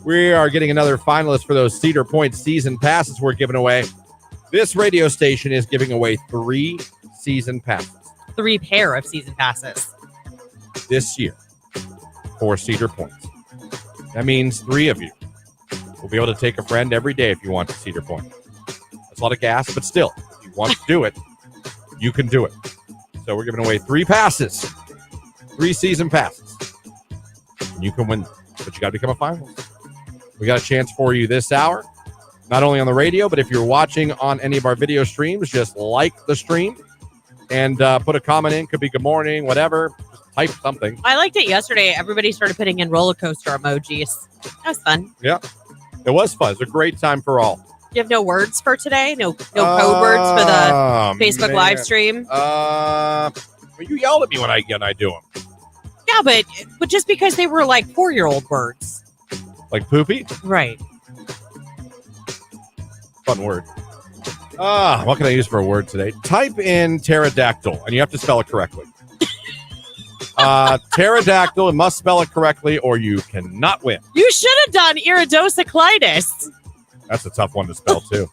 we are getting another finalist for those Cedar Point season passes we're giving away. This radio station is giving away 3 season passes. 3 pair of season passes. This year for Cedar Point. That means 3 of you will be able to take a friend every day if you want to Cedar Point. That's a lot of gas, but still, if you want to do it, you can do it. So we're giving away 3 passes. 3 season passes. And you can win them, but you got to become a finalist. We got a chance for you this hour. Not only on the radio, but if you're watching on any of our video streams, just like the stream and put a comment in. Could be good morning, whatever. Just type something. I liked it yesterday. Everybody started putting in roller coaster emojis. That was fun. Yeah, it was fun. It was a great time for all. You have no words for today? No code words for the Facebook live stream? Well, you yelled at me when I do them. Yeah, but just because they were like 4-year-old words. Like poopy? Right. Fun word. What can I use for a word today? Type in pterodactyl, and you have to spell it correctly. Pterodactyl, and must spell it correctly, or you cannot win. You should have done iridocyclitis. That's a tough one to spell, too.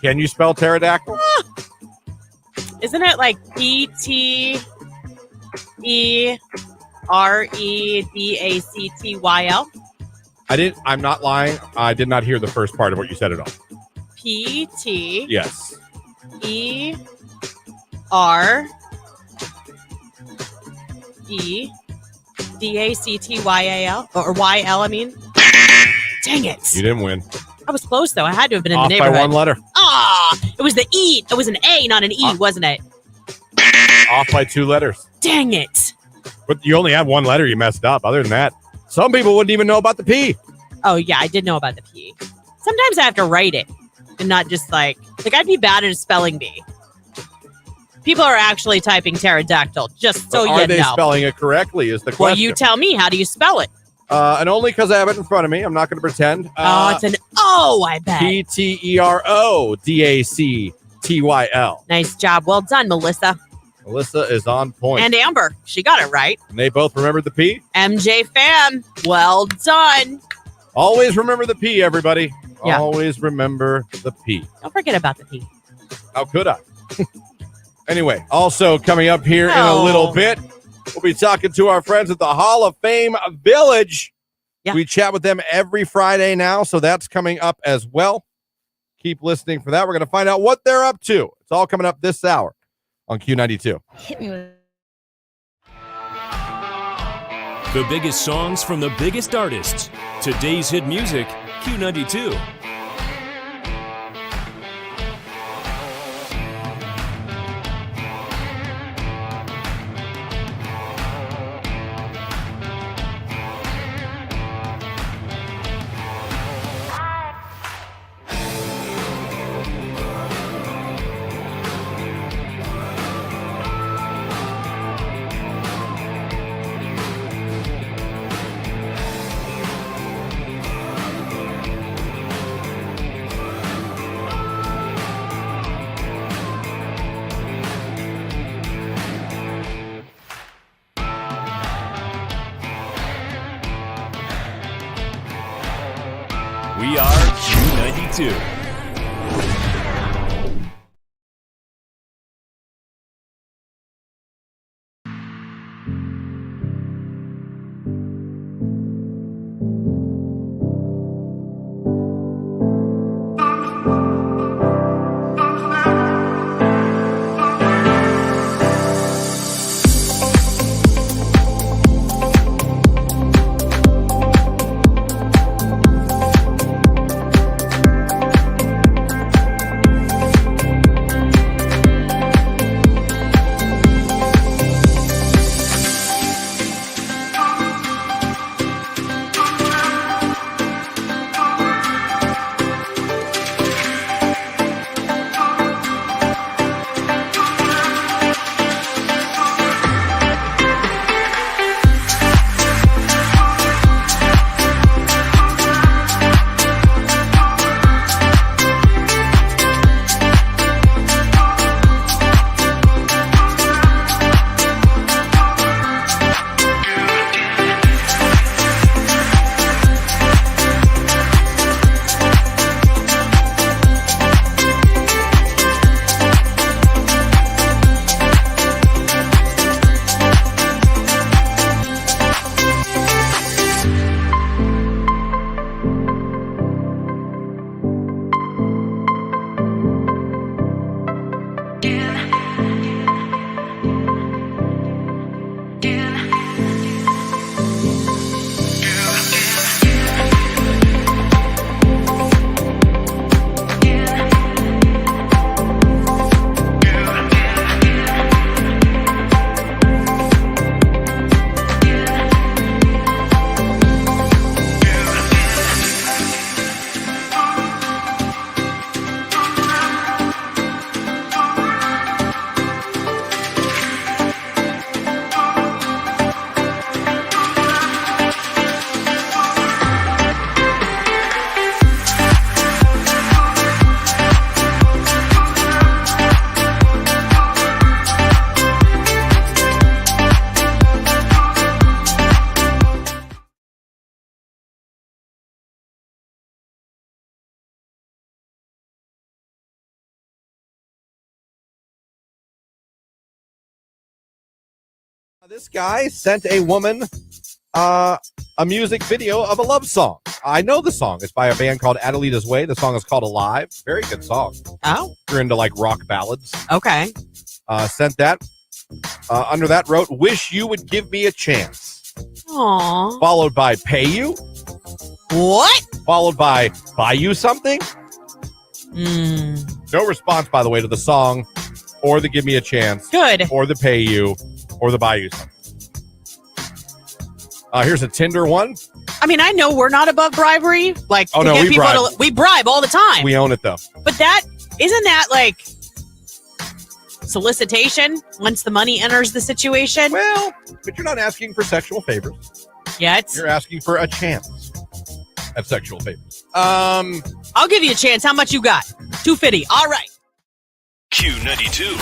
Can you spell pterodactyl? Isn't it like P-T-E-R-E-D-A-C-T-Y-L? I'm not lying. I did not hear the first part of what you said at all. P-T. Yes. E-R-E-D-A-C-T-Y-A-L. Or Y-L, I mean. Dang it. You didn't win. I was close, though. I had to have been in Off the neighborhood. by 1 letter. It was the E. It was an A, not an E, wasn't it? Off by 2 letters. Dang it. But you only had 1 letter you messed up. Other than that, some people wouldn't even know about the P. Oh, yeah, I did know about the P. Sometimes I have to write it and not just like I'd be bad at a spelling bee. People are actually typing pterodactyl, just so you know. Are they spelling it correctly is the question. Well, you tell me. How do you spell it? And only because I have it in front of me. I'm not going to pretend. It's an O, I bet. P-T-E-R-O-D-A-C-T-Y-L. Nice job. Well done, Melissa. Alyssa is on point. And Amber, she got it right. And they both remembered the P. MJ fan, well done. Always remember the P, everybody. Yeah. Always remember the P. Don't forget about the P. How could I? Anyway, also coming up here in a little bit, we'll be talking to our friends at the Hall of Fame Village. Yeah. We chat with them every Friday now, so that's coming up as well. Keep listening for that. We're going to find out what they're up to. It's all coming up this hour on Q92. Hit me with The biggest songs from the biggest artists. Today's hit music, Q92. We are Q92. This guy sent a woman a music video of a love song. I know the song. It's by a band called Adelita's Way. The song is called Alive. Very good song. Oh. If you're into like rock ballads. Okay. Sent that. Under that wrote, wish you would give me a chance. Aww. Followed by pay you. What? Followed by buy you something. No response, by the way, to the song or the give me a chance. Good. Or the pay you or the buy you something. Here's a Tinder one. I mean, I know we're not above bribery. Like, oh, no, we bribe. We bribe all the time. We own it, though. But that, isn't that like solicitation once the money enters the situation? Well, but you're not asking for sexual favors. Yet. You're asking for a chance at sexual favors. I'll give you a chance. How much you got? $250. All right. Q92.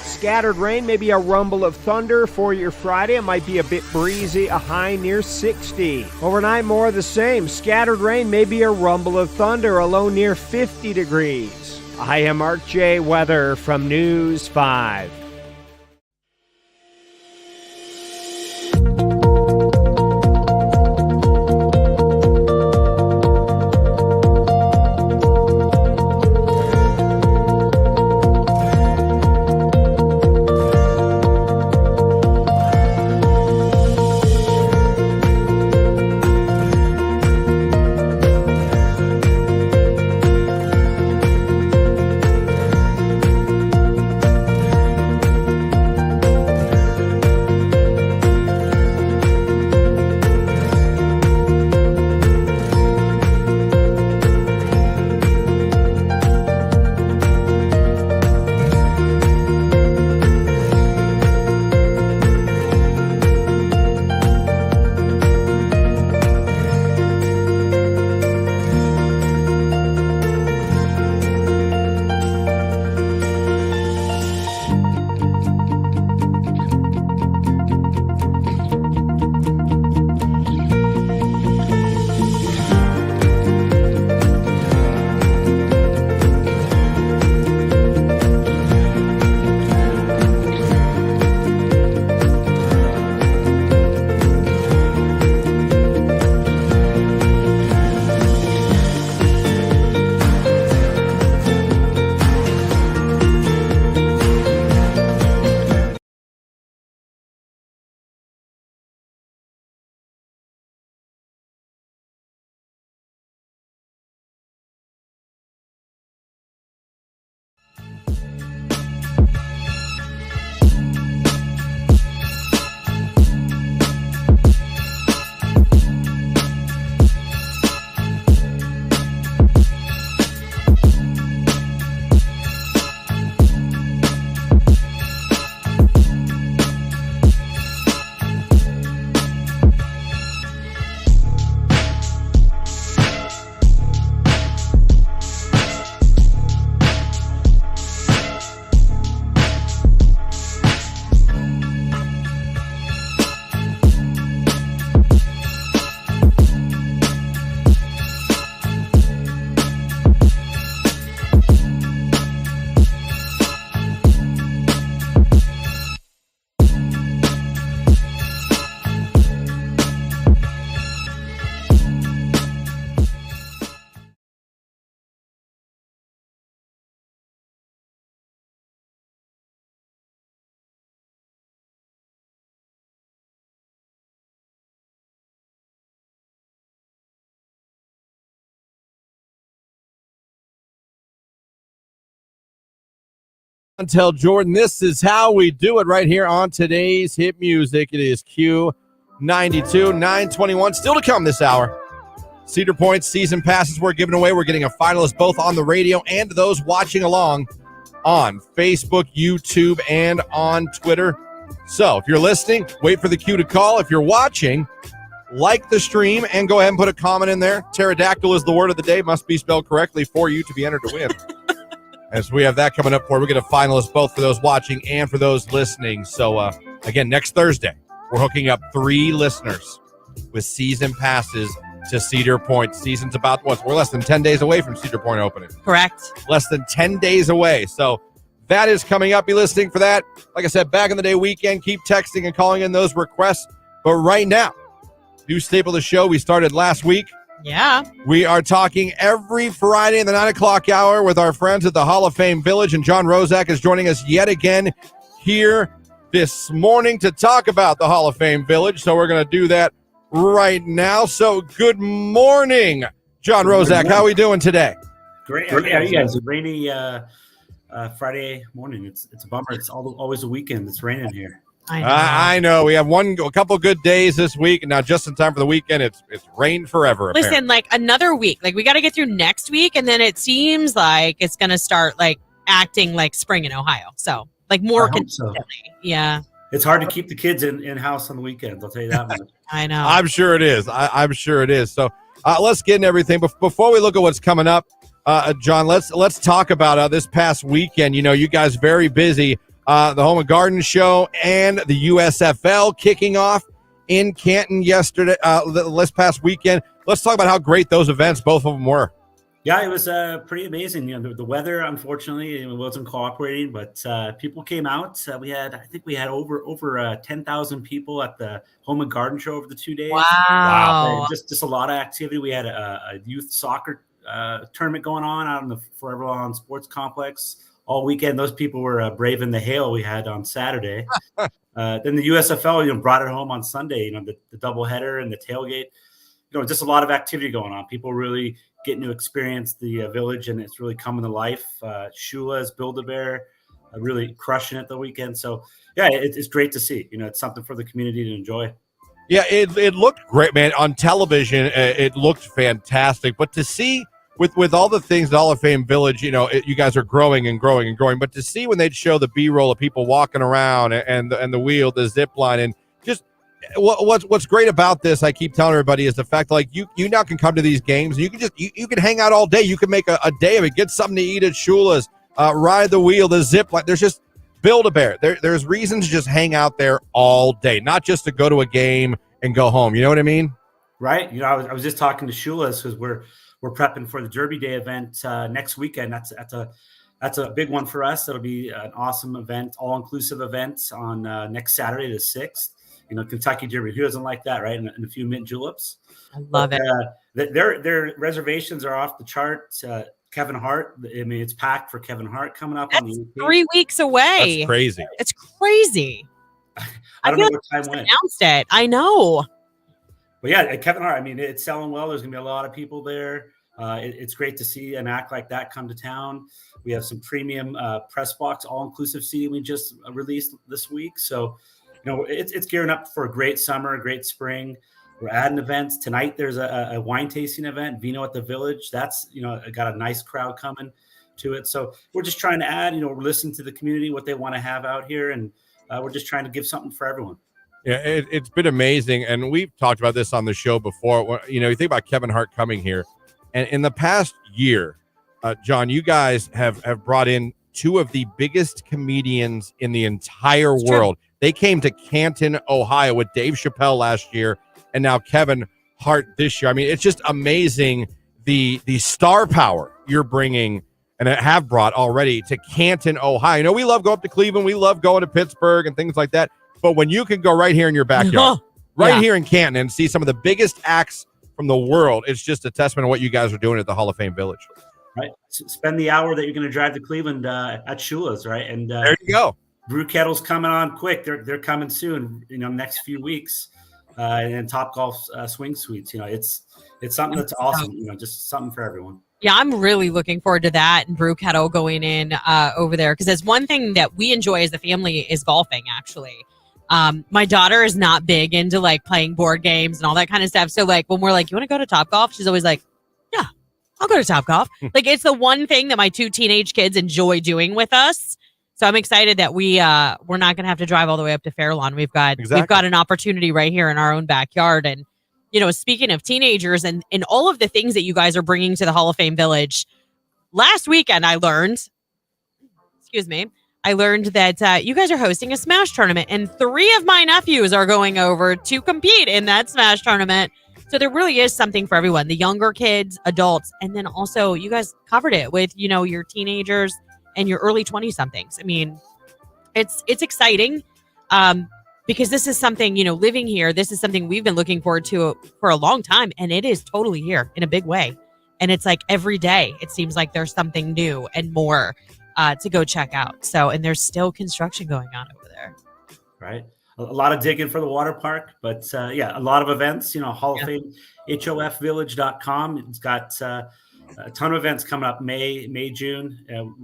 Scattered rain, maybe a rumble of thunder for your Friday. It might be a bit breezy, a high near 60. Overnight, more of the same. Scattered rain, maybe a rumble of thunder, a low near 50 degrees. I am Mark J. Weather from News 5. Tell Jordan, this is how we do it right here on today's hit music. It is Q92, 921. Still to come this hour. Cedar Point season passes we're giving away. We're getting a finalist both on the radio and those watching along on Facebook, YouTube, and on Twitter. So if you're listening, wait for the cue to call. If you're watching, like the stream and go ahead and put a comment in there. Pterodactyl is the word of the day. Must be spelled correctly for you to be entered to win. As we have that coming up for, we get a finalist both for those watching and for those listening. So, again, next Thursday, we're hooking up 3 listeners with season passes to Cedar Point. Season's about, we're less than 10 days away from Cedar Point opening. Correct. Less than 10 days away. So that is coming up. Be listening for that. Like I said, back in the day weekend, keep texting and calling in those requests. But right now, new staple of the show we started last week. Yeah. We are talking every Friday in the 9 o'clock hour with our friends at the Hall of Fame Village, and John Rozak is joining us yet again here this morning to talk about the Hall of Fame Village. So we're going to do that right now. So good morning, John Rozak. How are we doing today? Great. Yeah, it's a rainy Friday morning. It's a bummer. It's always a weekend. It's raining here. I know. We have a couple good days this week, and now just in time for the weekend, it's rained forever. Listen, apparently. like another week. Like we got to get through next week, and then it seems like it's going to start like acting like spring in Ohio. So like more consistently. So. Yeah. It's hard to keep the kids in house on the weekends. I'll tell you that much. I know. I'm sure it is. I'm sure it is. So let's get into everything. But before we look at what's coming up, John, let's talk about this past weekend. You know, you guys very busy. The Home and Garden Show and the USFL kicking off in Canton yesterday, this past weekend. Let's talk about how great those events, both of them, were. Yeah, it was pretty amazing. You know, the weather, unfortunately, it wasn't cooperating, but people came out. I think we had over 10,000 people at the Home and Garden Show over the 2 days. Wow. Just a lot of activity. We had a youth soccer tournament going on out in the Forever Lawn Sports Complex all weekend. Those people were braving the hail we had on Saturday. Then the USFL, brought it home on Sunday. The doubleheader and the tailgate. Just a lot of activity going on. People really getting to experience the village, and it's really coming to life. Shula's Build-A-Bear really crushing it the weekend. So, yeah, it's great to see. It's something for the community to enjoy. Yeah, it looked great, man. On television, it looked fantastic. But to see with all the things, the Hall of Fame Village, you guys are growing and growing and growing. But to see when they'd show the B-roll of people walking around and the wheel, the zip line, and just what's great about this, I keep telling everybody, is the fact like you now can come to these games and you can just you can hang out all day. You can make a day of it. Get something to eat at Shula's, ride the wheel, the zip line. There's just Build-A-Bear. There's reasons to just hang out there all day, not just to go to a game and go home. You know what I mean? Right. I was just talking to Shula's because we're prepping for the Derby Day event next weekend. That's a big one for us. It'll be an awesome event, all-inclusive event on next Saturday, the 6th. Kentucky Derby. Who doesn't like that, right? And a few mint juleps. I love it. Their reservations are off the chart. Kevin Hart. It's packed for Kevin Hart coming up. That's on the 3 weeks away. That's crazy. It's crazy. I don't know what time when. Announced it. I know. But yeah, Kevin Hart. It's selling well. There's gonna be a lot of people there. It's great to see an act like that come to town. We have some premium press box all-inclusive seating we just released this week. So. It's gearing up for a great summer, a great spring. We're adding events. Tonight, there's a wine tasting event, Vino at the Village. That's, got a nice crowd coming to it. So we're just trying to add, we're listening to the community, what they want to have out here. And we're just trying to give something for everyone. Yeah, it's been amazing. And we've talked about this on the show before. You think about Kevin Hart coming here. And in the past year, John, you guys have brought in two of the biggest comedians in the entire world. They came to Canton, Ohio with Dave Chappelle last year, and now Kevin Hart this year. It's just amazing the star power you're bringing and have brought already to Canton, Ohio. We love going up to Cleveland. We love going to Pittsburgh and things like that. But when you can go right here in your backyard, here in Canton and see some of the biggest acts from the world, it's just a testament to what you guys are doing at the Hall of Fame Village. Right. Spend the hour that you're going to drive to Cleveland at Shula's, right? And there you go. Brew Kettle's coming on quick. They're coming soon. Next few weeks. And Top Golf Swing Suites. It's something that's awesome. Just something for everyone. Yeah, I'm really looking forward to that and Brew Kettle going in over there because there's one thing that we enjoy as a family is golfing. Actually, my daughter is not big into like playing board games and all that kind of stuff. So like when we're like, you want to go to Top Golf? She's always like, yeah, I'll go to Top Golf. Like it's the one thing that my two teenage kids enjoy doing with us. So I'm excited that we're not going to have to drive all the way up to Fairlawn. We've got an opportunity right here in our own backyard. And, speaking of teenagers and all of the things that you guys are bringing to the Hall of Fame Village, last weekend I learned that you guys are hosting a Smash tournament and 3 of my nephews are going over to compete in that Smash tournament. So there really is something for everyone, the younger kids, adults, and then also you guys covered it with, your teenagers and your early 20-somethings. It's exciting because this is something, living here, this is something we've been looking forward to for a long time. And it is totally here in a big way. And it's like every day, it seems like there's something new and more to go check out. So, and there's still construction going on over there. Right. A lot of digging for the water park, but a lot of events, Hall of Fame, HOFvillage.com. It's got a ton of events coming up May, June.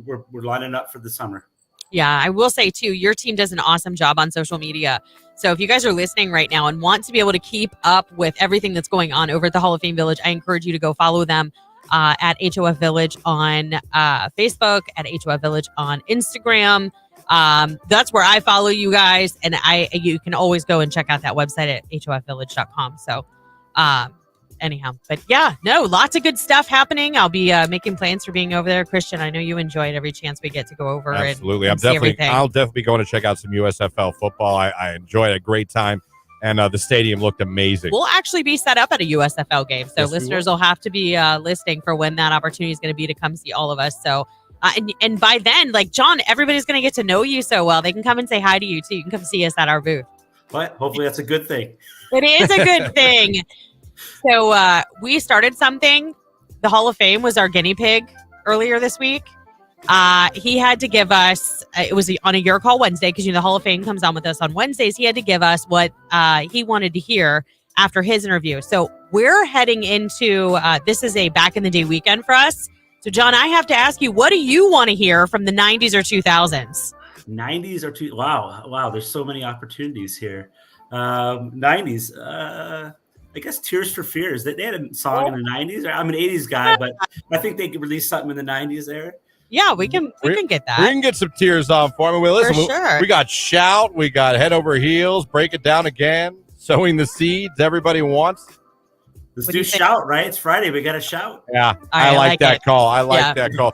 We're lining up for the summer. Yeah, I will say too, your team does an awesome job on social media. So if you guys are listening right now and want to be able to keep up with everything that's going on over at the Hall of Fame Village, I encourage you to go follow them at HOF Village on Facebook, at HOF Village on Instagram. That's where I follow you guys, and you can always go and check out that website at HOFvillage.com. So anyhow, but yeah, no, lots of good stuff happening. I'll be making plans for being over there. Christian, I know you enjoy it every chance we get to go over. Absolutely. And see everything. I'll definitely be going to check out some USFL football. I enjoyed a great time, and the stadium looked amazing. We'll actually be set up at a USFL game, so Yes, listeners will have to be listening for when that opportunity is going to be to come see all of us. So, and by then, like John, everybody's going to get to know you so well. They can come and say hi to you too. You can come see us at our booth. But hopefully that's a good thing. It is a good thing. So we started something. The Hall of Fame was our guinea pig earlier this week. He had to give us, it was on a Your Call Wednesday, because the Hall of Fame comes on with us on Wednesdays. He had to give us what he wanted to hear after his interview. So we're heading into, this is a back in the day weekend for us. So John, I have to ask you, what do you want to hear from the 90s or 2000s? 90s or two. Wow. There's so many opportunities here. 90s. I guess Tears for Fears. They had a song in the 90s. I'm an 80s guy, but I think they could release something in the 90s there. Yeah, we can get that. We can get some tears on for him. Listen, for sure. We got Shout. We got Head Over Heels. Break It Down Again. Sowing the Seeds everybody wants. Let's do Shout, right? It's Friday. We got to shout. Yeah, I like that call. I like that call.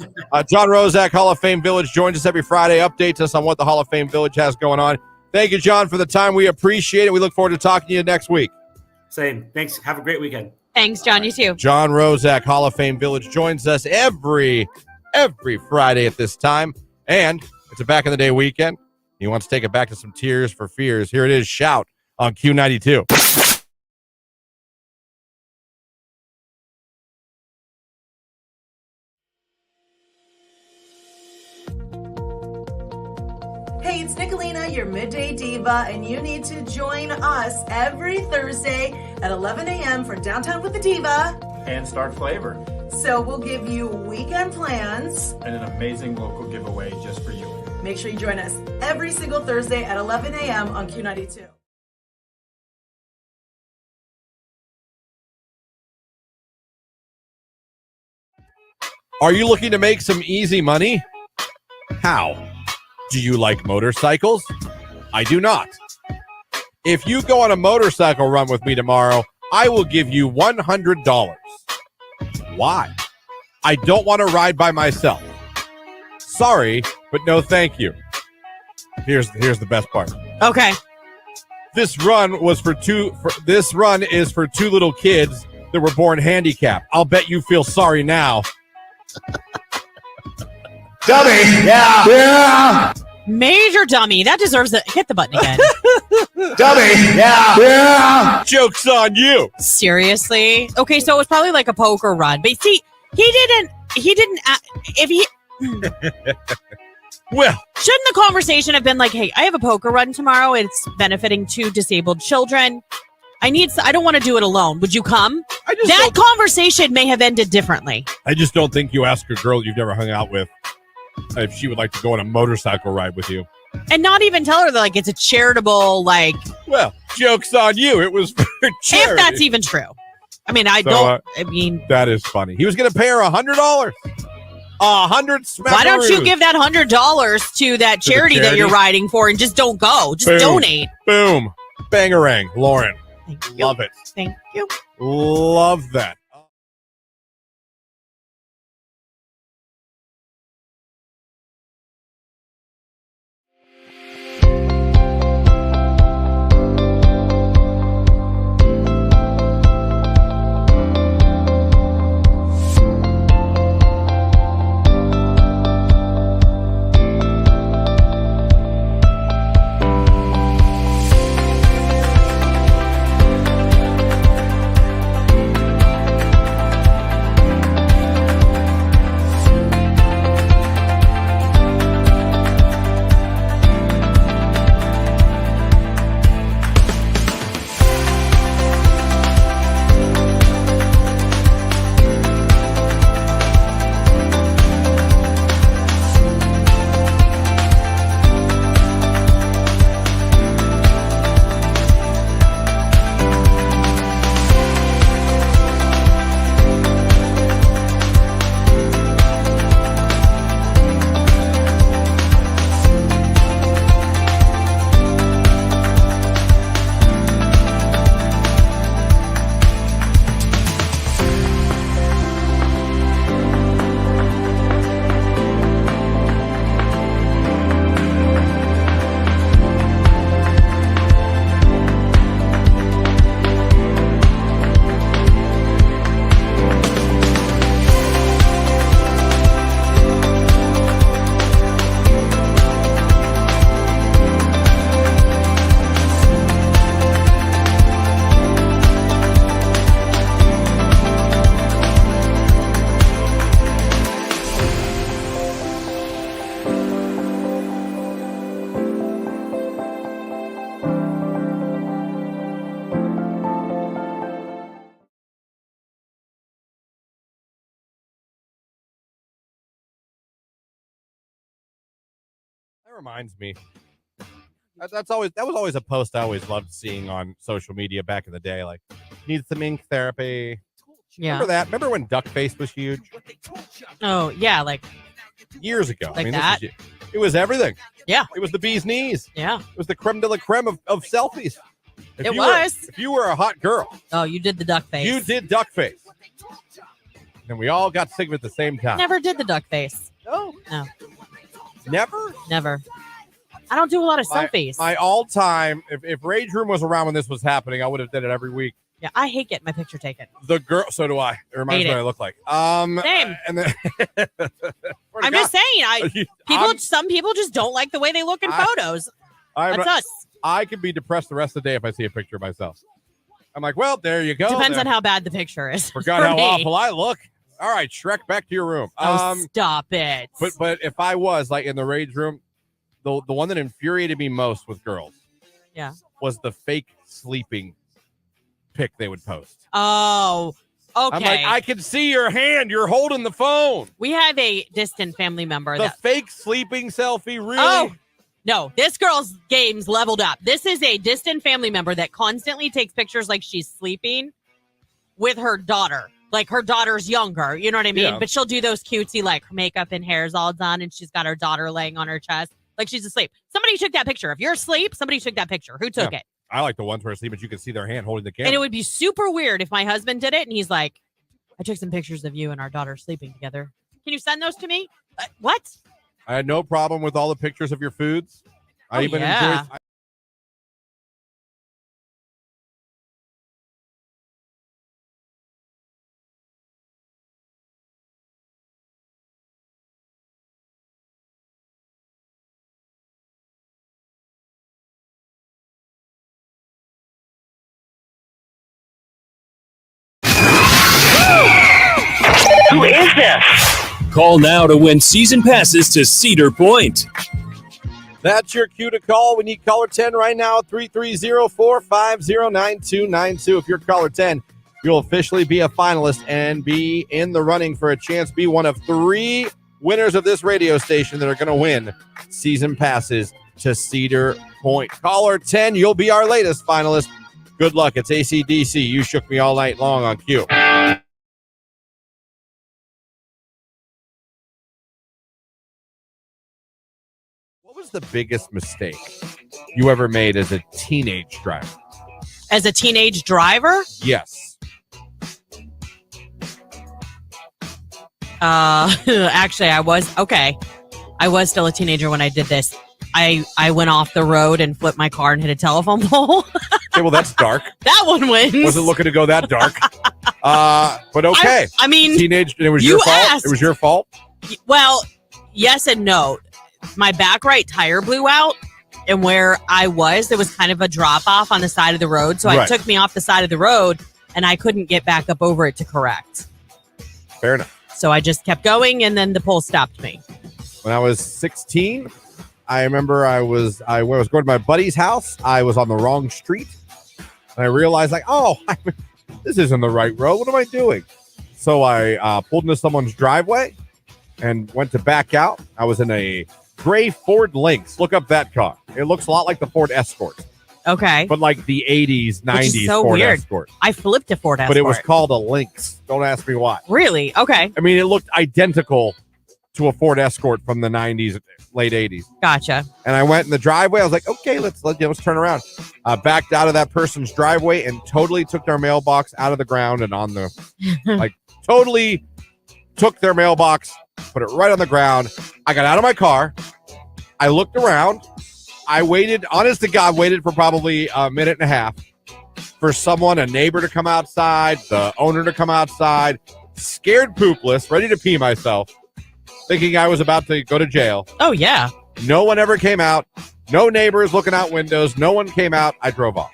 John Rozak, Hall of Fame Village, joins us every Friday, updates us on what the Hall of Fame Village has going on. Thank you, John, for the time. We appreciate it. We look forward to talking to you next week. Same. Thanks. Have a great weekend. Thanks, John. You too. John Rozak, Hall of Fame Village, joins us every Friday at this time. And it's a back in the day weekend. He wants to take it back to some Tears for Fears. Here it is, Shout on Q92. Hey, it's Nicolina, your midday diva, and you need to join us every Thursday at 11 a.m. for Downtown with the Diva. And Start Flavor. So we'll give you weekend plans. And an amazing local giveaway just for you. Make sure you join us every single Thursday at 11 a.m. on Q92. Are you looking to make some easy money? How? Do you like motorcycles? I do not. If you go on a motorcycle run with me tomorrow, I will give you $100. Why? I don't want to ride by myself. Sorry, but no thank you. Here's the best part. Okay. This run is for two little kids that were born handicapped. I'll bet you feel sorry now. Dummy. Yeah. Major dummy. That deserves it. Hit the button again. Dummy. Yeah. Joke's on you. Seriously? Okay, so it was probably like a poker run. But see, he didn't, if he... Well, shouldn't the conversation have been like, hey, I have a poker run tomorrow. It's benefiting 2 disabled children. I don't want to do it alone. Would you come? That conversation may have ended differently. I just don't think you ask a girl you've never hung out with if she would like to go on a motorcycle ride with you. And not even tell her that, like, it's a charitable, like... Well, joke's on you. It was for charity. If that's even true. I mean, that is funny. He was going to pay her $100. Why don't you give that $100 to that charity that you're riding for and just don't go? Just donate. Boom. Bangarang. Lauren. Thank you. Love it. Thank you. Love that. reminds me. That was always a post I always loved seeing on social media back in the day. Like, need some ink therapy. Yeah. Remember that? Remember when Duckface was huge? Oh, yeah, like years ago. Like that? It was everything. Yeah. It was the bee's knees. Yeah. It was the creme de la creme of selfies. It was. If you were a hot girl. Oh, you did the duck face. You did Duckface. And we all got sick of it at the same time. Never did the duck face. No. No. Never? Never. I don't do a lot of selfies. My all-time, if Rage Room was around when this was happening, I would have did it every week. Yeah, I hate getting my picture taken. The girl, so do I. It reminds me what I look like. Same. And then, I'm just saying, some people just don't like the way they look in photos. That's us. I could be depressed the rest of the day if I see a picture of myself. I'm like, well, there you go. Depends on how bad the picture is. Forgot how awful I look. All right, Shrek, back to your room. Stop it. But if I was like in the Rage Room, the one that infuriated me most with girls, was the fake sleeping pic they would post. Oh, okay. I'm like, I can see your hand. You're holding the phone. We have a distant family member. The fake sleeping selfie, really? Oh, no. This girl's game's leveled up. This is a distant family member that constantly takes pictures like she's sleeping with her daughter. Like her daughter's younger. You know what I mean? Yeah. But she'll do those cutesy, like her makeup and hair's all done, and she's got her daughter laying on her chest like she's asleep. Somebody took that picture. If you're asleep, somebody took that picture. Who took it? I like the ones where asleep, but you can see their hand holding the camera. And it would be super weird if my husband did it and he's like, I took some pictures of you and our daughter sleeping together. Can you send those to me? What? I had no problem with all the pictures of your foods. I even enjoyed. Who is this? Call now to win season passes to Cedar Point. That's your cue to call. We need caller 10 right now, 330-450-9292. If you're caller 10, you'll officially be a finalist and be in the running for a chance to be one of 3 winners of this radio station that are going to win season passes to Cedar Point. Caller 10, you'll be our latest finalist. Good luck. It's AC/DC. You shook me all night long on Q. What was the biggest mistake you ever made as a teenage driver? As a teenage driver? Yes. Actually, I was still a teenager when I did this. I went off the road and flipped my car and hit a telephone pole. Okay, well, that's dark. That one wins. Wasn't looking to go that dark. But okay. I mean, teenage. It was your fault. It was your fault. Well, yes and no. My back right tire blew out, and where I was, there was kind of a drop off on the side of the road. So it took me off the side of the road, and I couldn't get back up over it to correct. Fair enough. So I just kept going, and then the pole stopped me. When I was 16, I remember I was going to my buddy's house. I was on the wrong street, and I realized this isn't the right road. What am I doing? So I pulled into someone's driveway and went to back out. I was in a gray Ford Lynx. Look up that car. It looks a lot like the Ford Escort. Okay. But like the 80s, 90s so Ford weird. Escort. I flipped a Ford Escort. But it was called a Lynx. Don't ask me why. Really? Okay. I mean, it looked identical to a Ford Escort from the 90s, late 80s. Gotcha. And I went in the driveway. I was like, okay, let's turn around. Backed out of that person's driveway and totally took their mailbox out of the ground and on the, totally took their mailbox, put it right on the ground. I got out of my car. I looked around. I waited, honest to God, waited for probably a minute and a half for someone, a neighbor to come outside, the owner to come outside, scared poopless, ready to pee myself, thinking I was about to go to jail. Oh, yeah. No one ever came out. No neighbors looking out windows. No one came out. I drove off.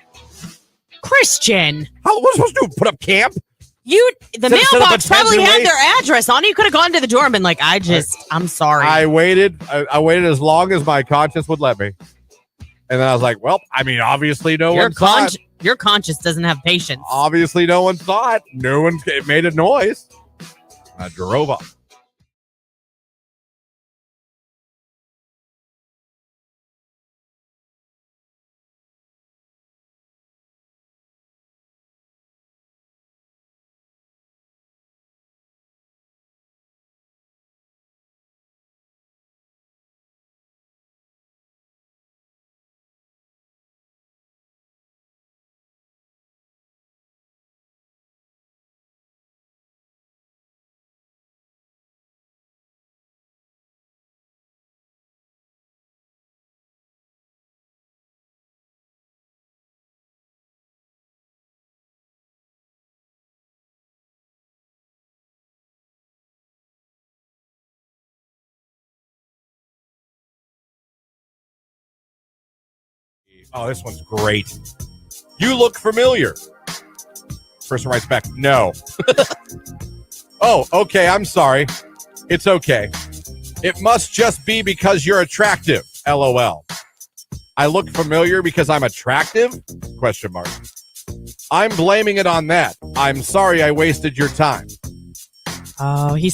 Christian. How was I supposed to do? Put up camp? The mailbox probably had their address on it. You could have gone to the door and been like, I'm sorry. I waited as long as my conscience would let me. And then I was like, well, I mean, obviously no one saw it. Your conscience doesn't have patience. Obviously no one saw it. No one made a noise. I drove off. Oh, this one's great. You look familiar. Person writes back, no. Oh, okay, I'm sorry. It's okay. It must just be because you're attractive. LOL. I look familiar because I'm attractive? Question mark. I'm blaming it on that. I'm sorry I wasted your time. Oh, he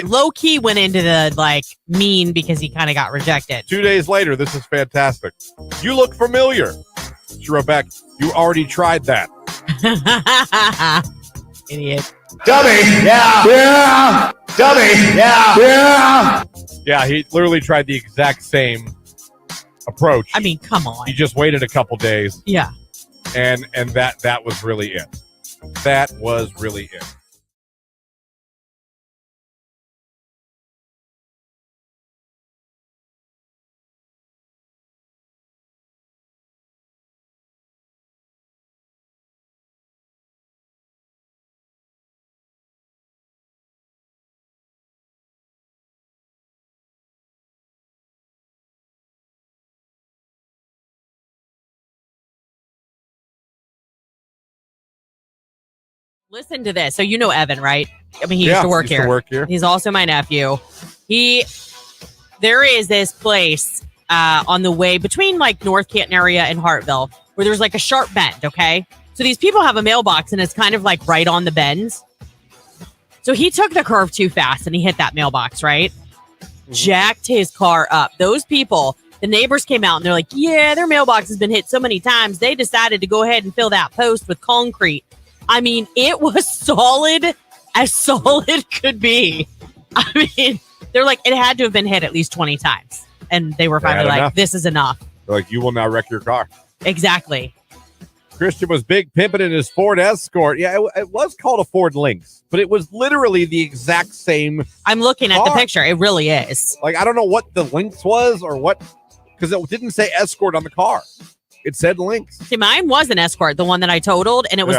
low key went into the mean because he kind of got rejected. 2 days later, this is fantastic. You look familiar. She wrote back, you already tried that. Idiot. Dummy. Yeah. Yeah. Dummy. Yeah. Yeah. Yeah, he literally tried the exact same approach. I mean, come on. He just waited a couple days. Yeah. And that was really it. That was really it. Listen to this. So you know Evan, right? I mean, he used to work here. He's also my nephew. There is this place on the way between North Canton area and Hartville where there's a sharp bend, okay? So these people have a mailbox and it's kind of right on the bend. So he took the curve too fast and he hit that mailbox, right? Jacked his car up. Those people, the neighbors came out and they're like, yeah, their mailbox has been hit so many times. They decided to go ahead and fill that post with concrete. I mean, it was solid as solid could be. I mean, they're like, it had to have been hit at least 20 times. And they were finally like, this is enough. They're like, you will now wreck your car. Exactly. Christian was big pimping in his Ford Escort. Yeah, it was called a Ford Lynx, but it was literally the exact same. I'm looking at the picture. It really is. I don't know what the Lynx was or what, because it didn't say Escort on the car. It said Lynx. See, mine was an Escort, the one that I totaled, and it was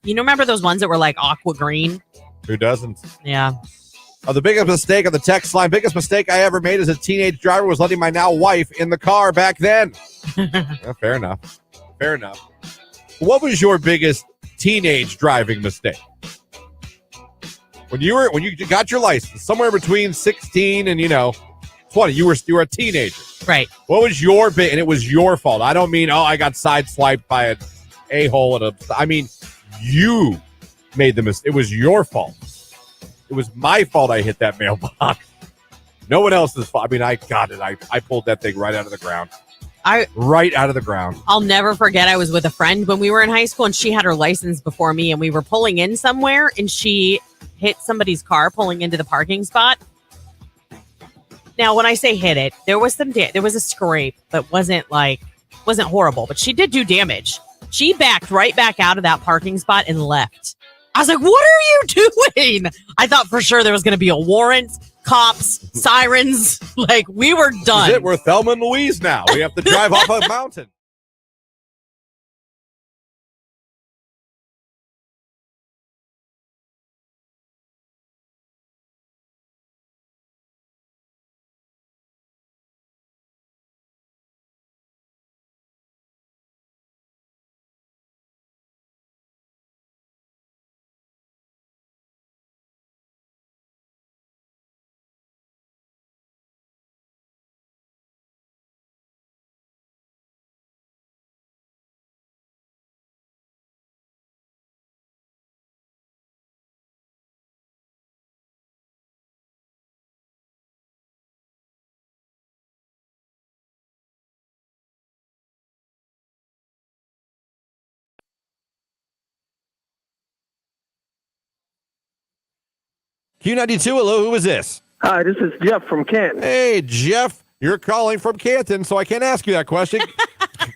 remember those ones that were aqua green? Who doesn't? Yeah. The biggest mistake on the text line, biggest mistake I ever made as a teenage driver was letting my now wife in the car back then. Fair enough. Fair enough. What was your biggest teenage driving mistake? When you got your license, somewhere between 16 and 20, you were a teenager. Right. What was your bit? And it was your fault. I don't mean, I got sideswiped by an a-hole. I mean, you made the mistake. It was your fault. It was my fault I hit that mailbox. No one else's fault. I mean, I got it. I pulled that thing right out of the ground. Right out of the ground. I'll never forget. I was with a friend when we were in high school, and she had her license before me, and we were pulling in somewhere, and she hit somebody's car pulling into the parking spot. Now, when I say hit it, there was a scrape, but wasn't horrible. But she did do damage. She backed right back out of that parking spot and left. I was like, "What are you doing?" I thought for sure there was going to be a warrant, cops, sirens. We were done. This is it. We're Thelma and Louise now. We have to drive off a mountain. Q92, hello, who is this? Hi, this is Jeff from Canton. Hey, Jeff, you're calling from Canton, so I can't ask you that question.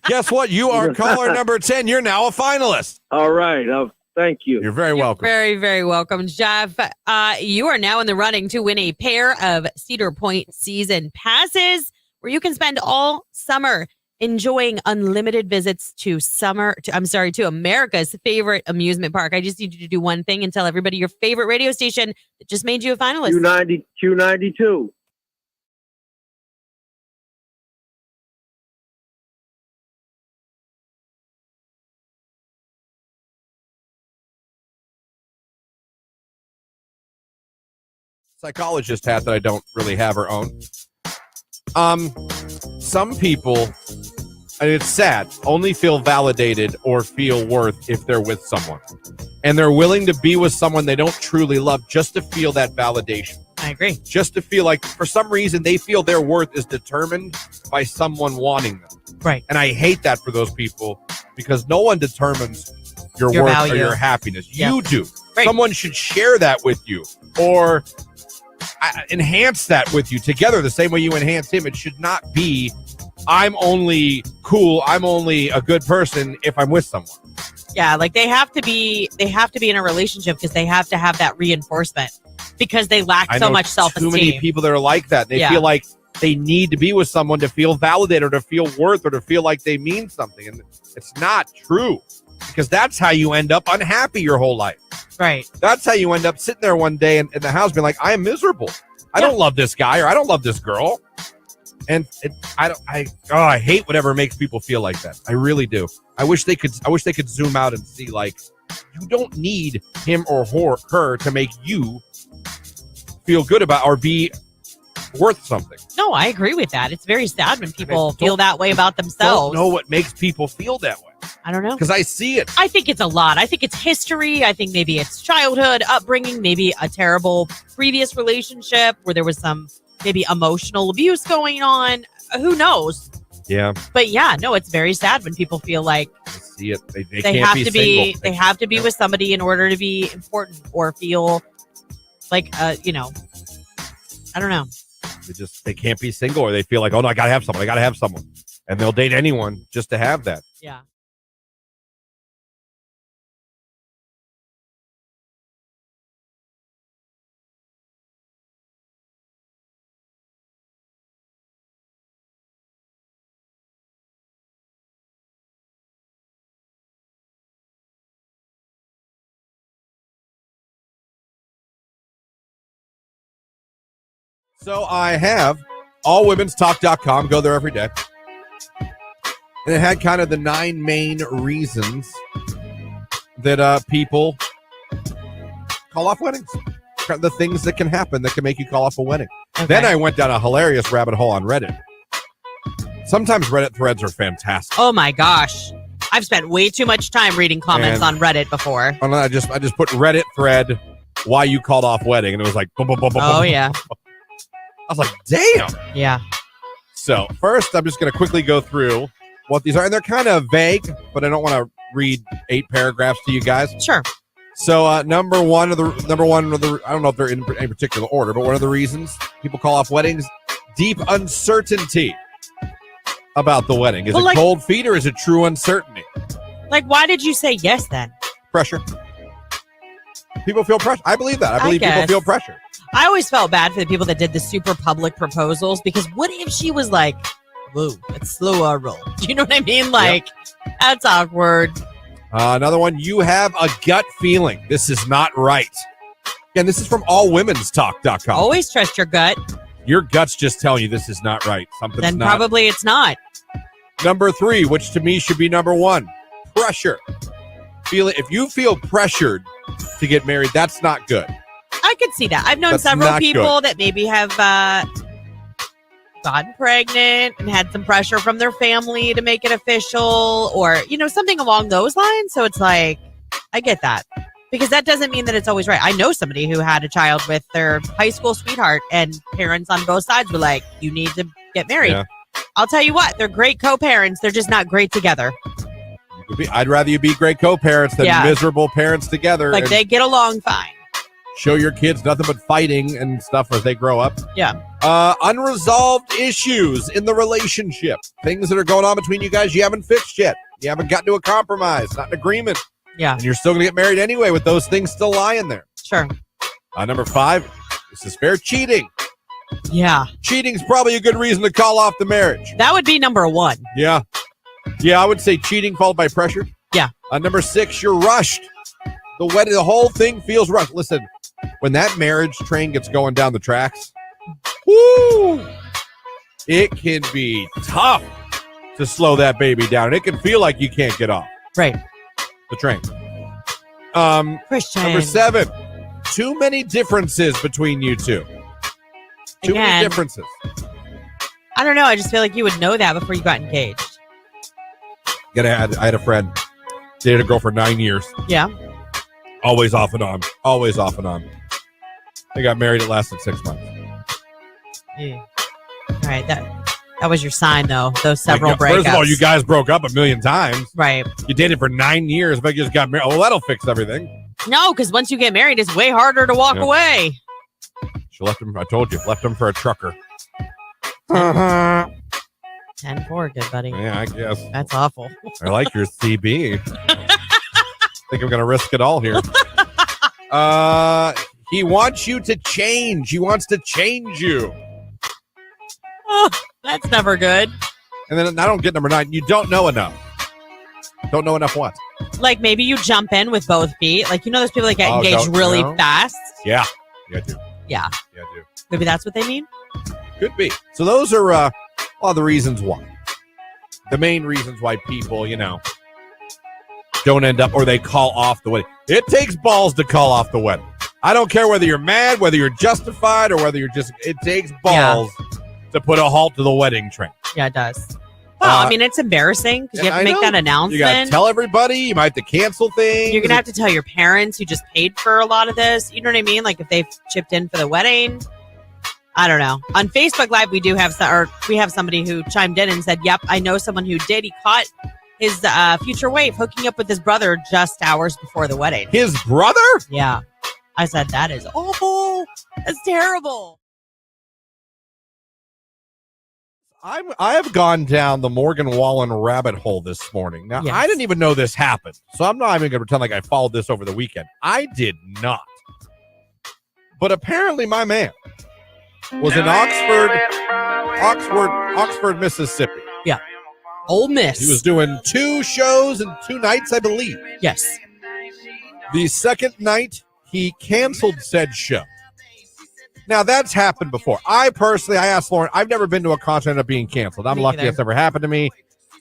Guess what? You are caller number 10. You're now a finalist. All right. Thank you. You're very welcome. Very, very welcome, Jeff. You are now in the running to win a pair of Cedar Point season passes where you can spend all summer enjoying unlimited visits to America's favorite amusement park. I just need you to do one thing and tell everybody your favorite radio station that just made you a finalist. Q92. psychologist hat that I don't really have or own. Some people, and it's sad, only feel validated or feel worth if they're with someone. And they're willing to be with someone they don't truly love just to feel that validation. I agree. Just to feel like, for some reason, they feel their worth is determined by someone wanting them. Right. And I hate that for those people because no one determines your worth value. or your happiness. Yeah. You do. Right. Someone should share that with you or enhance that with you together the same way you enhance him. It should not be, I'm only cool, I'm only a good person if I'm with someone. Yeah, like they have to be in a relationship because they have to have that reinforcement because they lack so much self-esteem. Too many people that are like that. They feel like they need to be with someone to feel validated or to feel worth or to feel like they mean something. And it's not true because that's how you end up unhappy your whole life. Right. That's how you end up sitting there one day in the house being like, I am miserable. I don't love this guy or I don't love this girl. And I hate whatever makes people feel like that. I really do. I wish they could zoom out and see, like, you don't need him or her to make you feel good about or be worth something. No, I agree with that. It's very sad when people feel that way about themselves. I don't know what makes people feel that way. I don't know. Because I see it. I think it's a lot. I think it's history. I think maybe it's childhood, upbringing, maybe a terrible previous relationship where there was some maybe emotional abuse going on. Who knows? Yeah. But yeah, no, it's very sad when people feel like I see it. They they can't have be to be single. they have to be with somebody in order to be important or feel like I don't know. They can't be single or they feel like, oh no, I gotta have someone. And they'll date anyone just to have that. Yeah. So I have allwomenstalk.com. Go there every day. And it had kind of the 9 main reasons that people call off weddings. The things that can happen that can make you call off a wedding. Okay. Then I went down a hilarious rabbit hole on Reddit. Sometimes Reddit threads are fantastic. Oh my gosh. I've spent way too much time reading comments And- on Reddit before. And I just put Reddit thread why you called off wedding, and it was like boom, boom, boom, boom, Oh boom. yeah. I was like, damn. Yeah. So first, I'm just going to quickly go through what these are, and they're kind of vague, but I don't want to read 8 paragraphs to you guys. Sure. So number one of the I don't know if they're in any particular order, but one of the reasons people call off weddings: deep uncertainty about the wedding. Is it cold feet or is it true uncertainty? Like, why did you say yes then? Pressure. People feel pressure. I believe that. I believe people feel pressure. I always felt bad for the people that did the super public proposals because what if she was like, whoa, let's slow our roll. Do you know what I mean? Like, that's awkward. Another one, you have a gut feeling. This is not right. Again, this is from allwomenstalk.com. Always trust your gut. Your gut's just telling you this is not right. Something's Then not. probably it's not. Number 3, which to me should be number 1, pressure. If you feel pressured to get married, that's not good. I could see that. I've known That's several not people good. that maybe have gotten pregnant and had some pressure from their family to make it official or, something along those lines. So it's like, I get that. Because that doesn't mean that it's always right. I know somebody who had a child with their high school sweetheart and parents on both sides were like, you need to get married. Yeah. I'll tell you what, they're great co-parents. They're just not great together. I'd rather you be great co-parents than miserable parents together. Like and they get along fine. show your kids nothing but fighting and stuff as they grow up. Yeah. Unresolved issues in the relationship. Things that are going on between you guys you haven't fixed yet. You haven't gotten to a compromise, not an agreement. Yeah. And you're still going to get married anyway with those things still lying there. Sure. Number 5, this is fair, cheating. Yeah. Cheating's probably a good reason to call off the marriage. That would be number 1. Yeah. Yeah, I would say cheating followed by pressure. Yeah. Number 6, you're rushed. The whole thing feels rushed. Listen, when that marriage train gets going down the tracks, whoo, it can be tough to slow that baby down. And it can feel like you can't get off. Right. The train. Christian. Number 7, too many differences between you two. Too many differences. I don't know. I just feel like you would know that before you got engaged. I had a friend, dated a girl for 9 years. Yeah. Always off and on. Always off and on. They got married. It lasted 6 months. Yeah. All right. That was your sign, though. Those several breakups. First of all, you guys broke up a million times. Right. You dated for 9 years, but you just got married. Well, that'll fix everything. No, because once you get married, it's way harder to walk away. She left him. I told you, left him for a trucker. 10-4, good buddy. Yeah, I guess. That's awful. I like your CB. Think I'm going to risk it all here. He wants you to change. He wants to change you. Oh, that's never good. And then I don't get number 9. You don't know enough. Don't know enough what? Like maybe you jump in with both feet. Like, those people that get engaged really fast. Yeah. Yeah, I do. Yeah. Yeah, I do. Maybe that's what they mean? Could be. So those are a lot of the reasons why. The main reasons why people, don't end up or they call off the wedding. It takes balls to call off the wedding. I don't care whether you're mad, whether you're justified, or whether you're just, it takes balls to put a halt to the wedding train. Yeah, it does. Well, it's embarrassing because you have to make that announcement. You got to tell everybody. You might have to cancel things. You're going to have to tell your parents who just paid for a lot of this. You know what I mean? Like if they've chipped in for the wedding. I don't know. On Facebook Live, we have somebody who chimed in and said, yep, I know someone who did. He caught his future wife hooking up with his brother just hours before the wedding. His brother? Yeah. I said, that is awful. That's terrible. I have gone down the Morgan Wallen rabbit hole this morning. Now, I didn't even know this happened, so I'm not even going to pretend like I followed this over the weekend. I did not. But apparently my man was in Oxford, Mississippi. Yeah. Ole Miss. He was doing 2 shows and 2 nights, I believe. Yes. The second night, he canceled said show. Now, that's happened before. I asked Lauren, I've never been to a concert and ended up being canceled. I'm lucky it's never happened to me.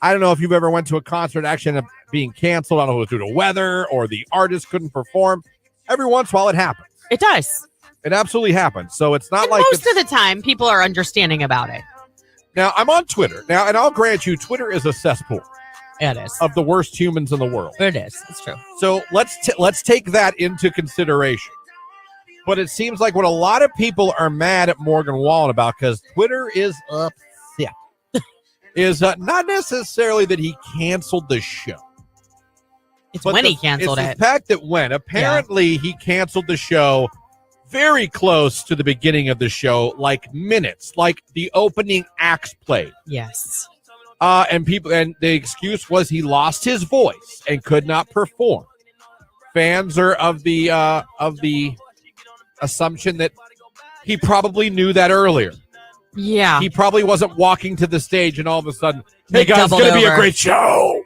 I don't know if you've ever went to a concert actually ended up being canceled. I don't know if it was due to weather or the artist couldn't perform. Every once in a while, it happens. It does. It absolutely happens. So it's not and like most of the time, people are understanding about it. Now, I'm on Twitter. Now, and I'll grant you, Twitter is a cesspool. It is. Of the worst humans in the world. It is. It's true. So let's take that into consideration. But it seems like what a lot of people are mad at Morgan Wallen about, because Twitter is upset, is not necessarily that he canceled the show. It's when he canceled it. It's the fact that when. Apparently, he canceled the show very close to the beginning of the show, like minutes, like the opening acts played. Yes. And the excuse was he lost his voice and could not perform. Fans are of the assumption that he probably knew that earlier. Yeah. He probably wasn't walking to the stage and all of a sudden, hey guys, it's going to be a great show.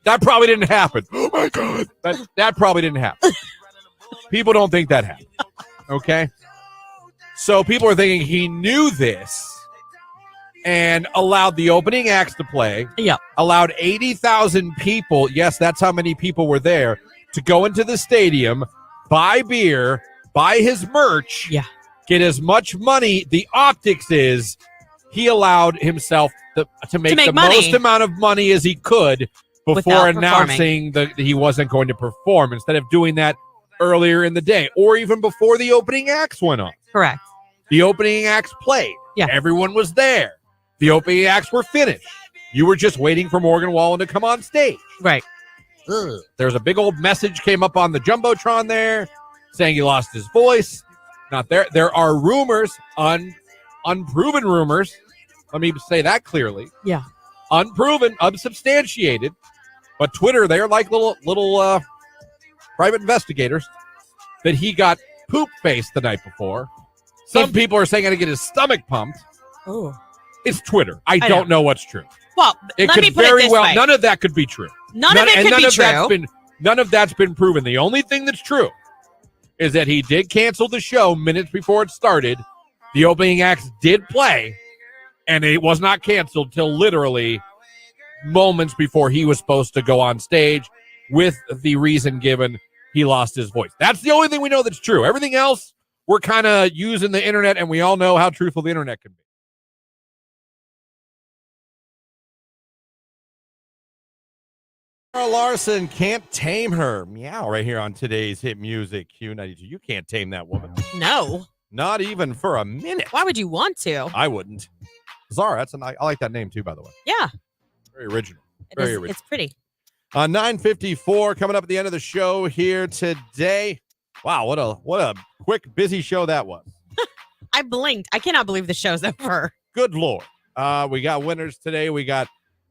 That probably didn't happen. Oh my God. That probably didn't happen. People don't think that happened. Okay? So people are thinking he knew this and allowed the opening acts to play. Yeah. Allowed 80,000 people, yes, that's how many people were there, to go into the stadium, buy beer, buy his merch, get as much money. The optics is he allowed himself to make the most amount of money as he could before announcing that he wasn't going to perform, instead of doing that earlier in the day or even before the opening acts went on. Correct. The opening acts played. Yeah. Everyone was there. The opening acts were finished. You were just waiting for Morgan Wallen to come on stage. Right. There's a big old message came up on the Jumbotron there saying he lost his voice. Not there. There are rumors, unproven rumors. Let me say that clearly. Yeah. Unproven, unsubstantiated. But Twitter, they're like little private investigators, that he got poop faced the night before. Some people are saying I had to get his stomach pumped. Oh. It's Twitter. I don't know what's true. Well, it let could me put very it this well. way. None of that could be true. None of it could be true. None of that's been proven. The only thing that's true is that he did cancel the show minutes before it started. The opening acts did play, and it was not canceled till literally moments before he was supposed to go on stage, with the reason given he lost his voice. That's the only thing we know that's true. Everything else, we're kind of using the internet, and we all know how truthful the internet can be. Sarah Larson, Can't Tame Her. Meow, right here on today's hit music, Q92. You can't tame that woman. No. Not even for a minute. Why would you want to? I wouldn't. Zara, I like that name too, by the way. Yeah. Very original. Very original. It's pretty. 9:54 coming up at the end of the show here today. Wow, what a quick, busy show that was. I blinked. I cannot believe the show's over. Good Lord. We got winners today. We got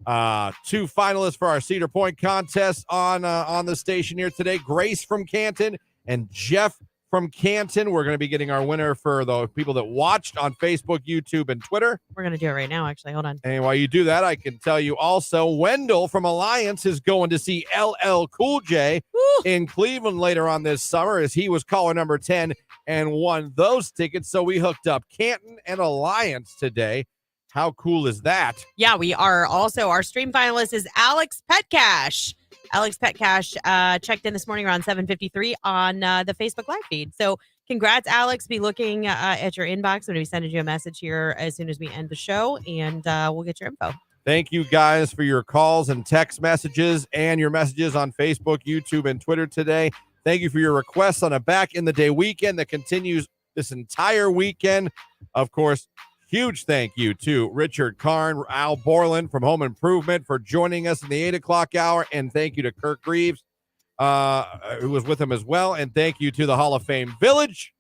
2 finalists for our Cedar Point contest on the station here today. Grace from Canton and Jeff from Canton. We're going to be getting our winner for the people that watched on Facebook, YouTube, and Twitter. We're going to do it right now, actually. Hold on. And while you do that, I can tell you also, Wendell from Alliance is going to see LL Cool J in Cleveland later on this summer, as he was caller number 10 and won those tickets. So we hooked up Canton and Alliance today. How cool is that? Yeah, we are also, our stream finalist is Alex Petcash. Alex Petcash checked in this morning around 7:53 on the Facebook live feed. So congrats, Alex. Be looking at your inbox when we send you a message here as soon as we end the show, and we'll get your info. Thank you guys for your calls and text messages and your messages on Facebook, YouTube, and Twitter today. Thank you for your requests on a back in the day weekend that continues this entire weekend. Of course, huge thank you to Richard Karn, Al Borland from Home Improvement for joining us in the 8 o'clock hour. And thank you to Kirk Reeves, who was with him as well. And thank you to the Hall of Fame Village,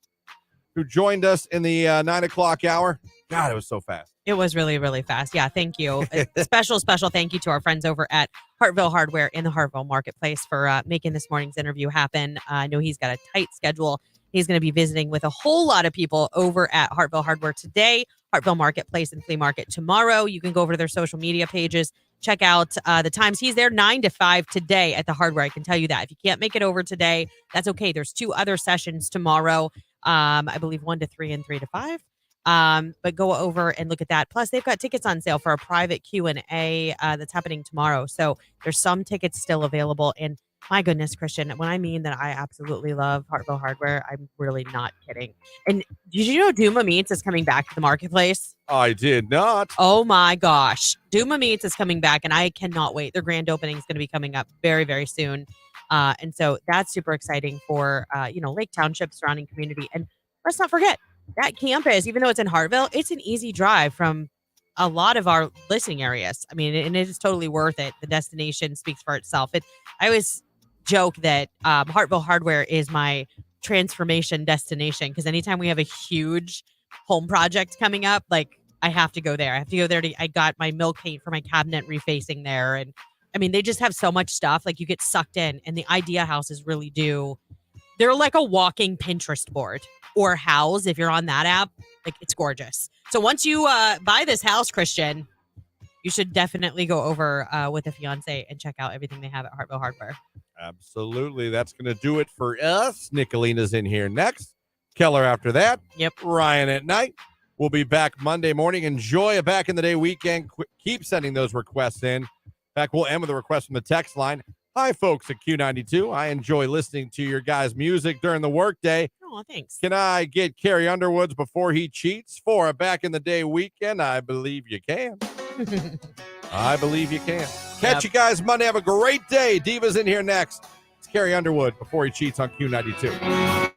who joined us in the 9 o'clock hour. God, it was so fast. It was really, really fast. Yeah, thank you. A special thank you to our friends over at Hartville Hardware in the Hartville Marketplace for making this morning's interview happen. I know he's got a tight schedule. He's going to be visiting with a whole lot of people over at Hartville Hardware today, Hartville Marketplace and Flea Market tomorrow. You can go over to their social media pages, check out the times. He's there 9 to 5 today at the Hardware. I can tell you that. If you can't make it over today, that's okay. There's 2 other sessions tomorrow. I believe 1 to 3 and 3 to 5. But go over and look at that. Plus, they've got tickets on sale for a private Q&A that's happening tomorrow. So there's some tickets still available. And my goodness, Christian, when I mean that I absolutely love Hartville Hardware, I'm really not kidding. And did you know Duma Meats is coming back to the marketplace? I did not. Oh my gosh. Duma Meats is coming back, and I cannot wait. Their grand opening is going to be coming up very, very soon. And so that's super exciting for, Lake Township, surrounding community. And let's not forget, that campus, even though it's in Hartville, it's an easy drive from a lot of our listening areas. I mean, and it is totally worth it. The destination speaks for itself. I always joke that Hartville Hardware is my transformation destination, because anytime we have a huge home project coming up, like, I have to go there. I have to go there. I got my milk paint for my cabinet refacing there. And I mean, they just have so much stuff. Like, you get sucked in, and the idea houses really do. They're like a walking Pinterest board, or house. If you're on that app, like, it's gorgeous. So once you buy this house, Christian, you should definitely go over with a fiance and check out everything they have at Hartville Hardware. Absolutely. That's going to do it for us. Nicolina's in here next. Keller after that. Yep. Ryan at night. We'll be back Monday morning. Enjoy a back in the day weekend. Keep sending those requests in. In fact, we'll end with a request from the text line. Hi, folks at Q92. I enjoy listening to your guys' music during the workday. Oh, thanks. Can I get Carrie Underwood's Before He Cheats for a back in the day weekend? I believe you can. I believe you can. Catch you guys Monday. Have a great day. Diva's in here next. It's Carrie Underwood Before He Cheats on Q92.